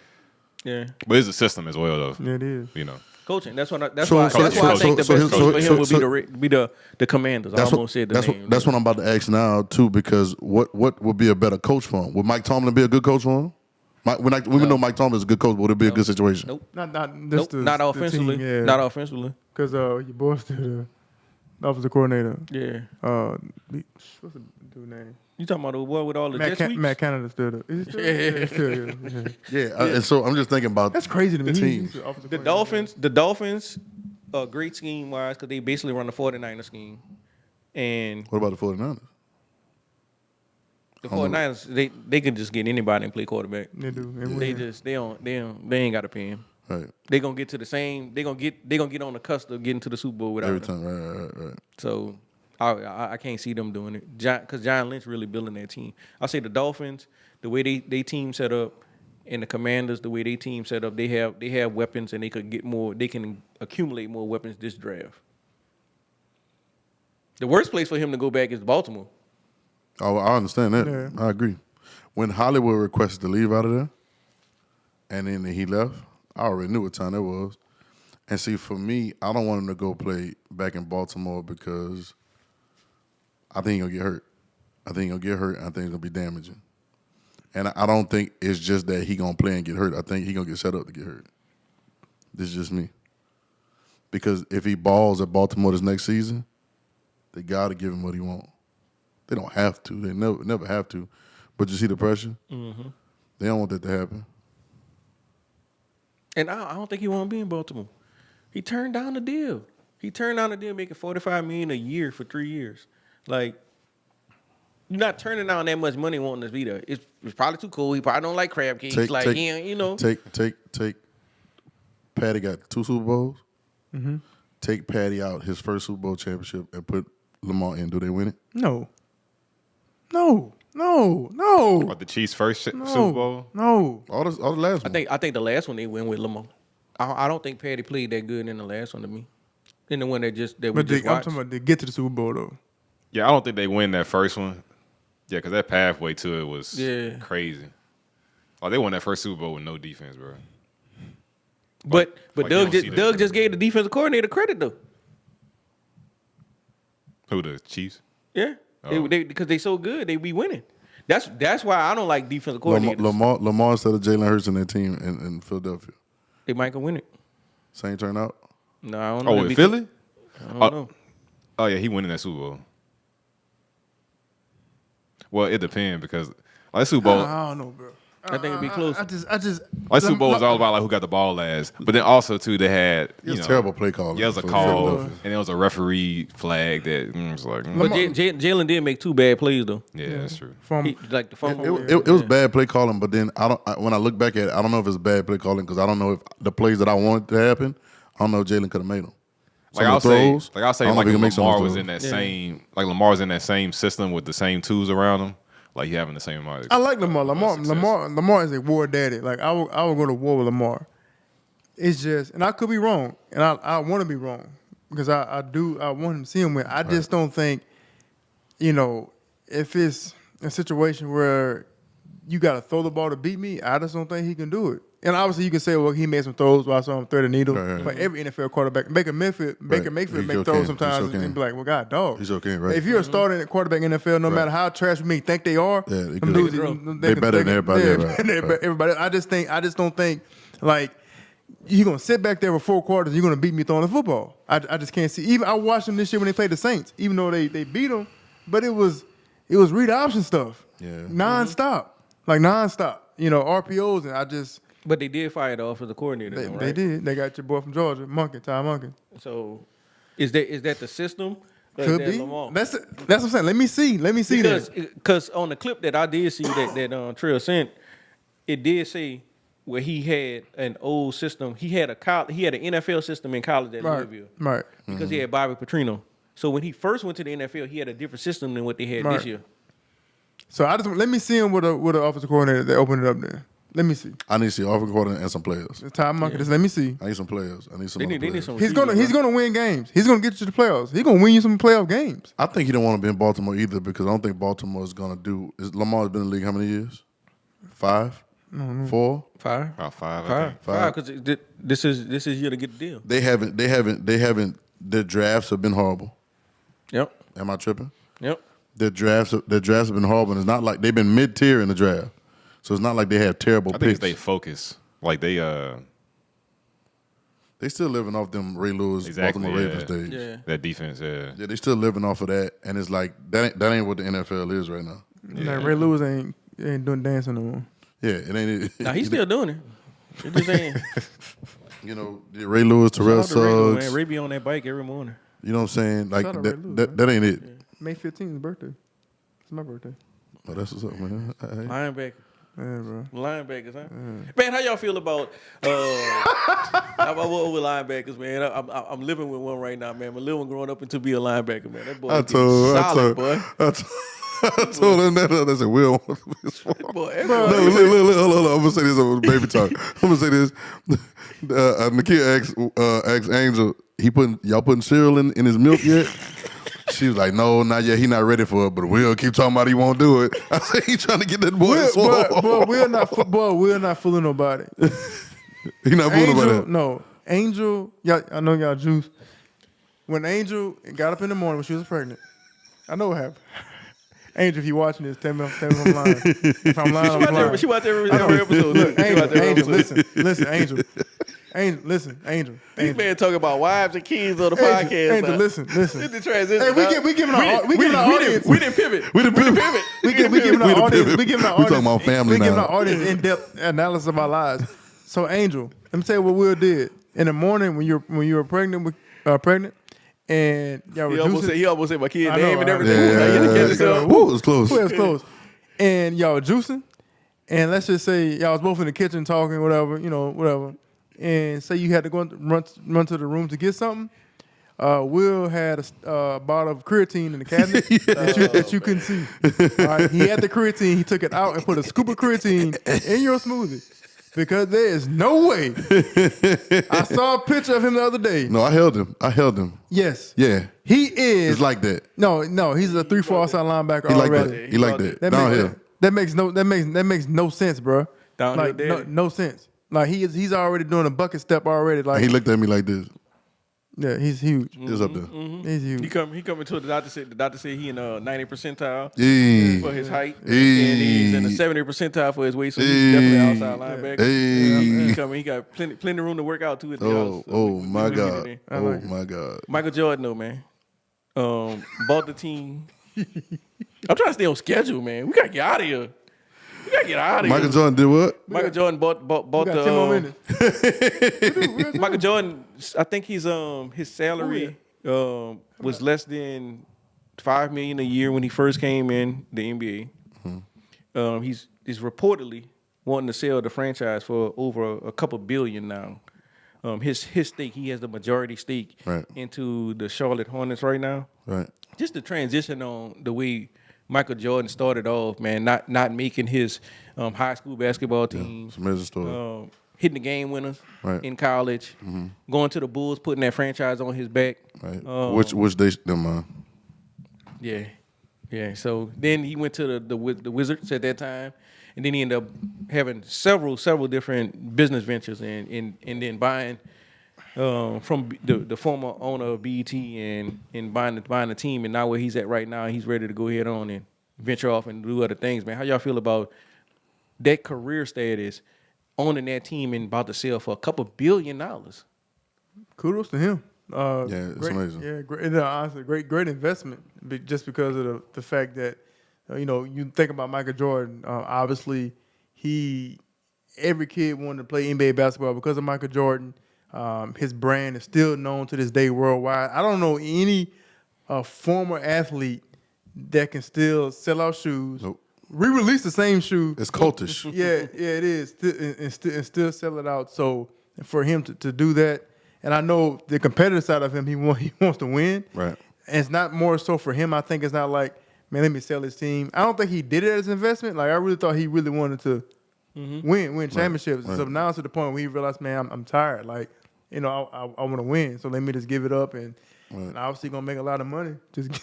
Yeah. But it's a system as well, though. yeah, it is. You know. Coaching. That's why. That's So- why. so- That's why I so- think the so- best so- coach for so- him would so- be the Commanders. I That's almost said the name. that's what I'm about to ask now too. Because what would be a better coach for him? Would Mike Tomlin be a good coach for him? We know Mike Tomlin is a good coach. Would it be a good situation? Nope. Not Nope. Not offensively. Not offensively. Because your boy's still the offensive coordinator. Yeah. What's the dude name? You talking about the boy with all the jet sweeps? Matt Canada still the. Is he still? Yeah, still, yeah. Yeah, and so I'm just thinking about That's crazy to me. teams. He's the offensive The coordinator. Dolphins, great scheme wise because they basically run the 49er scheme, and What about the 49ers? the 49ers they can just get anybody and play quarterback. They do. And They win. just they ain't got to pay him. Right, They gonna get to the same. They gonna get on the cusp of getting to the Super Bowl without every him. time. Right. So I can't see them doing it because John Lynch really building that team. I say the Dolphins, the way they team set up, and the Commanders, the way they team set up, they have weapons and they could get more. They can accumulate more weapons this draft. The worst place for him to go back is Baltimore. Oh, I understand that. Yeah. I agree. When Hollywood requested to leave out of there, and then he left, I already knew what time that was. And see, for me, I don't want him to go play back in Baltimore because I think he's gonna get hurt. I think it's gonna be damaging. And I don't think it's just that he gonna play and get hurt. I think he gonna get set up to get hurt. This is just me. Because if he balls at Baltimore this next season, they gotta give him what he wants. They don't have to. They never have to. But you see the pressure? Mm-hmm. They don't want that to happen. And I don't think he want to be in Baltimore. He turned down the deal. He turned down the deal making $45 million a year for 3 years. Like, you're not turning down that much money wanting to be there. It's probably too cool. He probably don't like crab cakes. Take Patty got 2 Super Bowls. Mm-hmm. Take Patty out his first Super Bowl championship and put Lamar in. Do they win it? No. What, the Chiefs' first Super Bowl? No. All the last one. I think the last one they win with Lamar. I don't think Patty played that good in the last one to me. In the one that we But just I'm watched. talking about they get to the Super Bowl though. Yeah, I don't think they win that first one. Yeah, because that pathway to it was crazy. Oh, they won that first Super Bowl with no defense, bro. But like you Doug don't see that. Doug just gave the defensive coordinator credit though. Who, the Chiefs? Yeah, Oh. they because they so good they be winning. That's why I don't like defensive coordinators. Lamar instead of Jalen Hurts in their team in Philadelphia. They might go win it. Same turnout. No, I don't know. Oh, They in be- Philly? I don't know. Oh, yeah, he winning that Super Bowl. Well, it depends because that Super Bowl, I don't know, bro. I think it'd be close. I just. that Super Bowl was all about like who got the ball last. But then also too, they had It was terrible play calling. Yeah, it was a for call, Philadelphia. and there was a referee flag that was like, But Jalen did make 2 bad plays though. yeah, that's true. From Like the fumble. It was bad play calling, but then when I look back at it, I don't know if it's bad play calling because I don't know if the plays that I wanted to happen, I don't know if Jalen could have made them. Like Some I'll of the say, throws, like I'll say, I don't know like if he if can make some of Lamar those was in throws. that same, like Lamar was in that same system with the same tools around him, like he having the same amount. I like Lamar. success. Lamar is a war daddy. Like I would go to war with Lamar. It's just, and I could be wrong, and I want to be wrong because I want him to see him win. I just don't think, if it's a situation where you got to throw the ball to beat me, I just don't think he can do it. And obviously, you can say, well, he made some throws while I saw him thread a needle. Right. But every NFL quarterback, Baker Mayfield He make sure throws can. sometimes He sure and can. be like, well, God, dog. He sure can, right. If you're a starting quarterback in the NFL, no Right. matter how trash we may think they are, Yeah, they them good. dudes, They better than everybody, yeah, right, than right. everybody. I just don't think like you're gonna sit back there for 4 quarters. You're gonna beat me throwing the football. I just can't see. Even I watched them this year when they played the Saints, even though they beat them, but it was read option stuff, Yeah. nonstop, like nonstop. RPOs, and I just. But they did fire the offensive coordinator. They, though, they right? did. They got your boy from Georgia, Ty Monken. So is that the system? Could that be. Lamar? That's what I'm saying. Let me see that. Because on the clip that I did see that Trill sent, it did say where he had an old system. He had an NFL system in college at Louisville Right. because he had Bobby Petrino. So when he first went to the NFL, he had a different system than what they had Right. this year. So let me see him with an offensive coordinator that opened it up there. Let me see. I need to see offensive coordinator and some players. Ty Monken. Just let me see. I need some players. I need some. They other need players. some. He's receivers, gonna win games. He's gonna get you to the playoffs. He's gonna win you some playoff games. I think he don't want to be in Baltimore either because I don't think Baltimore is gonna do. Lamar's been in the league how many years? 5. 4. Five. About 5, I think. Five. Because this is year to get the deal. They haven't. Their drafts have been horrible. Yep. Am I tripping? Yep. Their drafts have been horrible. And it's not like they've been mid-tier in the draft, so it's not like they have terrible I think picks. it's they focus. Like they still living off them Ray Lewis, Exactly, Baltimore yeah. Ravens days. Yeah. that defense, yeah. Yeah, they still living off of that, and it's like that ain't what the NFL is right now. Like Ray Lewis ain't doing dancing no more. Yeah, it ain't. Now he's still doing it. It just ain't. You know, Ray Lewis, Terrell Shout out to Ray Lewis, Suggs. man. Ray be on that bike every morning. You know what I'm saying? Like Shout out to Ray Lewis, that ain't it. May 15th is his birthday. It's my birthday. Oh, that's what's up, man. Hey. Linebacker. Yeah, bro. Linebackers, huh? Man, how y'all feel about what with linebackers, man? I'm living with one right now, man. My little one growing up into be a linebacker, man. That boy I is solid, boy. I told him that. I said, Will. Boy, Look, hold on. I'm gonna say this over baby talk. I'm gonna say this. Nakia asked Angel, y'all putting cereal in his milk yet? She was like, no, not yet. He not ready for it, but Will keep talking about he won't do it. I said, he trying to get that boy swole. We're not fooling nobody. He not fooling Angel, about that. no. Angel, y'all, I know y'all juice. When Angel got up in the morning when she was pregnant, I know what happened. Angel, if you watching this, tell me if I'm lying. If I'm lying, I'm lying. she watched every episode. Look, She watched every Angel, episode. listen, Angel. This man talking about wives and kids on the Angel, podcast. Angel, now. listen. It's the transition. Hey, we giving our audience. We didn't pivot. We the pivot. We giving our audience. We giving our We audience. talking about family We giving now. our audience in-depth analysis of our lives. So, Angel, let me tell you what Will did in the morning when you were pregnant, and y'all were juicing. He almost said my kid's I know, name and I- everything. Yeah, Like, you had to catch yourself. Woo, it was close. It was close. And y'all were juicing, and let's just say y'all was both in the kitchen talking, whatever. And say you had to go run to the room to get something. Will had a bottle of creatine in the cabinet that you couldn't see. All right? He had the creatine. He took it out and put a scoop of creatine in your smoothie because there is no way. I saw a picture of him the other day. No, I held him. Yes. Yeah. He is. It's like that. No, he's a 3-4 outside linebacker He like already. that. He like that. That Downhill. makes no sense, bro. Downhill Like daddy. no sense. Like he's already doing a bucket step already. Like He looked at me like this. yeah, he's huge. It's up there. He's huge. He coming to the doctor said he in 90 percentile Yeah. for his height, Hey. and he's in the 70 percentile for his weight, so he's definitely outside linebacker. Hey. He coming. He got plenty of room to work out too at the house. So Oh we my get it God. in. Oh my God. Michael Jordan, though, man, bought the team. I'm trying to stay on schedule, man. We gotta get out of here. Michael Jordan did what? Michael Jordan bought We got 10 more minutes. Michael Jordan, I think his salary was less than $5 million a year when he first came in the NBA. He's reportedly wanting to sell the franchise for over a couple billion now. His stake, he has the majority stake Right. into the Charlotte Hornets right now. Right. Just the transition on the way Michael Jordan started off, man, not making his high school basketball team. It's an amazing story. Hitting the game winners Right. in college, going to the Bulls, putting that franchise on his back. Right. Which they them Yeah. So then he went to the Wizards at that time, and then he ended up having several different business ventures, and then buying from the former owner of BET and buying the team, and now where he's at right now, he's ready to go ahead on and venture off and do other things, man. How y'all feel about that career status, owning that team and about to sell for a couple $1 billion? Kudos to him. it's great, amazing. Yeah, great, honestly, great investment. Just because of the fact that you think about Michael Jordan. Obviously, every kid wanted to play NBA basketball because of Michael Jordan. His brand is still known to this day worldwide. I don't know any former athlete that can still sell out shoes. Nope. Re-release the same shoe. It's cultish. Yeah, it is, and still sell it out. So for him to do that, and I know the competitive side of him, he wants to win. Right. And it's not more so for him. I think it's not like, man, let me sell his team. I don't think he did it as an investment. Like I really thought he really wanted to win championships. Right. So now it's to the point where he realized, man, I'm tired. Like, I want to win. So let me just give it up, and obviously gonna make a lot of money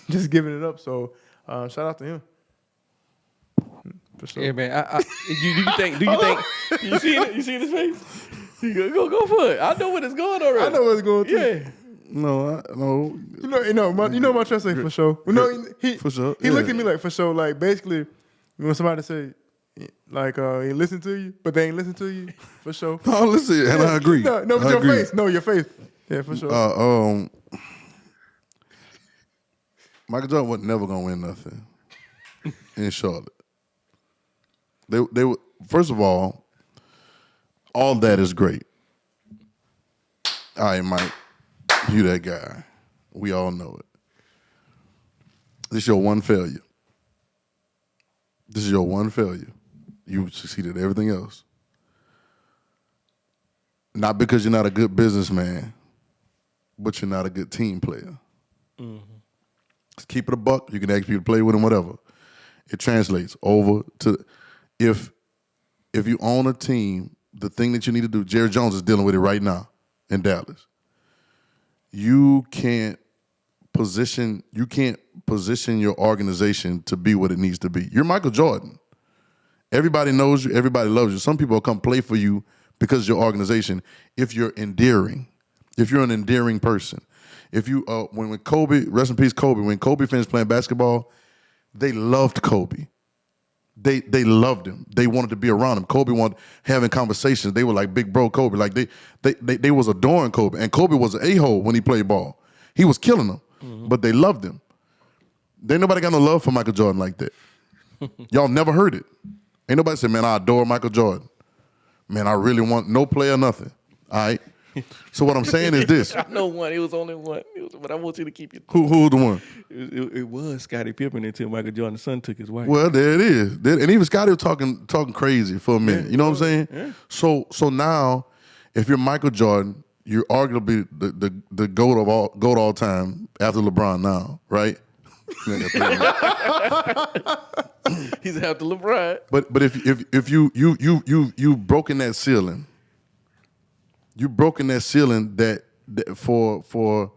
just giving it up. So shout out to him. For sure. Yeah, man. You think? Do you think? You see it? You see his face? Go for it. I know what it's going already. I know what's going to. Yeah. No. You know my trust say for sure. He For sure, He looked yeah. at me like for sure. Like basically, when somebody say like he listen to you, but they ain't listen to you for sure. No, listen, and I agree. No, I with your agree. face. No, your face. Yeah, for sure. Michael Jordan was never gonna win nothing in Charlotte. They were, first of all that is great. All right, Mike, you that guy. We all know it. This is your one failure. This is your one failure. You succeeded at everything else. Not because you're not a good businessman, but you're not a good team player. Just keep it a buck. You can ask people to play with him, whatever. It translates over to if you own a team, the thing that you need to do, Jerry Jones is dealing with it right now in Dallas. You can't position your organization to be what it needs to be. You're Michael Jordan. Everybody knows you, everybody loves you. Some people will come play for you because of your organization if you're endearing. If you're an endearing person. If you when Kobe, rest in peace Kobe, when Kobe finished playing basketball, they loved Kobe. They loved him. They wanted to be around him. Kobe wanted having conversations. They were like big bro Kobe. Like they was adoring Kobe. And Kobe was an a-hole when he played ball. He was killing them. But they loved him. Ain't nobody got no love for Michael Jordan like that. Y'all never heard it. Ain't nobody said, man, I adore Michael Jordan. Man, I really want no player, nothing. All right? So what I'm saying is this. I know one. It was only one. But I want you to keep it. Who's the one? It was Scottie Pippen until Michael Jordan's son took his wife. Well, there it is. And even Scottie was talking crazy for a minute. You know what I'm saying? Yeah. So now, if you're Michael Jordan, you're arguably the GOAT of all time after LeBron now, right? He's after LeBron. But if you've broken that ceiling, that for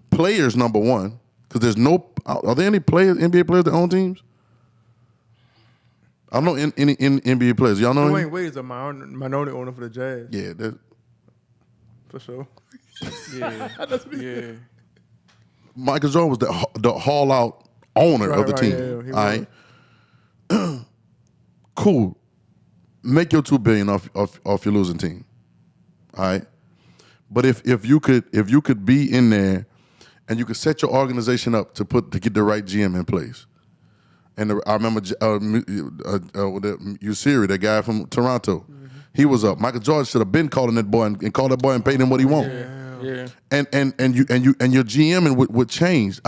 players, number one, because there's no, are there any NBA players that own teams? I don't know any NBA players. Y'all know any? Dwayne Wade is a minority owner for the Jazz. Yeah, For sure. Yeah. Michael Jordan was the haul out owner of the team. Yeah, he all right, cool. Make your $2 billion off your losing team. All right, but if you could be in there and you could set your organization up to get the right GM in place. And I remember Usiri, that guy from Toronto. He was up. Michael Jordan should have been calling that boy and called that boy and paid him what he want. Yeah. And your GM would change.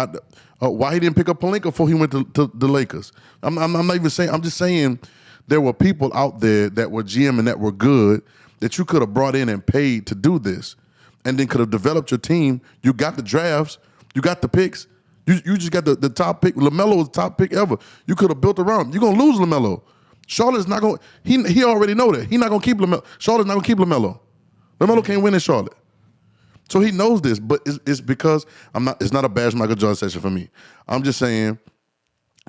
Why he didn't pick up Pelinka before he went to the Lakers? I'm not even saying. I'm just saying there were people out there that were GM and that were good that you could have brought in and paid to do this, and then could have developed your team. You got the drafts. You got the picks. You just got the top pick. LaMelo was the top pick ever. You could have built around him. You're gonna lose LaMelo. Charlotte's not gonna. He already know that. He's not gonna keep LaMelo. Charlotte's not gonna keep LaMelo. LaMelo can't win in Charlotte. So he knows this, but it's because it's not a bash Michael Jordan session for me. I'm just saying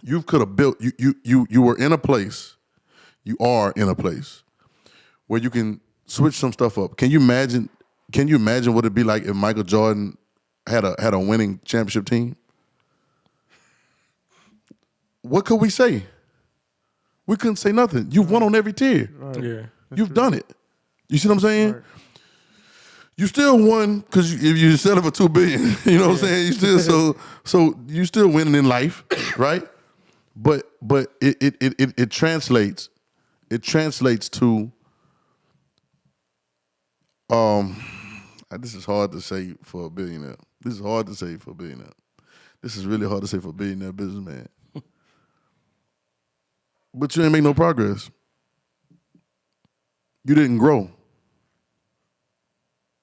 you could have built. You were in a place. You are in a place where you can switch some stuff up. Can you imagine what it'd be like if Michael Jordan had a winning championship team? What could we say? We couldn't say nothing. You've won on every tier. Right. Yeah. You've done it. You see what I'm saying? Right. You still won because if you sell it for $2 billion, you know what I'm saying? You still so you still winning in life, right? But it translates. It translates to this is hard to say for a billionaire. This is hard to say for a billionaire. This is really hard to say for a billionaire businessman. But you didn't make no progress. You didn't grow.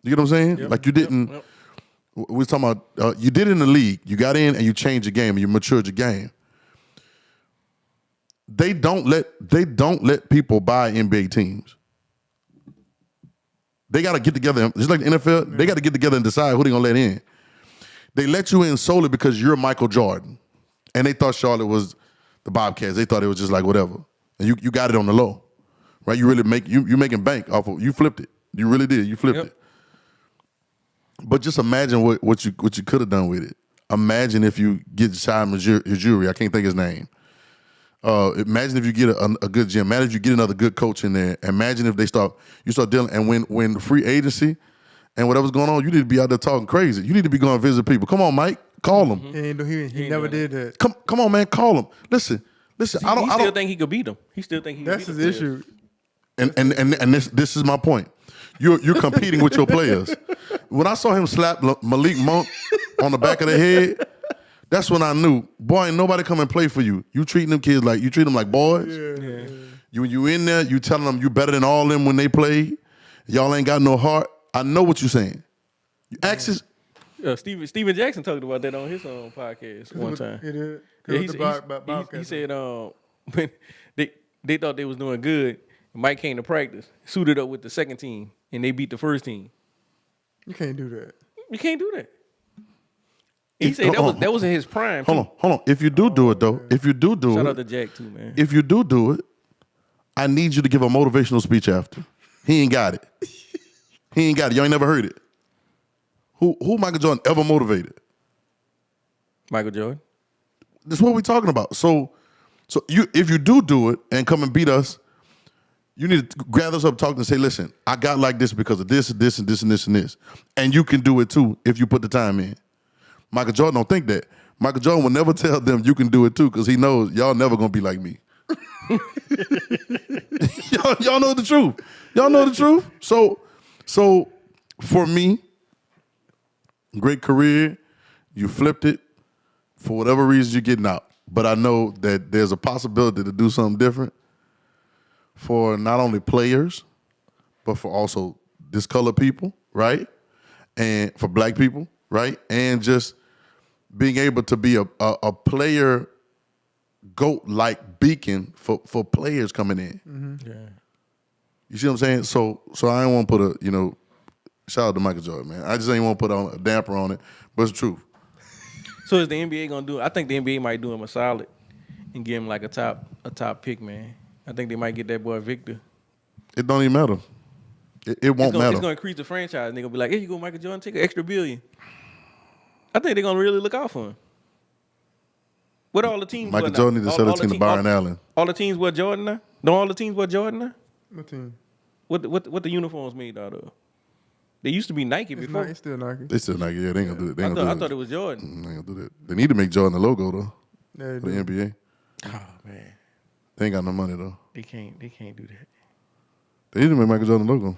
You get what I'm saying? Yep. Like you didn't. Yep. We was talking about you did in the league. You got in and you changed your game and you matured your game. They don't let people buy NBA teams. They got to get together, just like the NFL. They got to get together and decide who they gonna let in. They let you in solely because you're Michael Jordan, and they thought Charlotte was the Bobcats. They thought it was just like whatever. and you got it on the low, right? You really you making bank off of you flipped it. You really did. You flipped it. But just imagine what you could have done with it. Imagine if you get Shai Majuri, I can't think his name. Imagine if you get a good gym. Imagine if you get another good coach in there. Imagine if you start dealing, and when the free agency and whatever's going on, you need to be out there talking crazy. You need to be going to visit people. Come on, Mike, call him. He never did that. Come on, man, call him. Listen. He still think he could beat him. He still think he. That's his issue. And this is my point. You're competing with your players. When I saw him slap Malik Monk on the back of the head, that's when I knew, boy, ain't nobody come and play for you. You treating them kids like boys. Yeah. You in there, you telling them you better than all them when they play. Y'all ain't got no heart. I know what you're saying. You access. Steven Jackson talked about that on his own podcast one time. He did. He said when they thought they was doing good, Mike came to practice, suited up with the second team, and they beat the first team. You can't do that. You can't do that. He said that was in his prime. Hold on. If you do it though, shout out to Jack too, man. If you do it, I need you to give a motivational speech after. He ain't got it. You ain't never heard it. Who Michael Jordan ever motivated? Michael Jordan. That's what we're talking about. So if you do it and come and beat us, you need to gather us up, talk and say, listen, I got like this because of this, this, and this, and this, and this. And you can do it too if you put the time in. Michael Jordan don't think that. Michael Jordan will never tell them you can do it too because he knows y'all never going to be like me. y'all know the truth. Y'all know the truth. So for me, great career, you flipped it. For whatever reason, you're getting out. But I know that there's a possibility to do something different for not only players, but for also discolored people, right? And for black people, right? And just being able to be a player GOAT-like beacon for players coming in. Mm-hmm. Yeah. You see what I'm saying? So I ain't want to put shout out to Michael Jordan, man. I just ain't want to put a damper on it, but it's the truth. So is the NBA gonna do it? I think the NBA might do him a solid and give him like a top pick, man. I think they might get that boy Victor. It don't even matter. It won't matter. It's gonna increase the franchise. And they're gonna be like, hey, you go Michael Jordan, take an extra $1 billion. I think they're gonna really look out for him. What all the teams? Michael Jordan need to sell the team to Byron Allen. All the teams wear Jordan now? Don't all the teams wear Jordan now? What team? What the uniforms made out of? They used to be Nike before. It's still Nike. They still Nike. Yeah, they ain't gonna do it. I thought it was Jordan. They ain't gonna do that. They need to make Jordan the logo though Yeah, for the NBA. Oh man, They ain't got no money though. they can't do that. They need to make Michael Jordan the logo.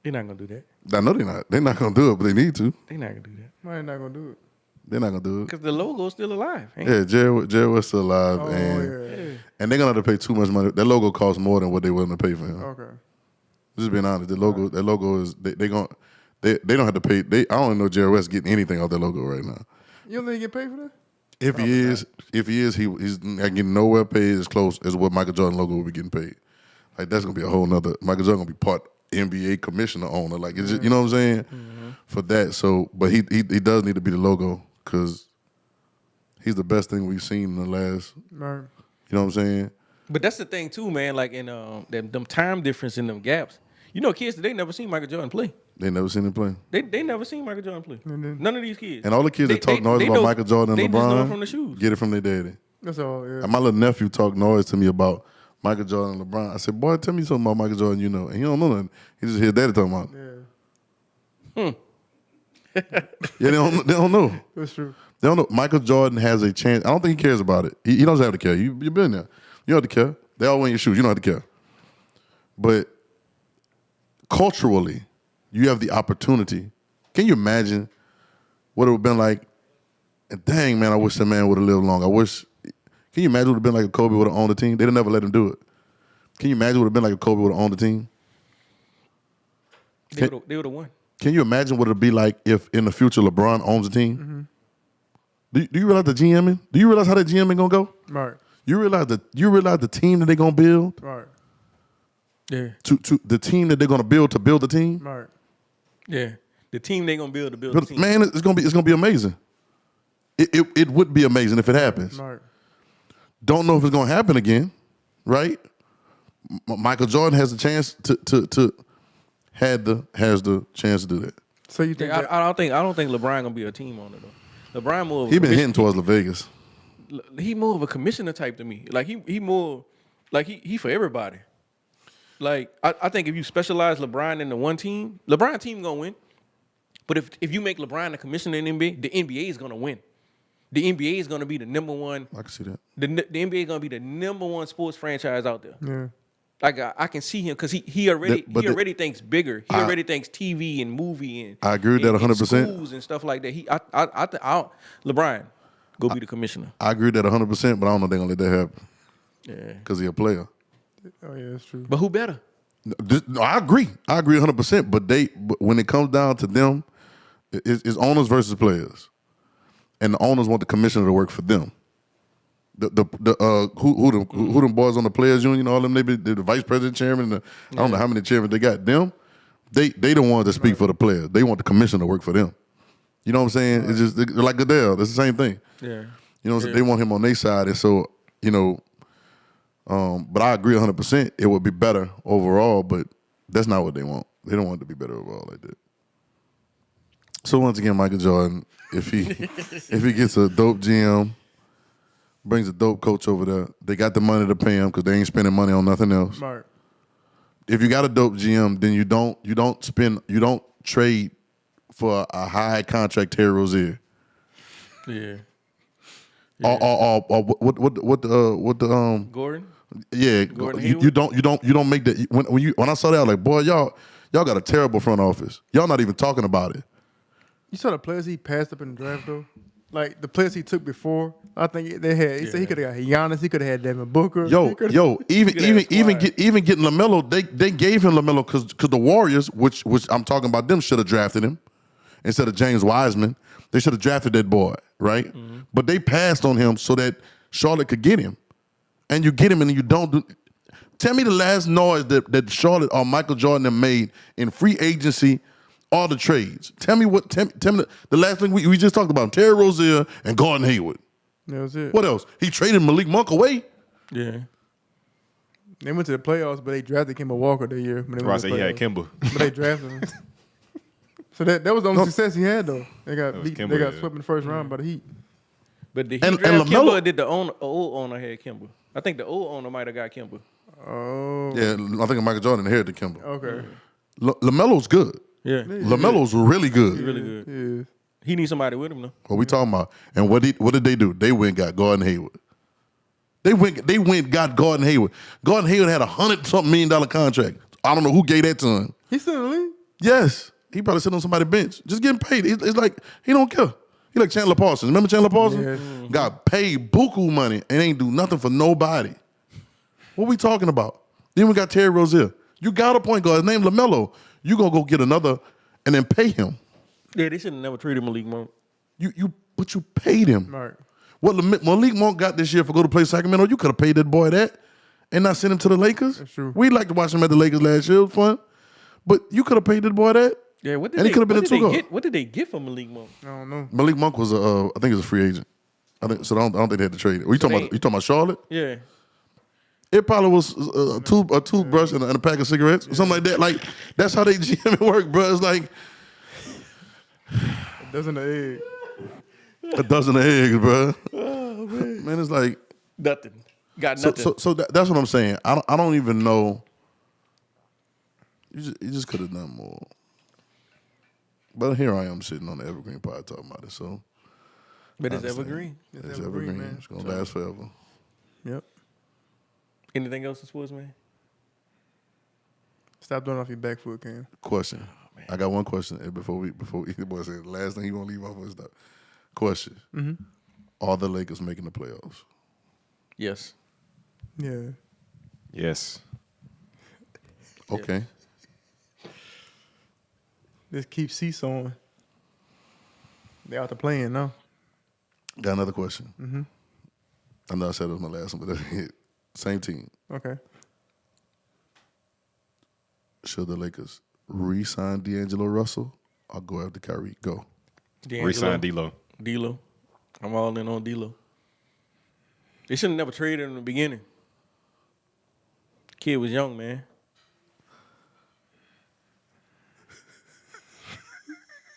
They're not gonna do that. I know they're not. They're not gonna do it, but they need to. They're not gonna do that Why they not gonna do it? They're not gonna do it. because the logo is still alive. Ain't Yeah, Jared West's still alive, Oh and they're gonna have to pay too much money. That logo costs more than what they willing to pay for him. Okay. Just being honest, that logo is they don't have to pay. I don't know Jared West getting anything off that logo right now. You don't think he get paid for that? If he is, he's not getting nowhere paid as close as what Michael Jordan logo will be getting paid. Like that's gonna be a whole nother. Michael Jordan gonna be part NBA commissioner owner. Like it's just, you know what I'm saying for that. So, but he does need to be the logo because he's the best thing we've seen in the last. Right. You know what I'm saying? But that's the thing too, man. Like in them time difference in them gaps. You know, kids today never seen Michael Jordan play. They never seen him play. They never seen Michael Jordan play. Mm-hmm. None of these kids. And all the kids that talk noise about know- Michael Jordan they and just know LeBron it from the shoes. get it from their daddy. That's all. Yeah. And my little nephew talked noise to me about Michael Jordan and LeBron. I said, boy, tell me something about Michael Jordan you know. And he don't know nothing. He just hear daddy talking about it. Yeah. Yeah, they don't know. That's true. They don't know. Michael Jordan has a chance. I don't think he cares about it. He doesn't have to care. You've been there. You don't have to care. They all wear your shoes. You don't have to care. But culturally, you have the opportunity. Can you imagine what it would have been like? And dang, man, I wish that man would have lived long. Can you imagine what it would have been like if Kobe would have owned the team? They'd have never let him do it. Can you imagine what it would have been like if Kobe would have owned the team? They would have won. Can you imagine what it would be like if in the future LeBron owns the team? Mm-hmm. Do you realize the GMing? Do you realize how that GMing gonna go? Right. You realize the team that they're gonna build? Right. Yeah. To the team that they're gonna build to build the team? Right. Yeah. The team they gonna build to build the But team. man, it's gonna be amazing. It would be amazing if it happens. Right. Don't know if it's going to happen again, right? Michael Jordan has the chance has the chance to do that. So you think I don't think LeBron gonna be a team owner though. LeBron more. He been hitting towards Vegas. He more of a commissioner type to me. Like he more like he for everybody. Like I think if you specialize LeBron in the one team, LeBron team gonna win. But if you make LeBron a commissioner in the NBA is gonna win. The NBA is gonna be the number one. I can see that. The NBA is gonna be the number one sports franchise out there. Yeah. Like I can see him because he already thinks bigger. He already thinks TV and movie and I agree with that 100%. Schools and stuff like that. LeBron go be the commissioner. I agree with that 100%, but I don't know if they're gonna let that happen. Yeah, Because he's a player. Oh yeah, that's true. but who better? No, I agree 100%. But when it comes down to them, it's owners versus players, and the owners want the commissioner to work for them. Who them boys on the players union, all them, they be the vice president, chairman, I don't know how many chairmen they got. Them, they don't want to speak for the players. They want the commissioner to work for them. You know what I'm saying? It's just they're like Goodell. It's the same thing. Yeah, You know what I'm saying? They want him on their side, and so but I agree 100%. It would be better overall, but that's not what they want. They don't want it to be better overall like that. So once again, Michael Jordan, if he gets a dope GM. Brings a dope coach over there. They got the money to pay him because they ain't spending money on nothing else. Smart. If you got a dope GM, then you don't trade for a high contract Terry Rozier. yeah. Or what the Gordon. yeah, Gordon you don't make that when I saw that I was like, boy, y'all got a terrible front office. Y'all not even talking about it. You saw the players he passed up in the draft though. Like the players he took before, I think they had. He said he could have got Giannis. He could have had Devin Booker. Even getting LaMelo, they gave him LaMelo because the Warriors, which I'm talking about, them should have drafted him instead of James Wiseman. They should have drafted that boy, right? Mm-hmm. But they passed on him so that Charlotte could get him, and you get him, and you don't do. Tell me the last noise that Charlotte or Michael Jordan have made in free agency. All the trades. Tell me the last thing we just talked about, Terry Rozier and Gordon Hayward. That was it. What else? He traded Malik Monk away. Yeah. They went to the playoffs, but they drafted Kemba Walker that year. I said he had Kimba. But they drafted him. So that was the only success he had though. They got swept in the first round by the Heat. But did he draft Kimba or did the old owner had Kimba? I think the old owner might have got Kimba. Oh. Yeah, I think Michael Jordan inherited Kimba. Okay. LaMelo's good. Yeah. LaMelo's really good. Really good. Yeah. He needs somebody with him though. What we talking about? And what did they do? They went and got Gordon Hayward. They went and got Gordon Hayward. Gordon Hayward had $100-something million contract. I don't know who gave that to him. He's still in the league? Yes. He probably sitting on somebody's bench. Just getting paid. It's like he don't care. He like Chandler Parsons. Remember Chandler Parsons? Yeah. Got paid buku money and ain't do nothing for nobody. What we talking about? Then we got Terry Rozier. You got a point guard. His name LaMelo. You gonna go get another and then pay him. Yeah, they should have never traded Malik Monk. But you paid him. Right. What Malik Monk got this year for go to play Sacramento, you could have paid that boy that and not send him to the Lakers. That's true. We like to watch him at the Lakers last year. It was fun. But you could have paid that boy that. Yeah, what did and he could have been a two-guard. What did they get from Malik Monk? I don't know. Malik Monk was I think he was a free agent. I don't think they had to trade it. You talking about Charlotte? Yeah. It probably was a toothbrush and a pack of cigarettes or something like that. Like that's how they GM work, bro. It's like A dozen of eggs. a dozen of eggs, bro. Oh, man, it's like Nothing. Got nothing. So that's what I'm saying. I don't even know. You just could have done more. But here I am sitting on the Evergreen pod talking about it. So, But it's Evergreen. It's Evergreen. Man. It's gonna last forever. Yep. Anything else in sports, man? Stop doing off your back foot, Cam. Question. I got one question before either boy said the last thing he won't leave off with stuff. Question. Mm-hmm. Are the Lakers making the playoffs? Yes. Yeah. Yes. Okay. Just keep seesawing. They out to playing now. Got another question. Mm-hmm. I know I said it was my last one, but that's it. Same team. Okay. Should the Lakers re-sign D'Angelo Russell or go after Kyrie? Go. Resign D'Lo. D'Lo. I'm all in on D'Lo. They should have never traded him in the beginning. Kid was young, man.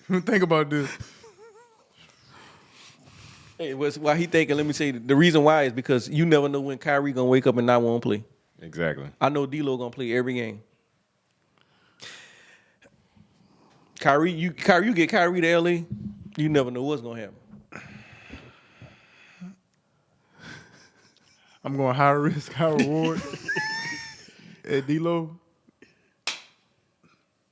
Think about this. Hey, why he thinking? Let me say the reason why is because you never know when Kyrie gonna wake up and not want to play. Exactly. I know D'Lo gonna play every game. Kyrie, you get Kyrie to LA, you never know what's gonna happen. I'm going high risk, high reward. At D-Lo.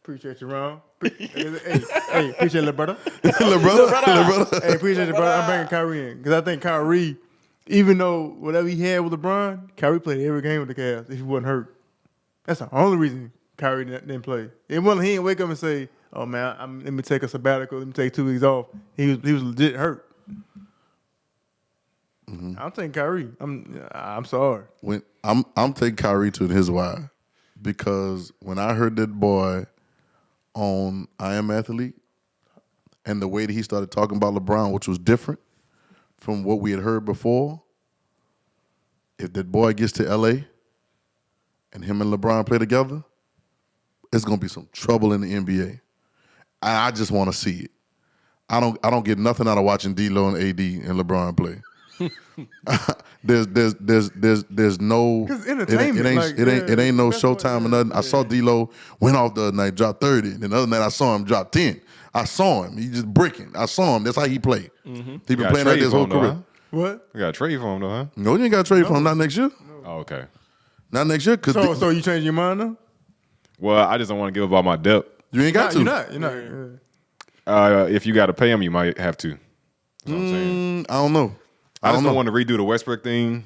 Appreciate you, Ron. Hey, appreciate it, brother. Little brother. Hey, appreciate it, brother. I'm bringing Kyrie in. Because I think Kyrie, even though whatever he had with LeBron, Kyrie played every game with the Cavs if he wasn't hurt. That's the only reason Kyrie didn't play. It wasn't, he didn't wake up and say, oh, man, let me take a sabbatical. Let me take 2 weeks off. He was legit hurt. Mm-hmm. I'm taking Kyrie. I'm sorry. When I'm taking Kyrie to his why. Because when I heard that boy on I Am Athlete and the way that he started talking about LeBron, which was different from what we had heard before, if that boy gets to LA and him and LeBron play together, it's gonna be some trouble in the NBA. I just want to see it. I don't get nothing out of watching D'Lo and AD and LeBron play. there's no entertainment. It ain't no that's Showtime or nothing. I saw D'Lo went off the other night, dropped 30, and the other night I saw him drop 10. I saw him. He just bricking. I saw him. That's how he played. Mm-hmm. He been playing like this whole career. What? You got to trade for him though, huh? No, you ain't got to trade for him. Not next year. Oh, okay. Not next year. So you changed your mind now? Well, I just don't want to give up all my depth. You ain't got to. You're not. If you got to pay him, you might have to. That's what I'm saying. I don't know. I just don't want to redo the Westbrook thing,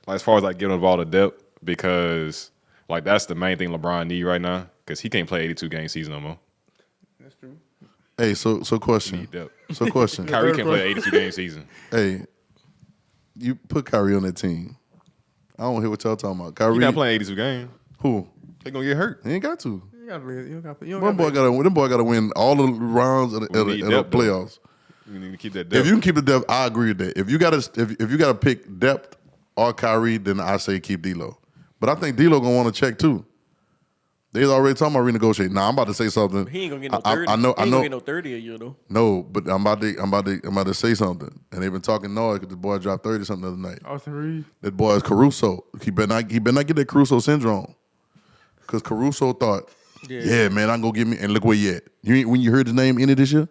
as far as like getting involved in depth, because like that's the main thing LeBron need right now, because he can't play 82 game season no more. That's true. Hey, so question. Need depth. So question. Kyrie can't play 82 game season. Hey, you put Kyrie on that team. I don't hear what y'all talking about. Kyrie He not playing 82 games. Who? They gonna get hurt. He ain't got to. You don't Them boy got to win all the rounds of the playoffs. You need to keep that depth. If you can keep the depth, I agree with that. If you gotta pick depth or Kyrie, then I say keep D'Lo. But I think D'Lo gonna want to check too. They's already talking about renegotiating. Now I'm about to say something. He ain't gonna get no 30. I know. He ain't gonna get no 30 a year though. No, but I'm about to say something. And they've been talking noise because the boy dropped 30 something the other night. Austin Reeves. That boy is Caruso. He better not get that Caruso syndrome. Because Caruso thought, yeah, man, I'm gonna get me. And look where he at. When you heard his name in it this year?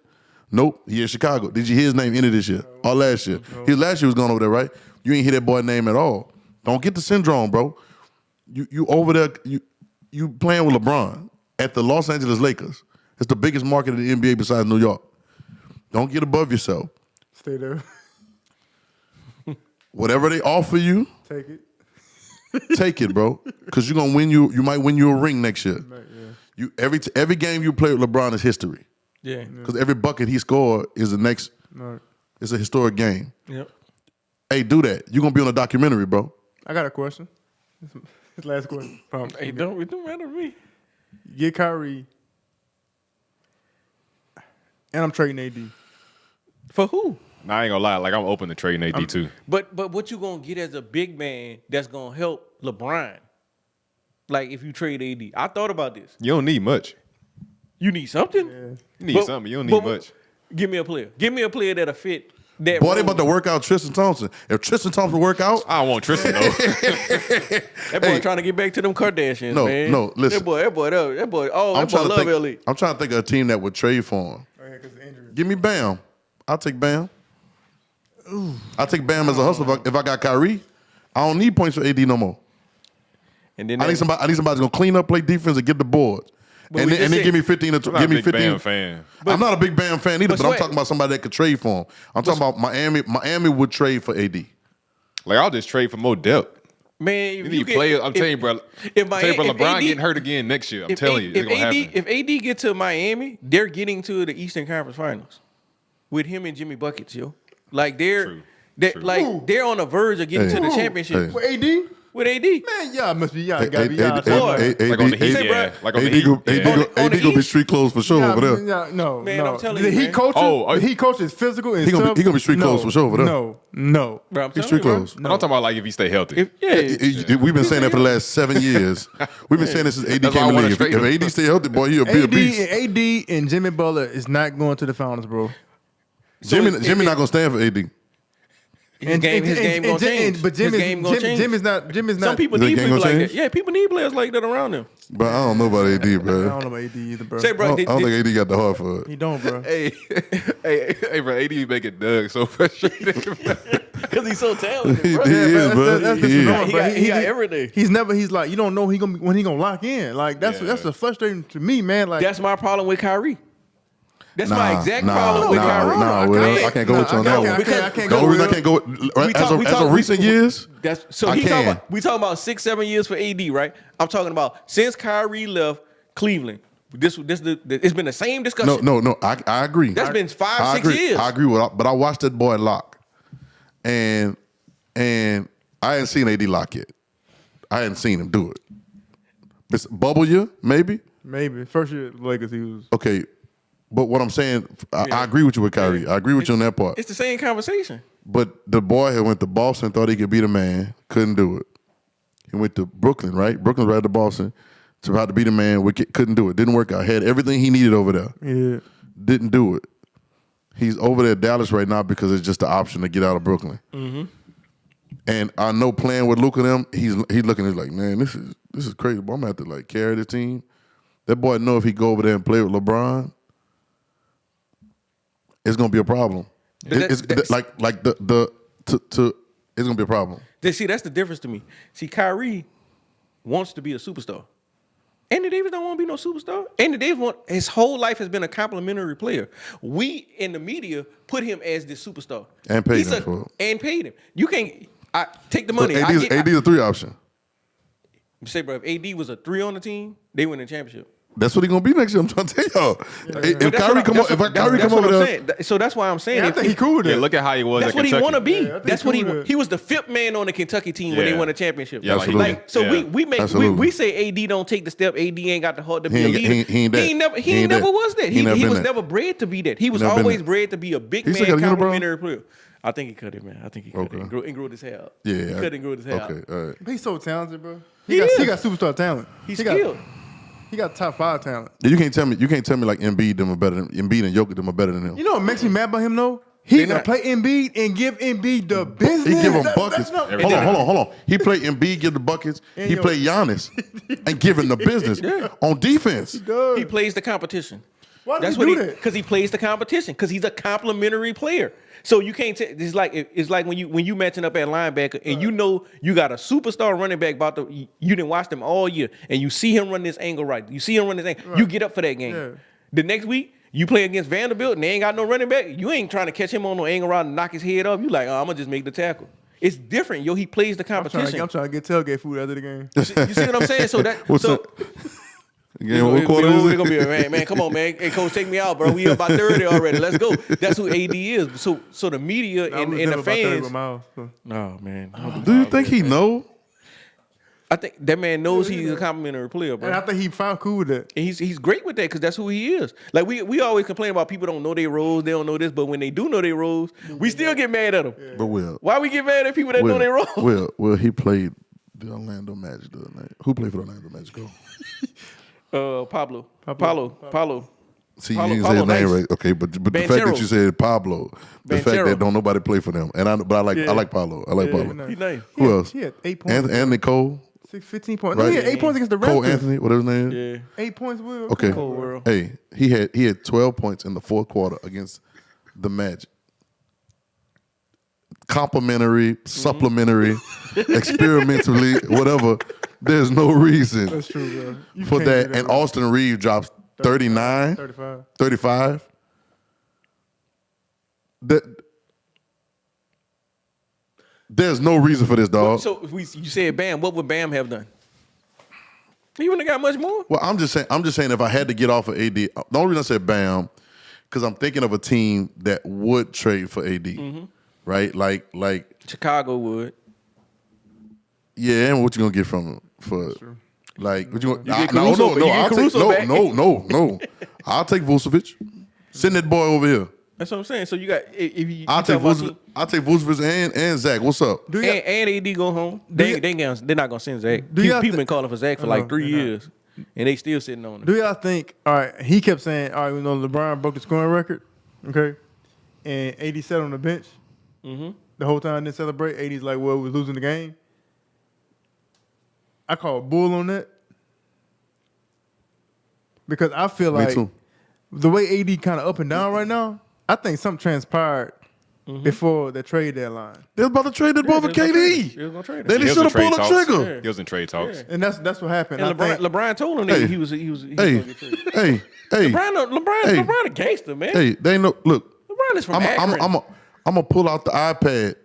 Nope, he in Chicago. Did you hear his name in it this year? Or last year? His last year was going over there, right? You ain't hear that boy name at all. Don't get the syndrome, bro. You over there, you playing with LeBron at the Los Angeles Lakers. It's the biggest market in the NBA besides New York. Don't get above yourself. Stay there. Whatever they offer you, Take it. take it, bro. Because you're gonna win. You might win you a ring next year. Yeah. Every game you play with LeBron is history. Yeah. Because every bucket he scored is the next. Right. It's a historic game. Yep. Hey, do that. You're gonna be on a documentary, bro. I got a question. This last question. Hey, it don't matter to me. Get Kyrie. And I'm trading AD. For who? Nah, I ain't gonna lie. Like I'm open to trading AD too. But what you gonna get as a big man that's gonna help LeBron? Like if you trade AD, I thought about this. You don't need much. You need something. Yeah. You need something. You don't need much. Give me a player. Give me a player that'll fit that. Boy, they role. about to work out Tristan Thompson. If Tristan Thompson work out, I don't want Tristan though. That boy trying to get back to them Kardashians, No, man. no, listen. That boy. Oh, that boy love LA. I'm trying to think of a team that would trade for him. Oh, yeah, 'cause the injury. Give me Bam. I'll take Bam. I'll take Bam as a hustler. If I got Kyrie, I don't need points for AD no more. And then I need somebody that's gonna clean up, play defense, and get the boards. And then give me 15 to I'm not give me a big 15. Bam fan. I'm not a big Bam fan either, but I'm Sweat. talking about somebody that could trade for him. I'm talking about Miami. Miami would trade for AD. Like I'll just trade for more depth. Man, You if need get- players. I'm telling you, bro. if LeBron AD getting hurt again next year. I'm if telling you, it's gonna happen. If AD get to Miami, they're getting to the Eastern Conference Finals with him and Jimmy Buckets, yo. Like True. they're on the verge of getting Hey. to the championship. Hey. For AD? with AD. Man, y'all must be y'all gotta be y'all. Like on the Heat, like on the Heat. AD gonna be street clothes for sure over there. No, Man, no. I'm telling the you, Heat man. coach. Oh, The Heat coach is physical and He gonna stuff. be street clothes for sure over there. No. Bro, I'm He's telling street you, bro. clothes. I'm talking about like if he stay healthy. We've been saying that for the last 7 years. We've been saying this since AD That's why came I in the wanna league. trade him. If AD stay healthy, boy, he'll be a beast. AD and Jimmy Butler is not going to the finals, bro. Jimmy not gonna stand for AD. His game gonna change. But His game gonna change. Jimmy's not. Some people The need game people gonna like change? that. Yeah, people need players like that around them. But I don't know about AD, I bro. don't know about AD either, bro. Say, I bro, don't think AD got the heart for it. He don't, bro. Hey, bro, AD be making Doug so frustrated. because he's so talented, He bro. is, bro. That's He is. norm, He bro. got- he got everything. He's never. He's like you don't know when he gonna lock in. Like that's a frustrating to me, man. Like That's my problem with Kyrie. That's my exact problem with Kyrie. Nah, Will, I can't go with you on that one. I can't The go only reason I with can't go with, as of recent years. That's so I we talking can. about we talking about 6-7 years for AD, right? I'm talking about since Kyrie left Cleveland. It's been the same discussion. No. I agree. That's been 5-6 I agree. years. I agree with, but I watched that boy lock, and I hadn't seen AD lock yet. I hadn't seen him do it. It's bubble year, maybe. maybe first year at the Lakers he was. Okay, but what I'm saying, I agree with you with Kyrie. I agree with you on that part. It's the same conversation. But the boy had went to Boston, thought he could be the man, couldn't do it. He went to Brooklyn, right? Brooklyn right to Boston, tried to be the man, couldn't do it. Didn't work out. Had everything he needed over there. Yeah. Didn't do it. He's over there at Dallas right now because it's just the option to get out of Brooklyn. Mm-hmm. And I know playing with Luka them, he's looking at it like, man, this is crazy. But I'm gonna have to like carry the team. That boy know if he go over there and play with LeBron, it's gonna be a problem. It's gonna be a problem. See, that's the difference to me. See, Kyrie wants to be a superstar. Anthony Davis don't want to be no superstar. Anthony Davis his whole life has been a complimentary player. We in the media put him as the superstar And paid him for it. And paid him. You can't take the money. AD's a 3 option. Say, bro, if AD was a 3 on the team, they win the championship. That's what he gonna be next year. I'm trying to tell y'all. If Kyrie come over there, So that's why I'm saying. I think he cool with Yeah, that. look at how he was That's at what he Kentucky. want to be. Yeah, I think That's what he would. he was the 5th man on the Kentucky team when they Yeah. won a championship. Yeah, Absolutely. Like so, Yeah. we say AD don't take the step. AD ain't got the heart to be He a ain't- leader. he ain't that. He He ain't ain't never that. was that. He never He been was that. never bred to be that. He was never been always that. bred to be a big He still man, got a unibrow? complimentary player. I think he cut it, man. I think he cut Okay. it and grew his hair out. yeah, he cut and grew his hair out. Okay, all right. He's so talented, bro. He He is. got superstar talent. He's he got, skilled. He got top 5 talent. You can't tell me like Embiid them are better than Embiid and Jokic them are better than him. You know what makes me mad about him though? He They gonna not. play Embiid and give Embiid the business. He give him That- buckets. that's not- Hold on. He played Embiid, give the buckets. And He yo- played Giannis and give him the business on defense. Duh. He plays the competition. Why does That's he what do he that? because he plays the competition because he's a complimentary player. So you can't. It's like when you matching up at linebacker and you know you got a superstar running back you didn't watch them all year and you see him run this angle right. You see him run this angle. You get up for that game. Yeah. The next week you play against Vanderbilt and they ain't got no running back. You ain't trying to catch him on no angle route and knock his head off. You like, I'm gonna just make the tackle. It's different, yo. He plays the I'm trying competition. to get tailgate food after the game. You see what I'm saying? So that What's so. up? Again, what quarter We're is gonna be it? man. Come on, man. Hey, coach, take me out, bro. We up by 30 already. Let's go. That's who AD is. So the media and the fans. No, man. Do you think he know? I think that man knows he's a complimentary player, bro. And I think he found cool with that. And he's great with that because that's who he is. Like we always complain about people don't know their roles, they don't know this, but when they do know their roles, we still get mad at them. But Will, Why we get mad at people that know their roles? Will he played the Orlando Magic the other night? Who played for the Orlando Magic? Go. Pablo. See, Paulo- you didn't say his Paulo name nice. right. Okay, but the fact Banchero. that you said Pablo, the fact Banchero. that don't nobody play for them, and I like Pablo. I like Pablo. He nice. Who else? He had 8 points. Anthony Cole, 15 points. Right. No, he had 8 points against the Raptors. Cole Anthony, whatever his name. is. Yeah. 8 points, Will. Okay. Cold world. Hey, he had 12 points in the 4th quarter against the Magic. Complimentary, supplementary, experimentally, whatever. There's no reason That's true, bro. You for can't that. do And bro. Austin Reeves drops 39, 35. 35. There's no reason for this, dog. So if you said Bam, what would Bam have done? He wouldn't have got much more. Well, I'm just saying if I had to get off of AD, the only reason I said Bam, because I'm thinking of a team that would trade for AD, right? Like Chicago would. Yeah, and what you gonna get from him for? Like, what you? get Caruso, you get Caruso back. No. I'll take Vucevic. Send that boy over here. That's what I'm saying. So you got if you I'll take Vucevic and Zach. What's up? and AD go home. They're not gonna send Zach. People been calling for Zach for like 3 years, and they still sitting on it. Do y'all think? All right, he kept saying, all right, LeBron broke the scoring record, okay, and AD sat on the bench the whole time, didn't celebrate. AD's like, well, we're losing the game. I call bull on that because I feel like the way AD kind of up and down right now, I think something transpired before the trade deadline. They was about to trade that boy for KD. They was gonna trade him. Then he should have pulled the trigger. He was in trade talks. And that's what happened. And LeBron told him that he was gonna get traded. Hey, LeBron a gangster, man. Hey, they know. Look, LeBron is from Akron. I'm gonna pull out the iPad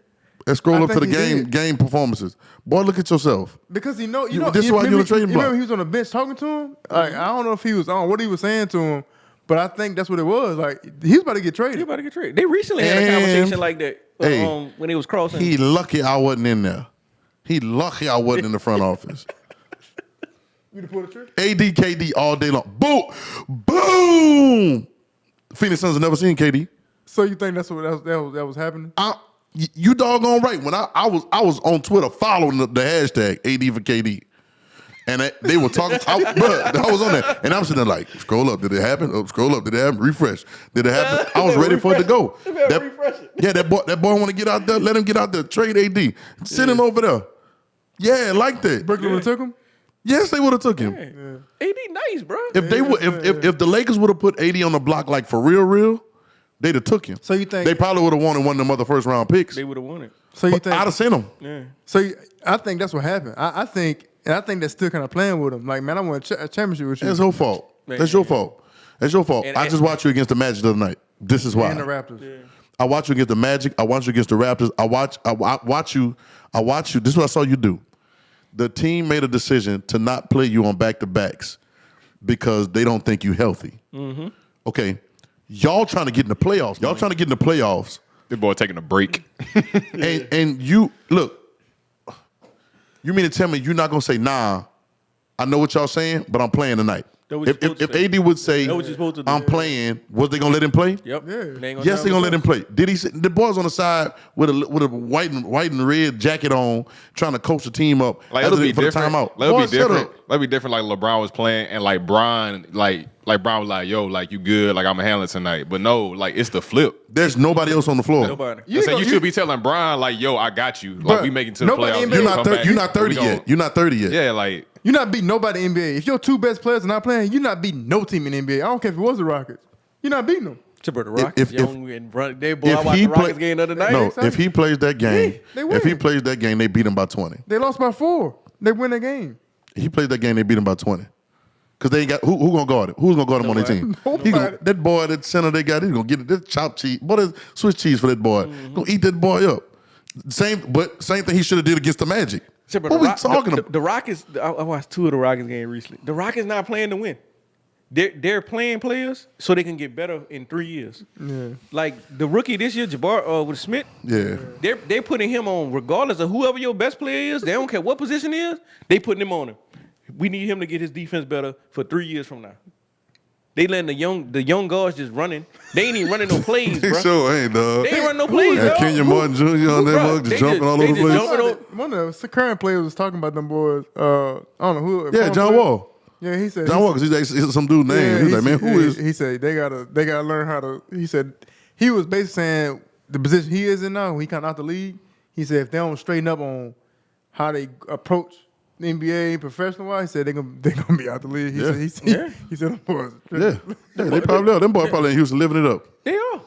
and scroll up to the game performances. Boy, look at yourself. Because this is why you're the trading block. Remember he was on the bench talking to him? Like, I don't know if he was on what he was saying to him, but I think that's what it was. Like, he's about to get traded. They recently had a conversation like that when they was crossing. He lucky I wasn't in there. He lucky I wasn't in the front office. You to pull the trigger? AD, KD all day long. Boom! Boom! Phoenix Suns have never seen KD. So you think that's what that was happening? You doggone right. When I was on Twitter following the hashtag AD for KD. And they were talking. I was on there, and I'm sitting there like, scroll up. Did it happen? Oh, scroll up. Did it happen? Refresh. Did it happen? I was ready for it to go. That boy want to get out there. Let him get out there. Trade AD. Sitting over there. Yeah, like that. Brooklyn would have took him. Yes, they would have took him. AD nice, bro. If they would, if the Lakers would have put AD on the block like for real, they'd have took him. So you think they probably would have wanted one of them other first round picks? They would have won it. So you think I'd have sent him. Yeah. So I think that's what happened. I think they're still kind of playing with him. Like, man, I want a championship with you. That's your fault. That's your fault. That's your fault. I just watched you against the Magic the other night. This is why. And the Raptors. Yeah. I watched you against the Magic. I watched you against the Raptors. I watch you. This is what I saw you do. The team made a decision to not play you on back-to-backs because they don't think you healthy. Mm-hmm. Okay. Y'all trying to get in the playoffs. This boy taking a break. and you, look, you mean to tell me you're not going to say, nah, I know what y'all saying, but I'm playing tonight? If AD would say, I'm playing, was they going to let him play? Yep. Yeah. Yes, they're going to let him play. Did he? The boys on the side with a white and red jacket on, trying to coach the team up. Like, it'll be for the different. timeout. Let it be different. Let it be different like LeBron was playing and like Bron, like Bron was like, yo, like you good, like I'm a handler tonight. But no, like it's the flip. There's nobody else on the floor. Nobody. You should be telling Bron, like, yo, I got you. Like, we making it to the playoffs. You're not 30 yet. You're not 30 yet. Yeah, like. You're not beating nobody in the NBA. If your two best players are not playing, you're not beating no team in the NBA. I don't care if it was the Rockets. You're not beating them. Except for the Rockets. I watched the Rockets game the other night. No, if he plays that game, they win. if he plays that game, they beat him by 20. They lost by 4. They win that game. If he plays that game, they beat him by 20. Because they ain't got who gonna guard him? Who's gonna guard him on their team? That boy, that center they got, he's gonna get it. That chopped cheese. What is Swiss cheese for that boy? Gonna eat that boy up. Same thing he should have did against the Magic. What we talking about? The Rockets. I watched 2 of the Rockets games recently. The Rockets not playing to win. They're playing players so they can get better in 3 years. Yeah. Like the rookie this year, Jabbar with Smith. Yeah. They're putting him on regardless of whoever your best player is. They don't care what position it is. They putting him on him. We need him to get his defense better for 3 years from now. They letting the young guards just running. They ain't even running no plays, bro. Sure ain't, dog. They ain't running no plays, and bro. Kenyon Martin Jr. on that mug, just jumping all over the place. One of the current players was talking about them boys. I don't know who. Yeah, John Wall. Yeah, he said John Wall, because he's some dude's name. Yeah, he's like, man, who is? He said they gotta learn how to. He said he was basically saying the position he is in now, when he kind of out the league. He said if they don't straighten up on how they approach the NBA professional wise, he said they're gonna be out the league. He said them boys. Yeah, they probably are. Them boys probably in Houston living it up. They are.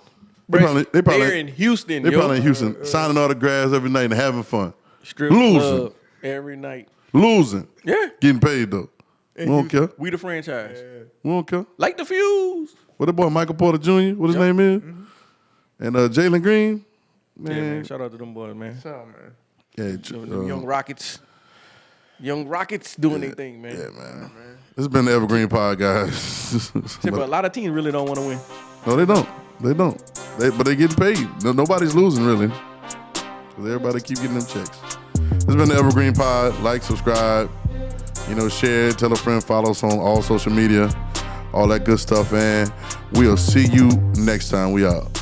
They're in Houston. They're probably in Houston, signing autographs every night and having fun. Strip losing club every night. Losing. Yeah. Getting paid though. We don't care. We the franchise. We don't care. Like the Fuse. What that boy Michael Porter Jr. What his name is? Mm-hmm. And Jalen Green. Man. Shout out to them boys, man. Shout out, man. Yeah, them young Rockets. Young Rockets doing their thing, man. Yeah, man. This has been the Evergreen Pod, guys. But a lot of teams really don't want to win. No, they don't. They don't. But they getting paid. Nobody's losing, really. Because everybody keep getting them checks. This has been the Evergreen Pod. Like, subscribe, share, tell a friend, follow us on all social media, all that good stuff, and we'll see you next time. We out.